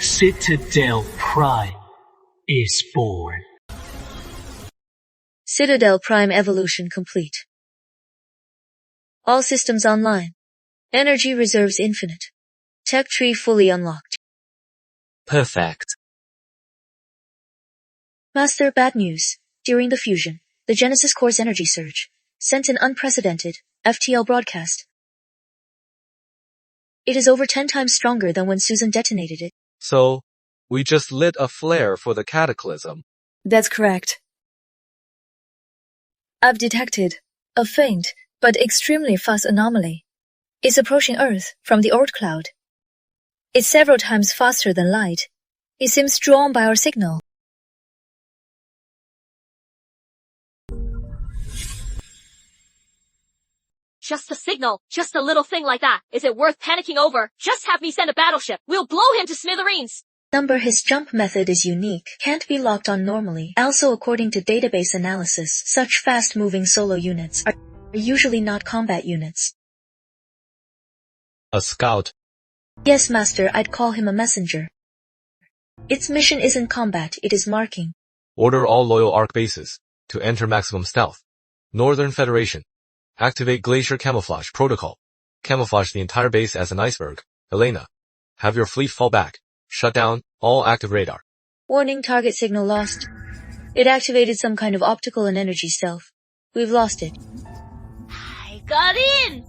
[SPEAKER 8] Citadel Prime is born.
[SPEAKER 9] Citadel Prime evolution complete. All systems online. Energy reserves infinite. Tech tree fully unlocked.
[SPEAKER 10] Perfect.
[SPEAKER 9] Master, bad news. During the fusion, the Genesis Core's energy surge sent an unprecedented FTL broadcast. It is over 10 times stronger than when Susan detonated it.
[SPEAKER 1] So, we just lit a flare for the cataclysm.
[SPEAKER 9] That's correct. I've detected a faint but extremely fast anomaly. It's approaching Earth from the Oort cloud. It's several times faster than light. It seems drawn by our signal.
[SPEAKER 5] Just a signal, just a little thing like that. Is it worth panicking over? Just have me send a battleship. We'll blow him to smithereens.
[SPEAKER 9] His jump method is unique, can't be locked on normally. Also, according to database analysis, such fast-moving solo units are usually not combat units.
[SPEAKER 1] A scout.
[SPEAKER 9] Yes, Master, I'd call him a messenger. Its mission isn't combat, it is marking.
[SPEAKER 1] Order all loyal ARC bases to enter maximum stealth. Northern Federation. Activate Glacier Camouflage Protocol. Camouflage the entire base as an iceberg. Elena, have your fleet fall back. Shut down all active radar.
[SPEAKER 9] Warning, target signal lost. It activated some kind of optical and energy stealth. We've lost it.
[SPEAKER 5] I got in!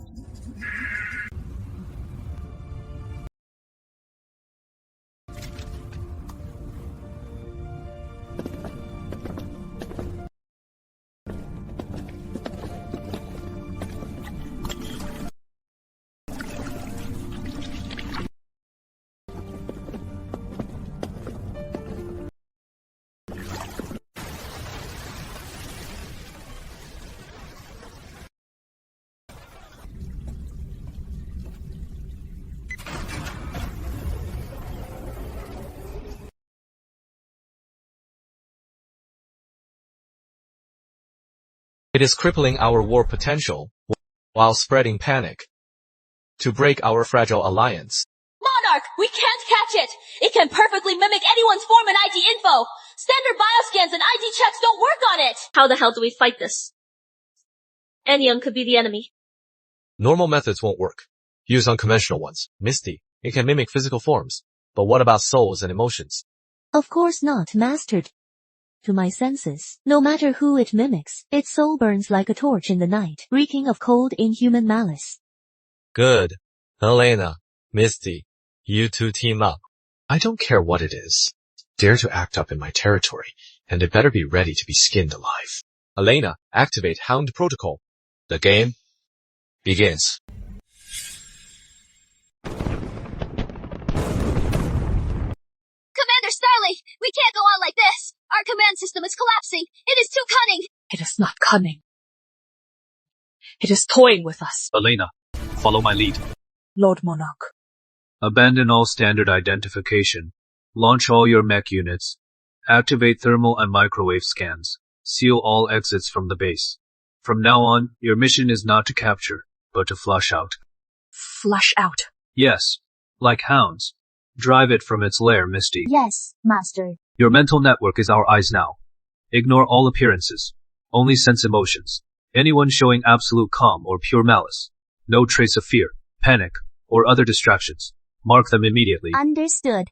[SPEAKER 1] It is crippling our war potential while spreading panic to break our fragile alliance.
[SPEAKER 5] Monarch, we can't catch it! It can perfectly mimic anyone's form and ID info! Standard bioscans and ID checks don't work on it! How the hell do we fight this? Anyone could be the enemy.
[SPEAKER 1] Normal methods won't work. Use unconventional ones. Misty, it can mimic physical forms. But what about souls and emotions?
[SPEAKER 12] Of course not, Master. To my senses, no matter who it mimics, its soul burns like a torch in the night, reeking of cold, inhuman malice.
[SPEAKER 1] Good. Elena, Misty, you two team up. I don't care what it is. Dare to act up in my territory, and it better be ready to be skinned alive. Elena, activate Hound Protocol. The game begins.
[SPEAKER 20] Commander Starling, we can't go on like this. Our command system is collapsing. It is too cunning.
[SPEAKER 18] It is not cunning. It is toying with us.
[SPEAKER 11] Elena, follow my lead.
[SPEAKER 18] Lord Monarch.
[SPEAKER 11] Abandon all standard identification. Launch all your mech units. Activate thermal and microwave scans. Seal all exits from the base. From now on, your mission is not to capture, but to flush out.
[SPEAKER 18] Flush out?
[SPEAKER 11] Yes, like hounds. Drive it from its lair, Misty.
[SPEAKER 6] Yes, Master.
[SPEAKER 11] Your mental network is our eyes now. Ignore all appearances. Only sense emotions. Anyone showing absolute calm or pure malice. No trace of fear, panic, or other distractions. Mark them immediately.
[SPEAKER 6] Understood.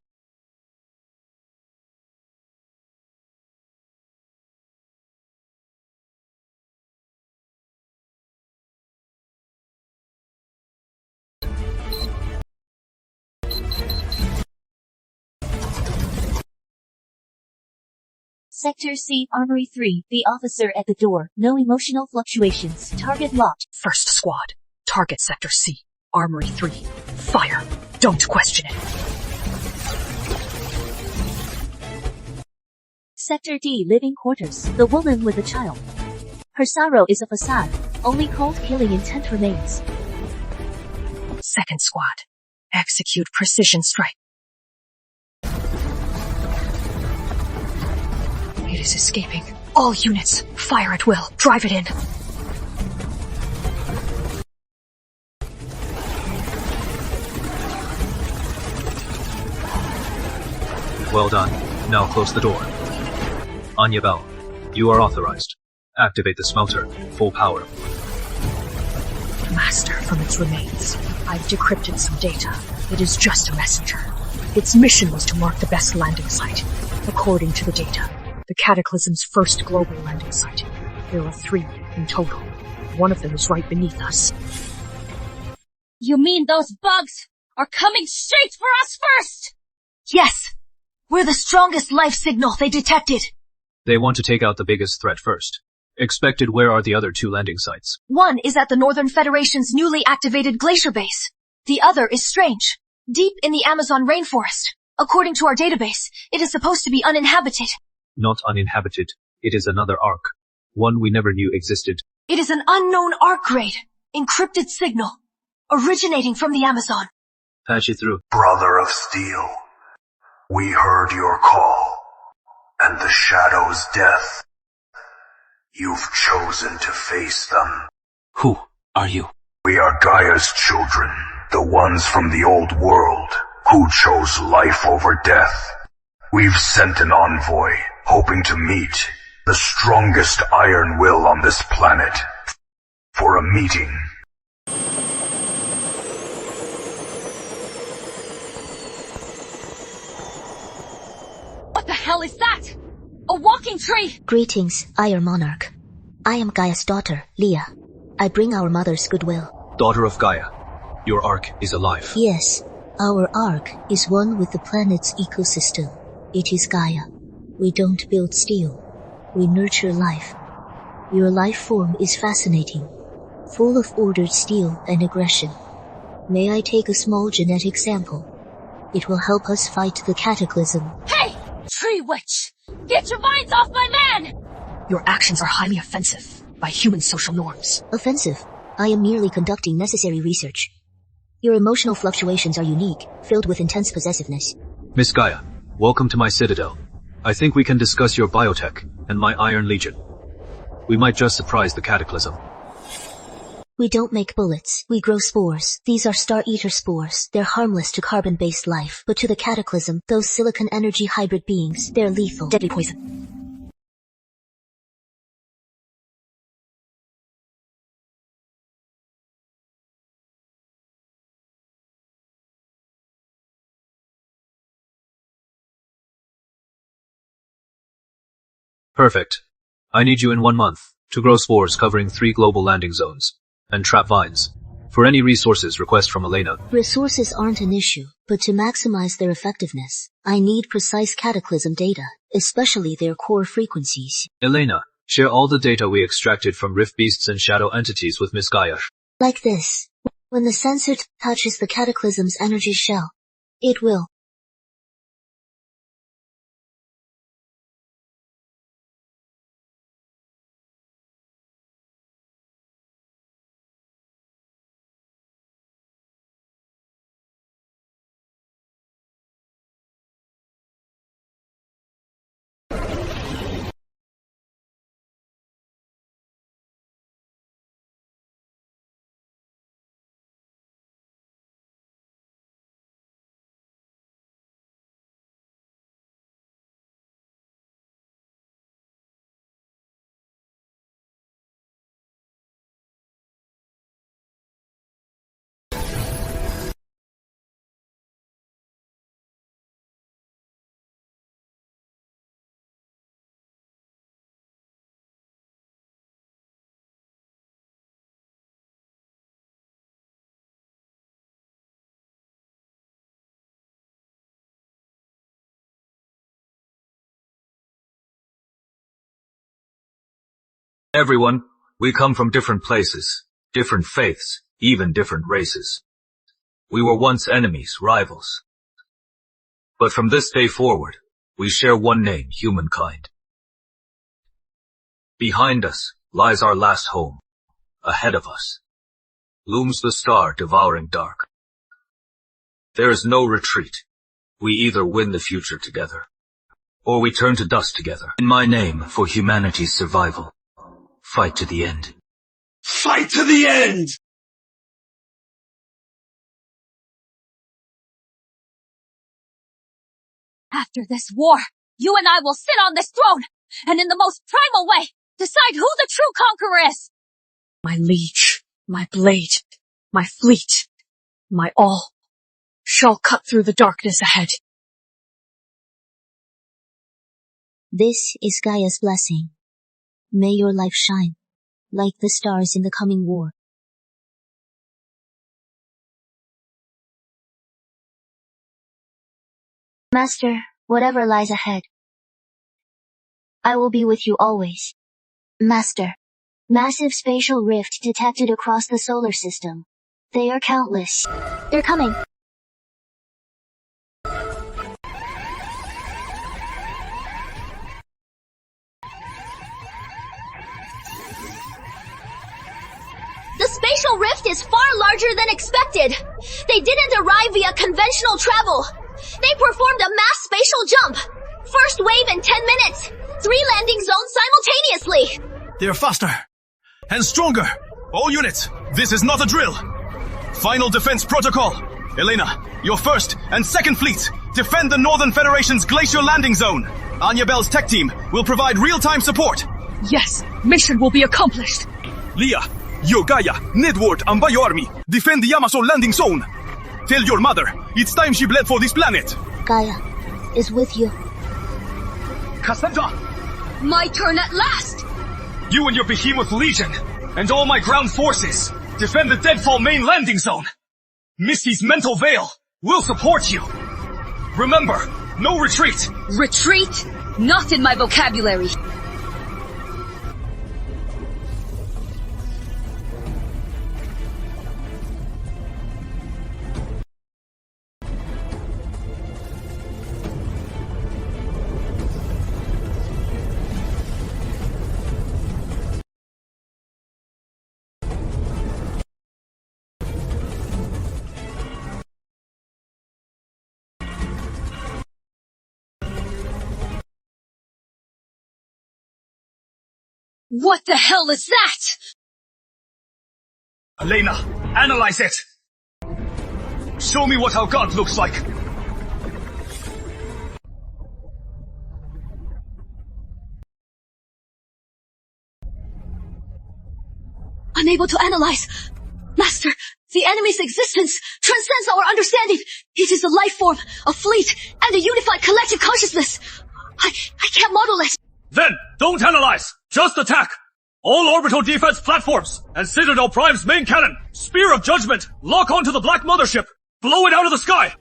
[SPEAKER 12] Sector C, Armory 3, the officer at the door. No emotional fluctuations. Target locked.
[SPEAKER 18] First squad. Target Sector C. Armory 3. Fire. Don't question it.
[SPEAKER 12] Sector D, living quarters. The woman with a child. Her sorrow is a facade. Only cold killing intent remains.
[SPEAKER 18] Second squad. Execute precision strike. It is escaping. All units, fire at will. Drive it in.
[SPEAKER 11] Well done. Now close the door. Anya Bell, you are authorized. Activate the smelter. Full power.
[SPEAKER 18] Master, from its remains, I've decrypted some data. It is just a messenger. Its mission was to mark the best landing site. According to the data, the Cataclysm's first global landing site. There are 3 in total. One of them is right beneath us.
[SPEAKER 7] You mean those bugs are coming straight for us first?
[SPEAKER 17] Yes! We're the strongest life signal they detected.
[SPEAKER 11] They want to take out the biggest threat first. Expected, where are the other 2 landing sites?
[SPEAKER 17] One is at the Northern Federation's newly activated glacier base. The other is strange, deep in the Amazon rainforest. According to our database, it is supposed to be uninhabited.
[SPEAKER 11] Not uninhabited. It is another arc. One we never knew existed.
[SPEAKER 17] It is an unknown arc grade, encrypted signal, originating from the Amazon.
[SPEAKER 11] Patch it through.
[SPEAKER 4] Brother of Steel, we heard your call, and the Shadow's death. You've chosen to face them.
[SPEAKER 11] Who are you?
[SPEAKER 4] We are Gaia's children, the ones from the old world, who chose life over death. We've sent an envoy, hoping to meet the strongest iron will on this planet, for a meeting.
[SPEAKER 7] What the hell is that? A walking tree!
[SPEAKER 6] Greetings, Iron Monarch. I am Gaia's daughter, Leah. I bring our mother's goodwill.
[SPEAKER 11] Daughter of Gaia, your ark is alive.
[SPEAKER 6] Yes, our ark is one with the planet's ecosystem. It is Gaia. We don't build steel. We nurture life. Your life form is fascinating, full of ordered steel and aggression. May I take a small genetic sample? It will help us fight the cataclysm.
[SPEAKER 7] Hey! Tree witch! Get your minds off my man!
[SPEAKER 18] Your actions are highly offensive by human social norms.
[SPEAKER 6] Offensive? I am merely conducting necessary research. Your emotional fluctuations are unique, filled with intense possessiveness.
[SPEAKER 11] Miss Gaia, welcome to my citadel. I think we can discuss your biotech and my Iron Legion. We might just surprise the cataclysm.
[SPEAKER 6] We don't make bullets, we grow spores. These are Star-Eater spores. They're harmless to carbon-based life, but to the cataclysm, those silicon energy hybrid beings, they're lethal.
[SPEAKER 18] Deadly poison.
[SPEAKER 11] Perfect. I need you in 1 month to grow spores covering 3 global landing zones and trap vines. For any resources, request from Elena.
[SPEAKER 6] Resources aren't an issue, but to maximize their effectiveness, I need precise cataclysm data, especially their core frequencies.
[SPEAKER 11] Elena, share all the data we extracted from rift beasts and shadow entities with Miss Gaia.
[SPEAKER 6] Like this. When the sensor touches the cataclysm's energy shell, it will.
[SPEAKER 22] Everyone, we come from different places, different faiths, even different races.
[SPEAKER 2] We were once enemies, rivals. But from this day forward, we share one name, humankind. Behind us lies our last home. Ahead of us looms the star devouring dark. There is no retreat. We either win the future together, or we turn to dust together. In my name, for humanity's survival, fight to the end.
[SPEAKER 16] Fight to the end!
[SPEAKER 5] After this war, you and I will sit on this throne, and in the most primal way, decide who the true conqueror is!
[SPEAKER 18] My liege, my blade, my fleet, my all, shall cut through the darkness ahead.
[SPEAKER 3] This is Gaia's blessing. May your life shine, like the stars in the coming war. Master, whatever lies ahead, I will be with you always. Master, massive spatial rift detected across the solar system. They are countless. They're coming.
[SPEAKER 7] The spatial rift is far larger than expected. They didn't arrive via conventional travel. They performed a mass spatial jump. First wave in 10 minutes. 3 landing zones simultaneously.
[SPEAKER 16] They're faster and stronger. All units, this is not a drill. Final defense protocol. Elena, your first and second fleets defend the Northern Federation's glacier landing zone. Anya Bell's tech team will provide real-time support.
[SPEAKER 18] Yes, mission will be accomplished.
[SPEAKER 16] Leah, your Gaia, Nedward, and Bio Army defend the Amazon landing zone. Tell your mother, it's time she bled for this planet.
[SPEAKER 3] Gaia is with you.
[SPEAKER 16] Cassandra!
[SPEAKER 5] My turn at last!
[SPEAKER 14] You and your behemoth legion, and all my ground forces, defend the Deadfall main landing zone. Misty's mental veil will support you. Remember, no retreat.
[SPEAKER 5] Retreat? Not in my vocabulary. What the hell is that?
[SPEAKER 14] Elena, analyze it. Show me what our god looks like.
[SPEAKER 5] Unable to analyze. Master, the enemy's existence transcends our understanding. It is a life form, a fleet, and a unified collective consciousness. I can't model it.
[SPEAKER 14] Then, don't analyze! Just attack! All orbital defense platforms, and Citadel Prime's main cannon, Spear of Judgment, lock onto the Black Mothership! Blow it out of the sky!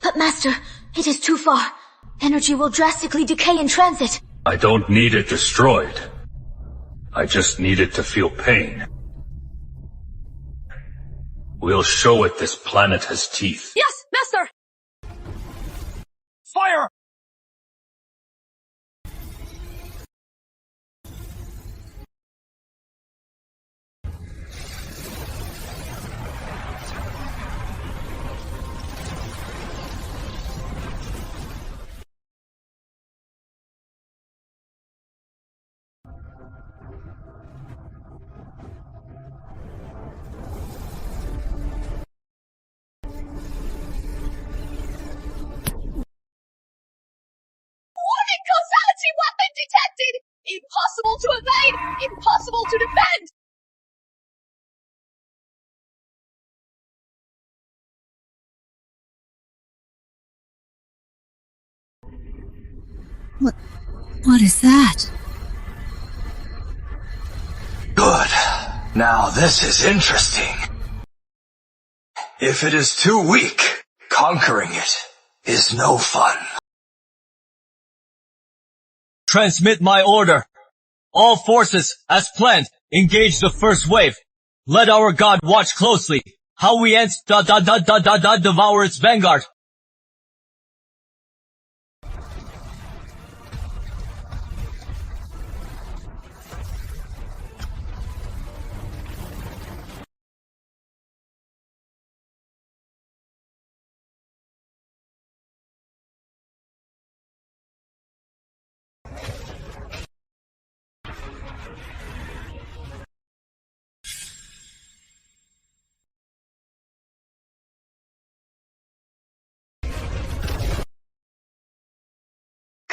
[SPEAKER 5] But Master, it is too far. Energy will drastically decay in transit.
[SPEAKER 2] I don't need it destroyed. I just need it to feel pain. We'll show it this planet has teeth.
[SPEAKER 5] Yes, Master!
[SPEAKER 14] Fire!
[SPEAKER 5] Causality weapon detected! Impossible to evade! Impossible to defend!
[SPEAKER 15] What is that?
[SPEAKER 4] Good. Now this is interesting. If it is too weak, conquering it is no fun.
[SPEAKER 11] Transmit my order. All forces, as planned, engage the first wave. Let our god watch closely.
[SPEAKER 19] how we end devour its vanguard.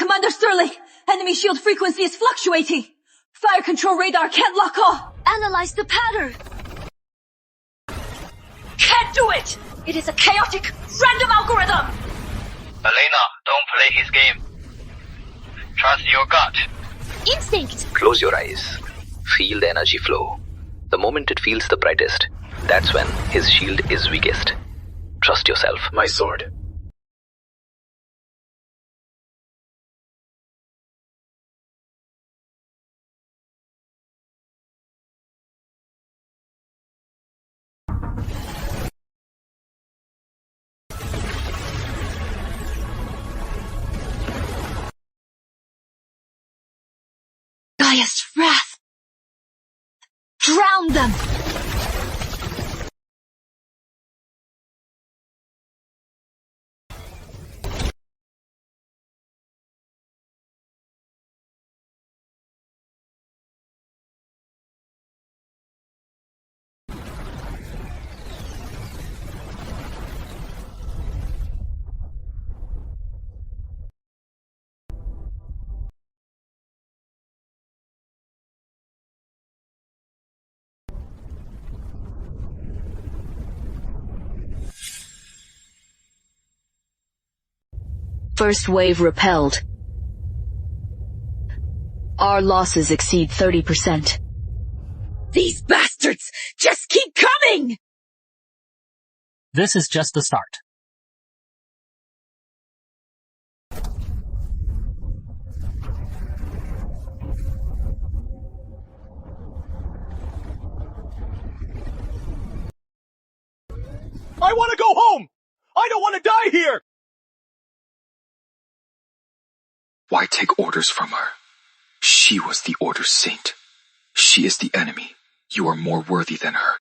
[SPEAKER 17] Commander Sterling! Enemy shield frequency is fluctuating! Fire control radar can't lock off!
[SPEAKER 5] Analyze the pattern!
[SPEAKER 17] Can't do it! It is a chaotic, random algorithm!
[SPEAKER 21] Elena, don't play his game. Trust your gut.
[SPEAKER 5] Instinct!
[SPEAKER 23] Close your eyes. Feel the energy flow. The moment it feels the brightest, that's when his shield is weakest. Trust yourself.
[SPEAKER 2] My sword.
[SPEAKER 17] Gaia's wrath! Drown them!
[SPEAKER 24] First wave repelled. Our losses exceed 30%.
[SPEAKER 17] These bastards just keep coming!
[SPEAKER 10] This is just the start.
[SPEAKER 16] I want to go home! I don't want to die here!
[SPEAKER 25] Why take orders from her? She was the Order's saint. She is the enemy. You are more worthy than her.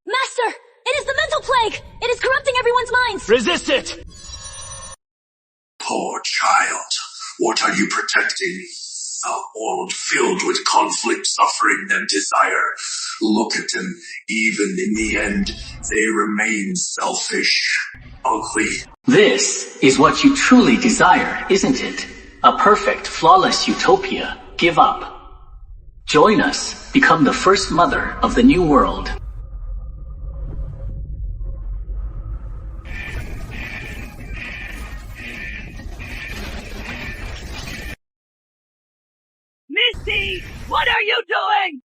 [SPEAKER 5] Master! It is the mental plague! It is corrupting everyone's minds!
[SPEAKER 16] Resist it!
[SPEAKER 13] Poor child. What are you protecting? A world filled with conflict, suffering, and desire. Look at them. Even in the end, they remain selfish, ugly.
[SPEAKER 2] This is what you truly desire, isn't it? A perfect, flawless utopia. Give up. Join us. Become the first mother of the new world.
[SPEAKER 17] Misty! What are you doing?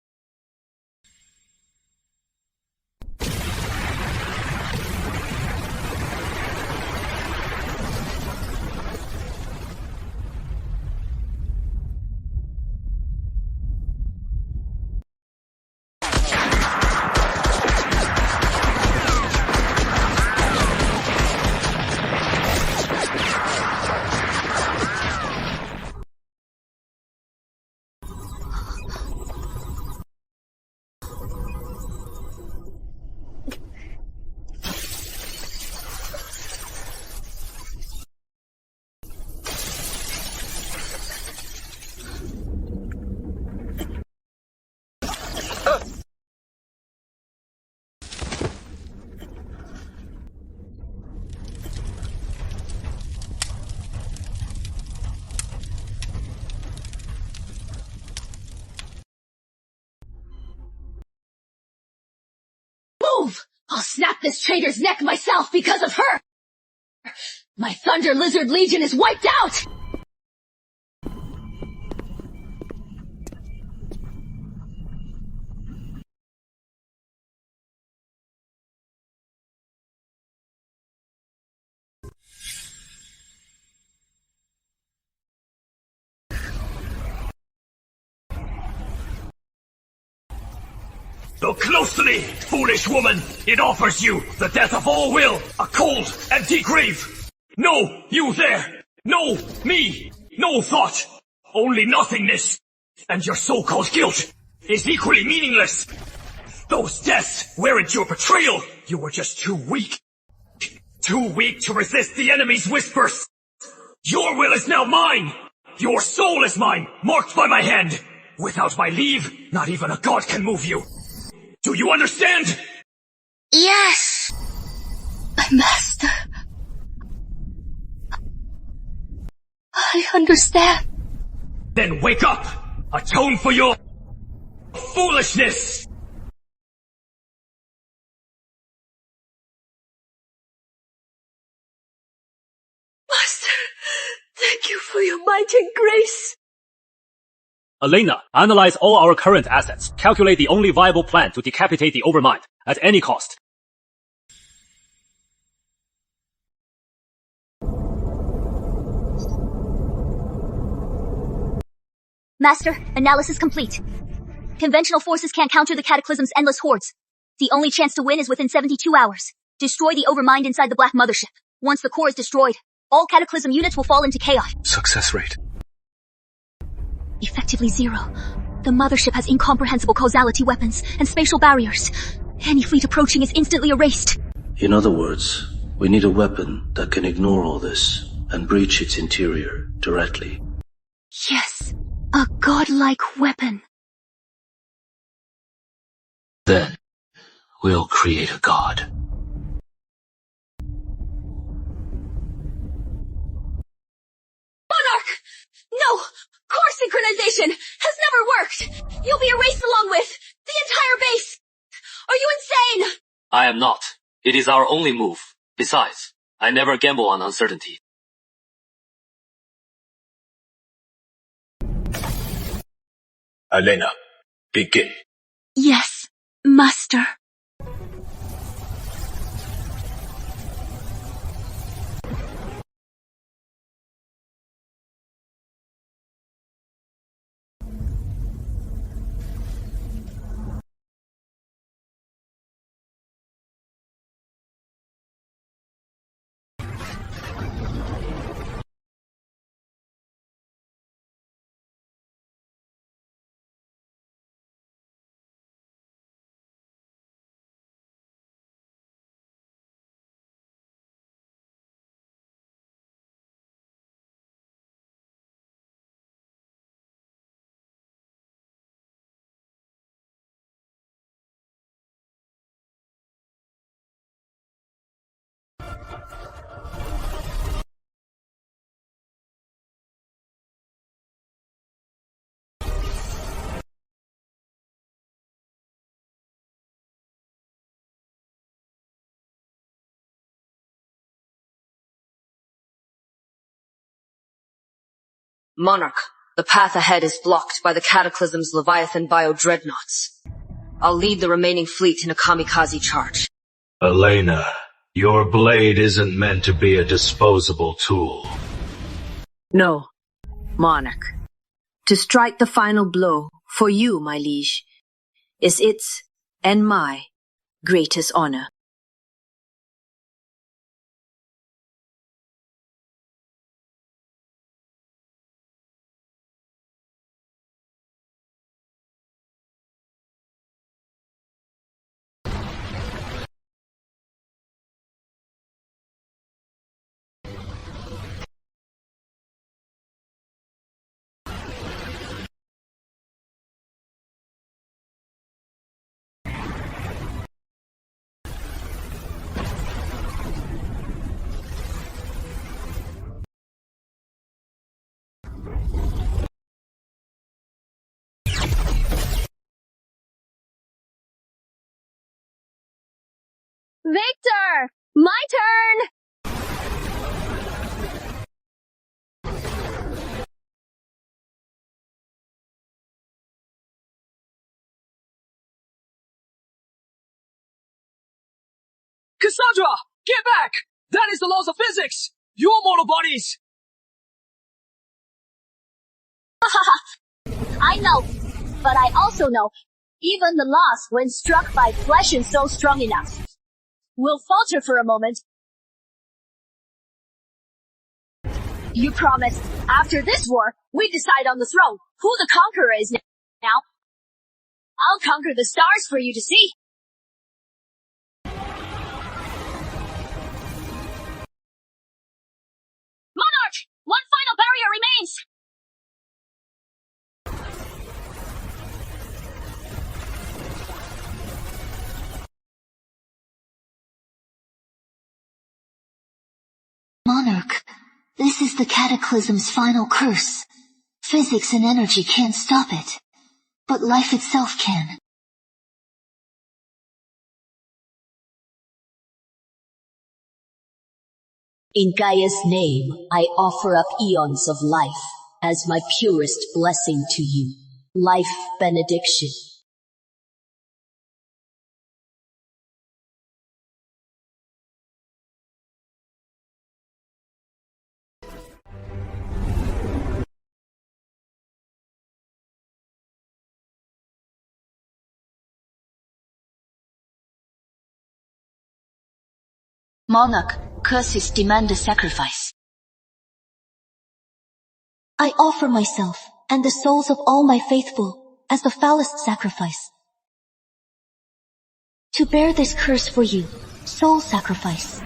[SPEAKER 17] Move! I'll snap this traitor's neck myself because of her! My Thunder Lizard Legion is wiped out!
[SPEAKER 14] Look closely, foolish woman. It offers you the death of all will, a cold, empty grave. No, you there. No, me. No thought. Only nothingness. And your so-called guilt is equally meaningless. Those deaths weren't your betrayal. You were just too weak. Too weak to resist the enemy's whispers. Your will is now mine. Your soul is mine, marked by my hand. Without my leave, not even a god can move you. Do you understand?
[SPEAKER 7] Yes. Master. I understand.
[SPEAKER 14] Then wake up! Atone for your foolishness!
[SPEAKER 7] Master, thank you for your might and grace.
[SPEAKER 1] Elena, analyze all our current assets. Calculate the only viable plan to decapitate the Overmind, at any cost.
[SPEAKER 5] Master, analysis complete. Conventional forces can't counter the Cataclysm's endless hordes. The only chance to win is within 72 hours. Destroy the Overmind inside the Black Mothership. Once the core is destroyed, all Cataclysm units will fall into chaos.
[SPEAKER 16] Success rate.
[SPEAKER 5] Effectively 0. The Mothership has incomprehensible causality weapons and spatial barriers. Any fleet approaching is instantly erased.
[SPEAKER 8] In other words, we need a weapon that can ignore all this and breach its interior directly.
[SPEAKER 5] Yes, a godlike weapon.
[SPEAKER 2] Then, we'll create a god.
[SPEAKER 5] Monarch! No! Core synchronization has never worked! You'll be erased along with the entire base! Are you insane?
[SPEAKER 1] I am not. It is our only move. Besides, I never gamble on uncertainty.
[SPEAKER 16] Elena, begin.
[SPEAKER 5] Yes, Master.
[SPEAKER 24] Monarch, the path ahead is blocked by the Cataclysm's Leviathan bio-dreadnoughts. I'll lead the remaining fleet in a kamikaze charge.
[SPEAKER 8] Elena, your blade isn't meant to be a disposable tool.
[SPEAKER 24] No, Monarch. To strike the final blow, for you, my liege, is its and my greatest honor.
[SPEAKER 5] Victor! My turn!
[SPEAKER 19] Cassandra! Get back! That is the laws of physics! Your mortal bodies!
[SPEAKER 5] I know, but I also know Even the lost, when struck by flesh and soul strong enough, will falter for a moment. You promised, after this war, we decide on the throne, who the conqueror is now. I'll conquer the stars for you to see. Monarch! One final barrier remains!
[SPEAKER 3] Monarch, this is the Cataclysm's final curse. Physics and energy can't stop it, but life itself can.
[SPEAKER 6] In Gaia's name, I offer up eons of life as my purest blessing to you. Life benediction.
[SPEAKER 3] Monarch, curses demand a sacrifice. I offer myself and the souls of all my faithful as the foulest sacrifice. To bear this curse for you, soul sacrifice.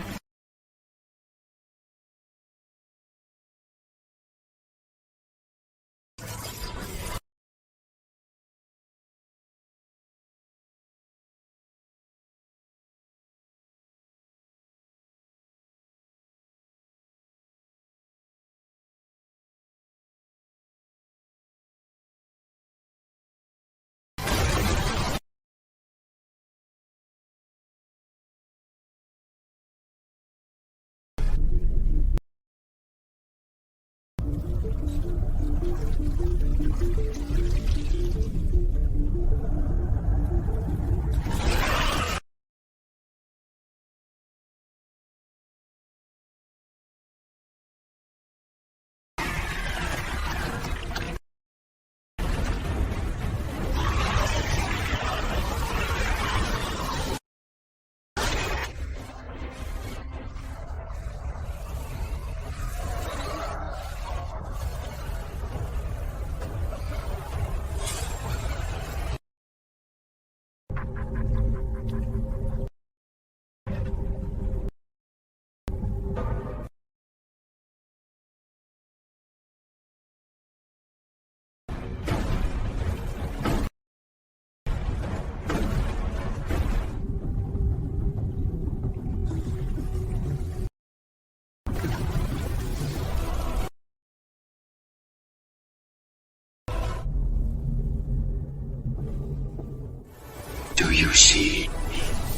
[SPEAKER 4] Do you see?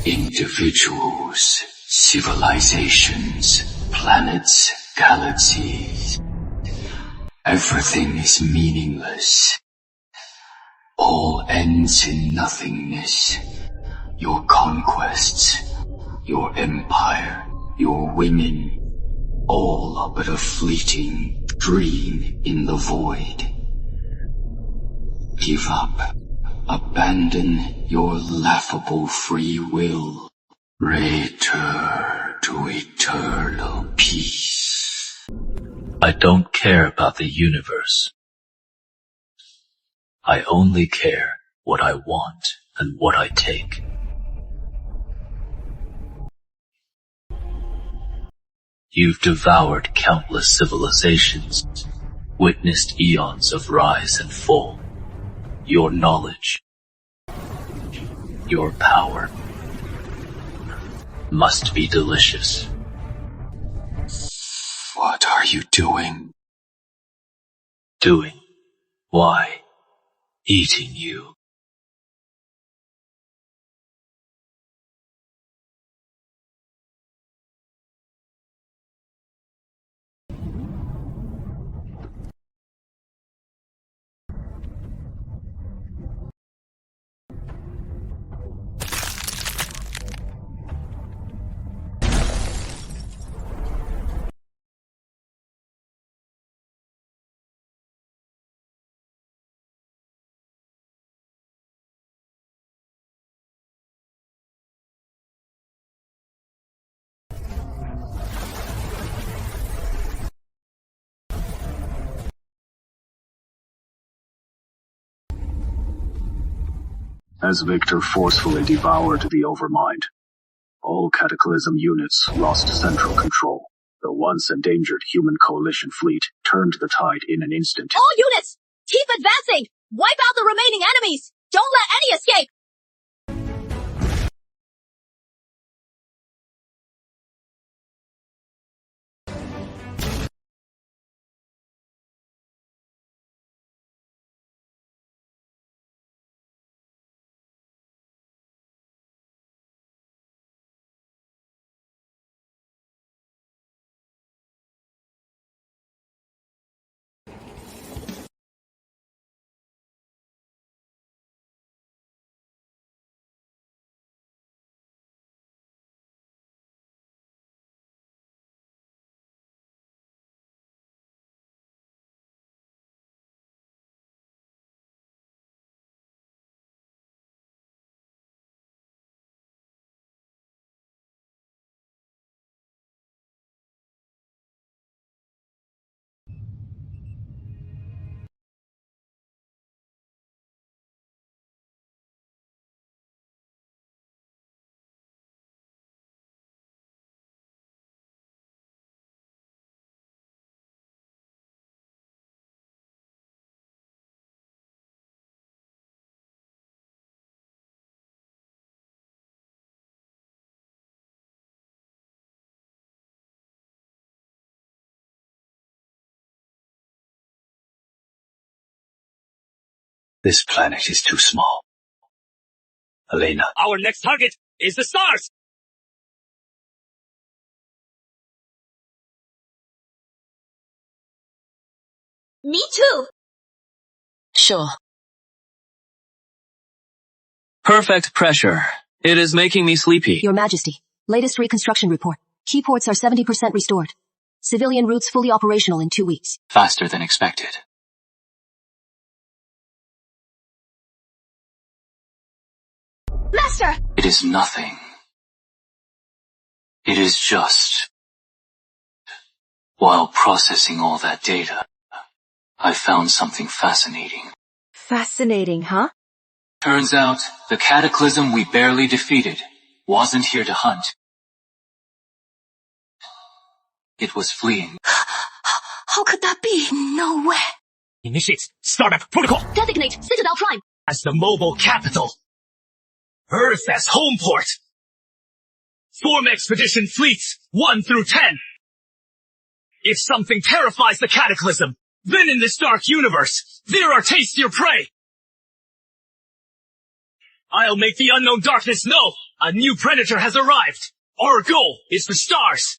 [SPEAKER 4] Individuals, civilizations, planets, galaxies. Everything is meaningless. All ends in nothingness. Your conquests, your empire, your women, all are but a fleeting dream in the void. Give up. Abandon your laughable free will. Return to eternal peace.
[SPEAKER 2] I don't care about the universe. I only care what I want and what I take. You've devoured countless civilizations, witnessed eons of rise and fall. Your knowledge, your power, must be delicious.
[SPEAKER 4] What are you doing?
[SPEAKER 2] Doing? Why? Eating you.
[SPEAKER 9] as Victor forcefully devoured the Overmind. All Cataclysm units lost central control. The once endangered human coalition fleet turned the tide in an instant.
[SPEAKER 5] All units! Keep advancing! Wipe out the remaining enemies! Don't let any escape!
[SPEAKER 2] This planet is too small. Elena.
[SPEAKER 1] Our next target is the stars!
[SPEAKER 5] Me too!
[SPEAKER 19] Sure. Perfect pressure. It is making me sleepy.
[SPEAKER 17] Your Majesty, latest reconstruction report. Key ports are 70% restored. Civilian routes fully operational in 2 weeks.
[SPEAKER 2] Faster than expected.
[SPEAKER 5] Master!
[SPEAKER 2] It is nothing. It is just... While processing all that data, I found something fascinating.
[SPEAKER 24] Fascinating, huh?
[SPEAKER 2] Turns out, the cataclysm we barely defeated wasn't here to hunt. It was fleeing.
[SPEAKER 5] How could that be? No way.
[SPEAKER 1] Initiate startup protocol.
[SPEAKER 5] Designate Citadel Prime
[SPEAKER 1] as the mobile capital. Earth as home port. Form expedition fleets 1 through 10. If something terrifies the cataclysm, then in this dark universe, there are tastier prey. I'll make the unknown darkness know a new predator has arrived. Our goal is the stars.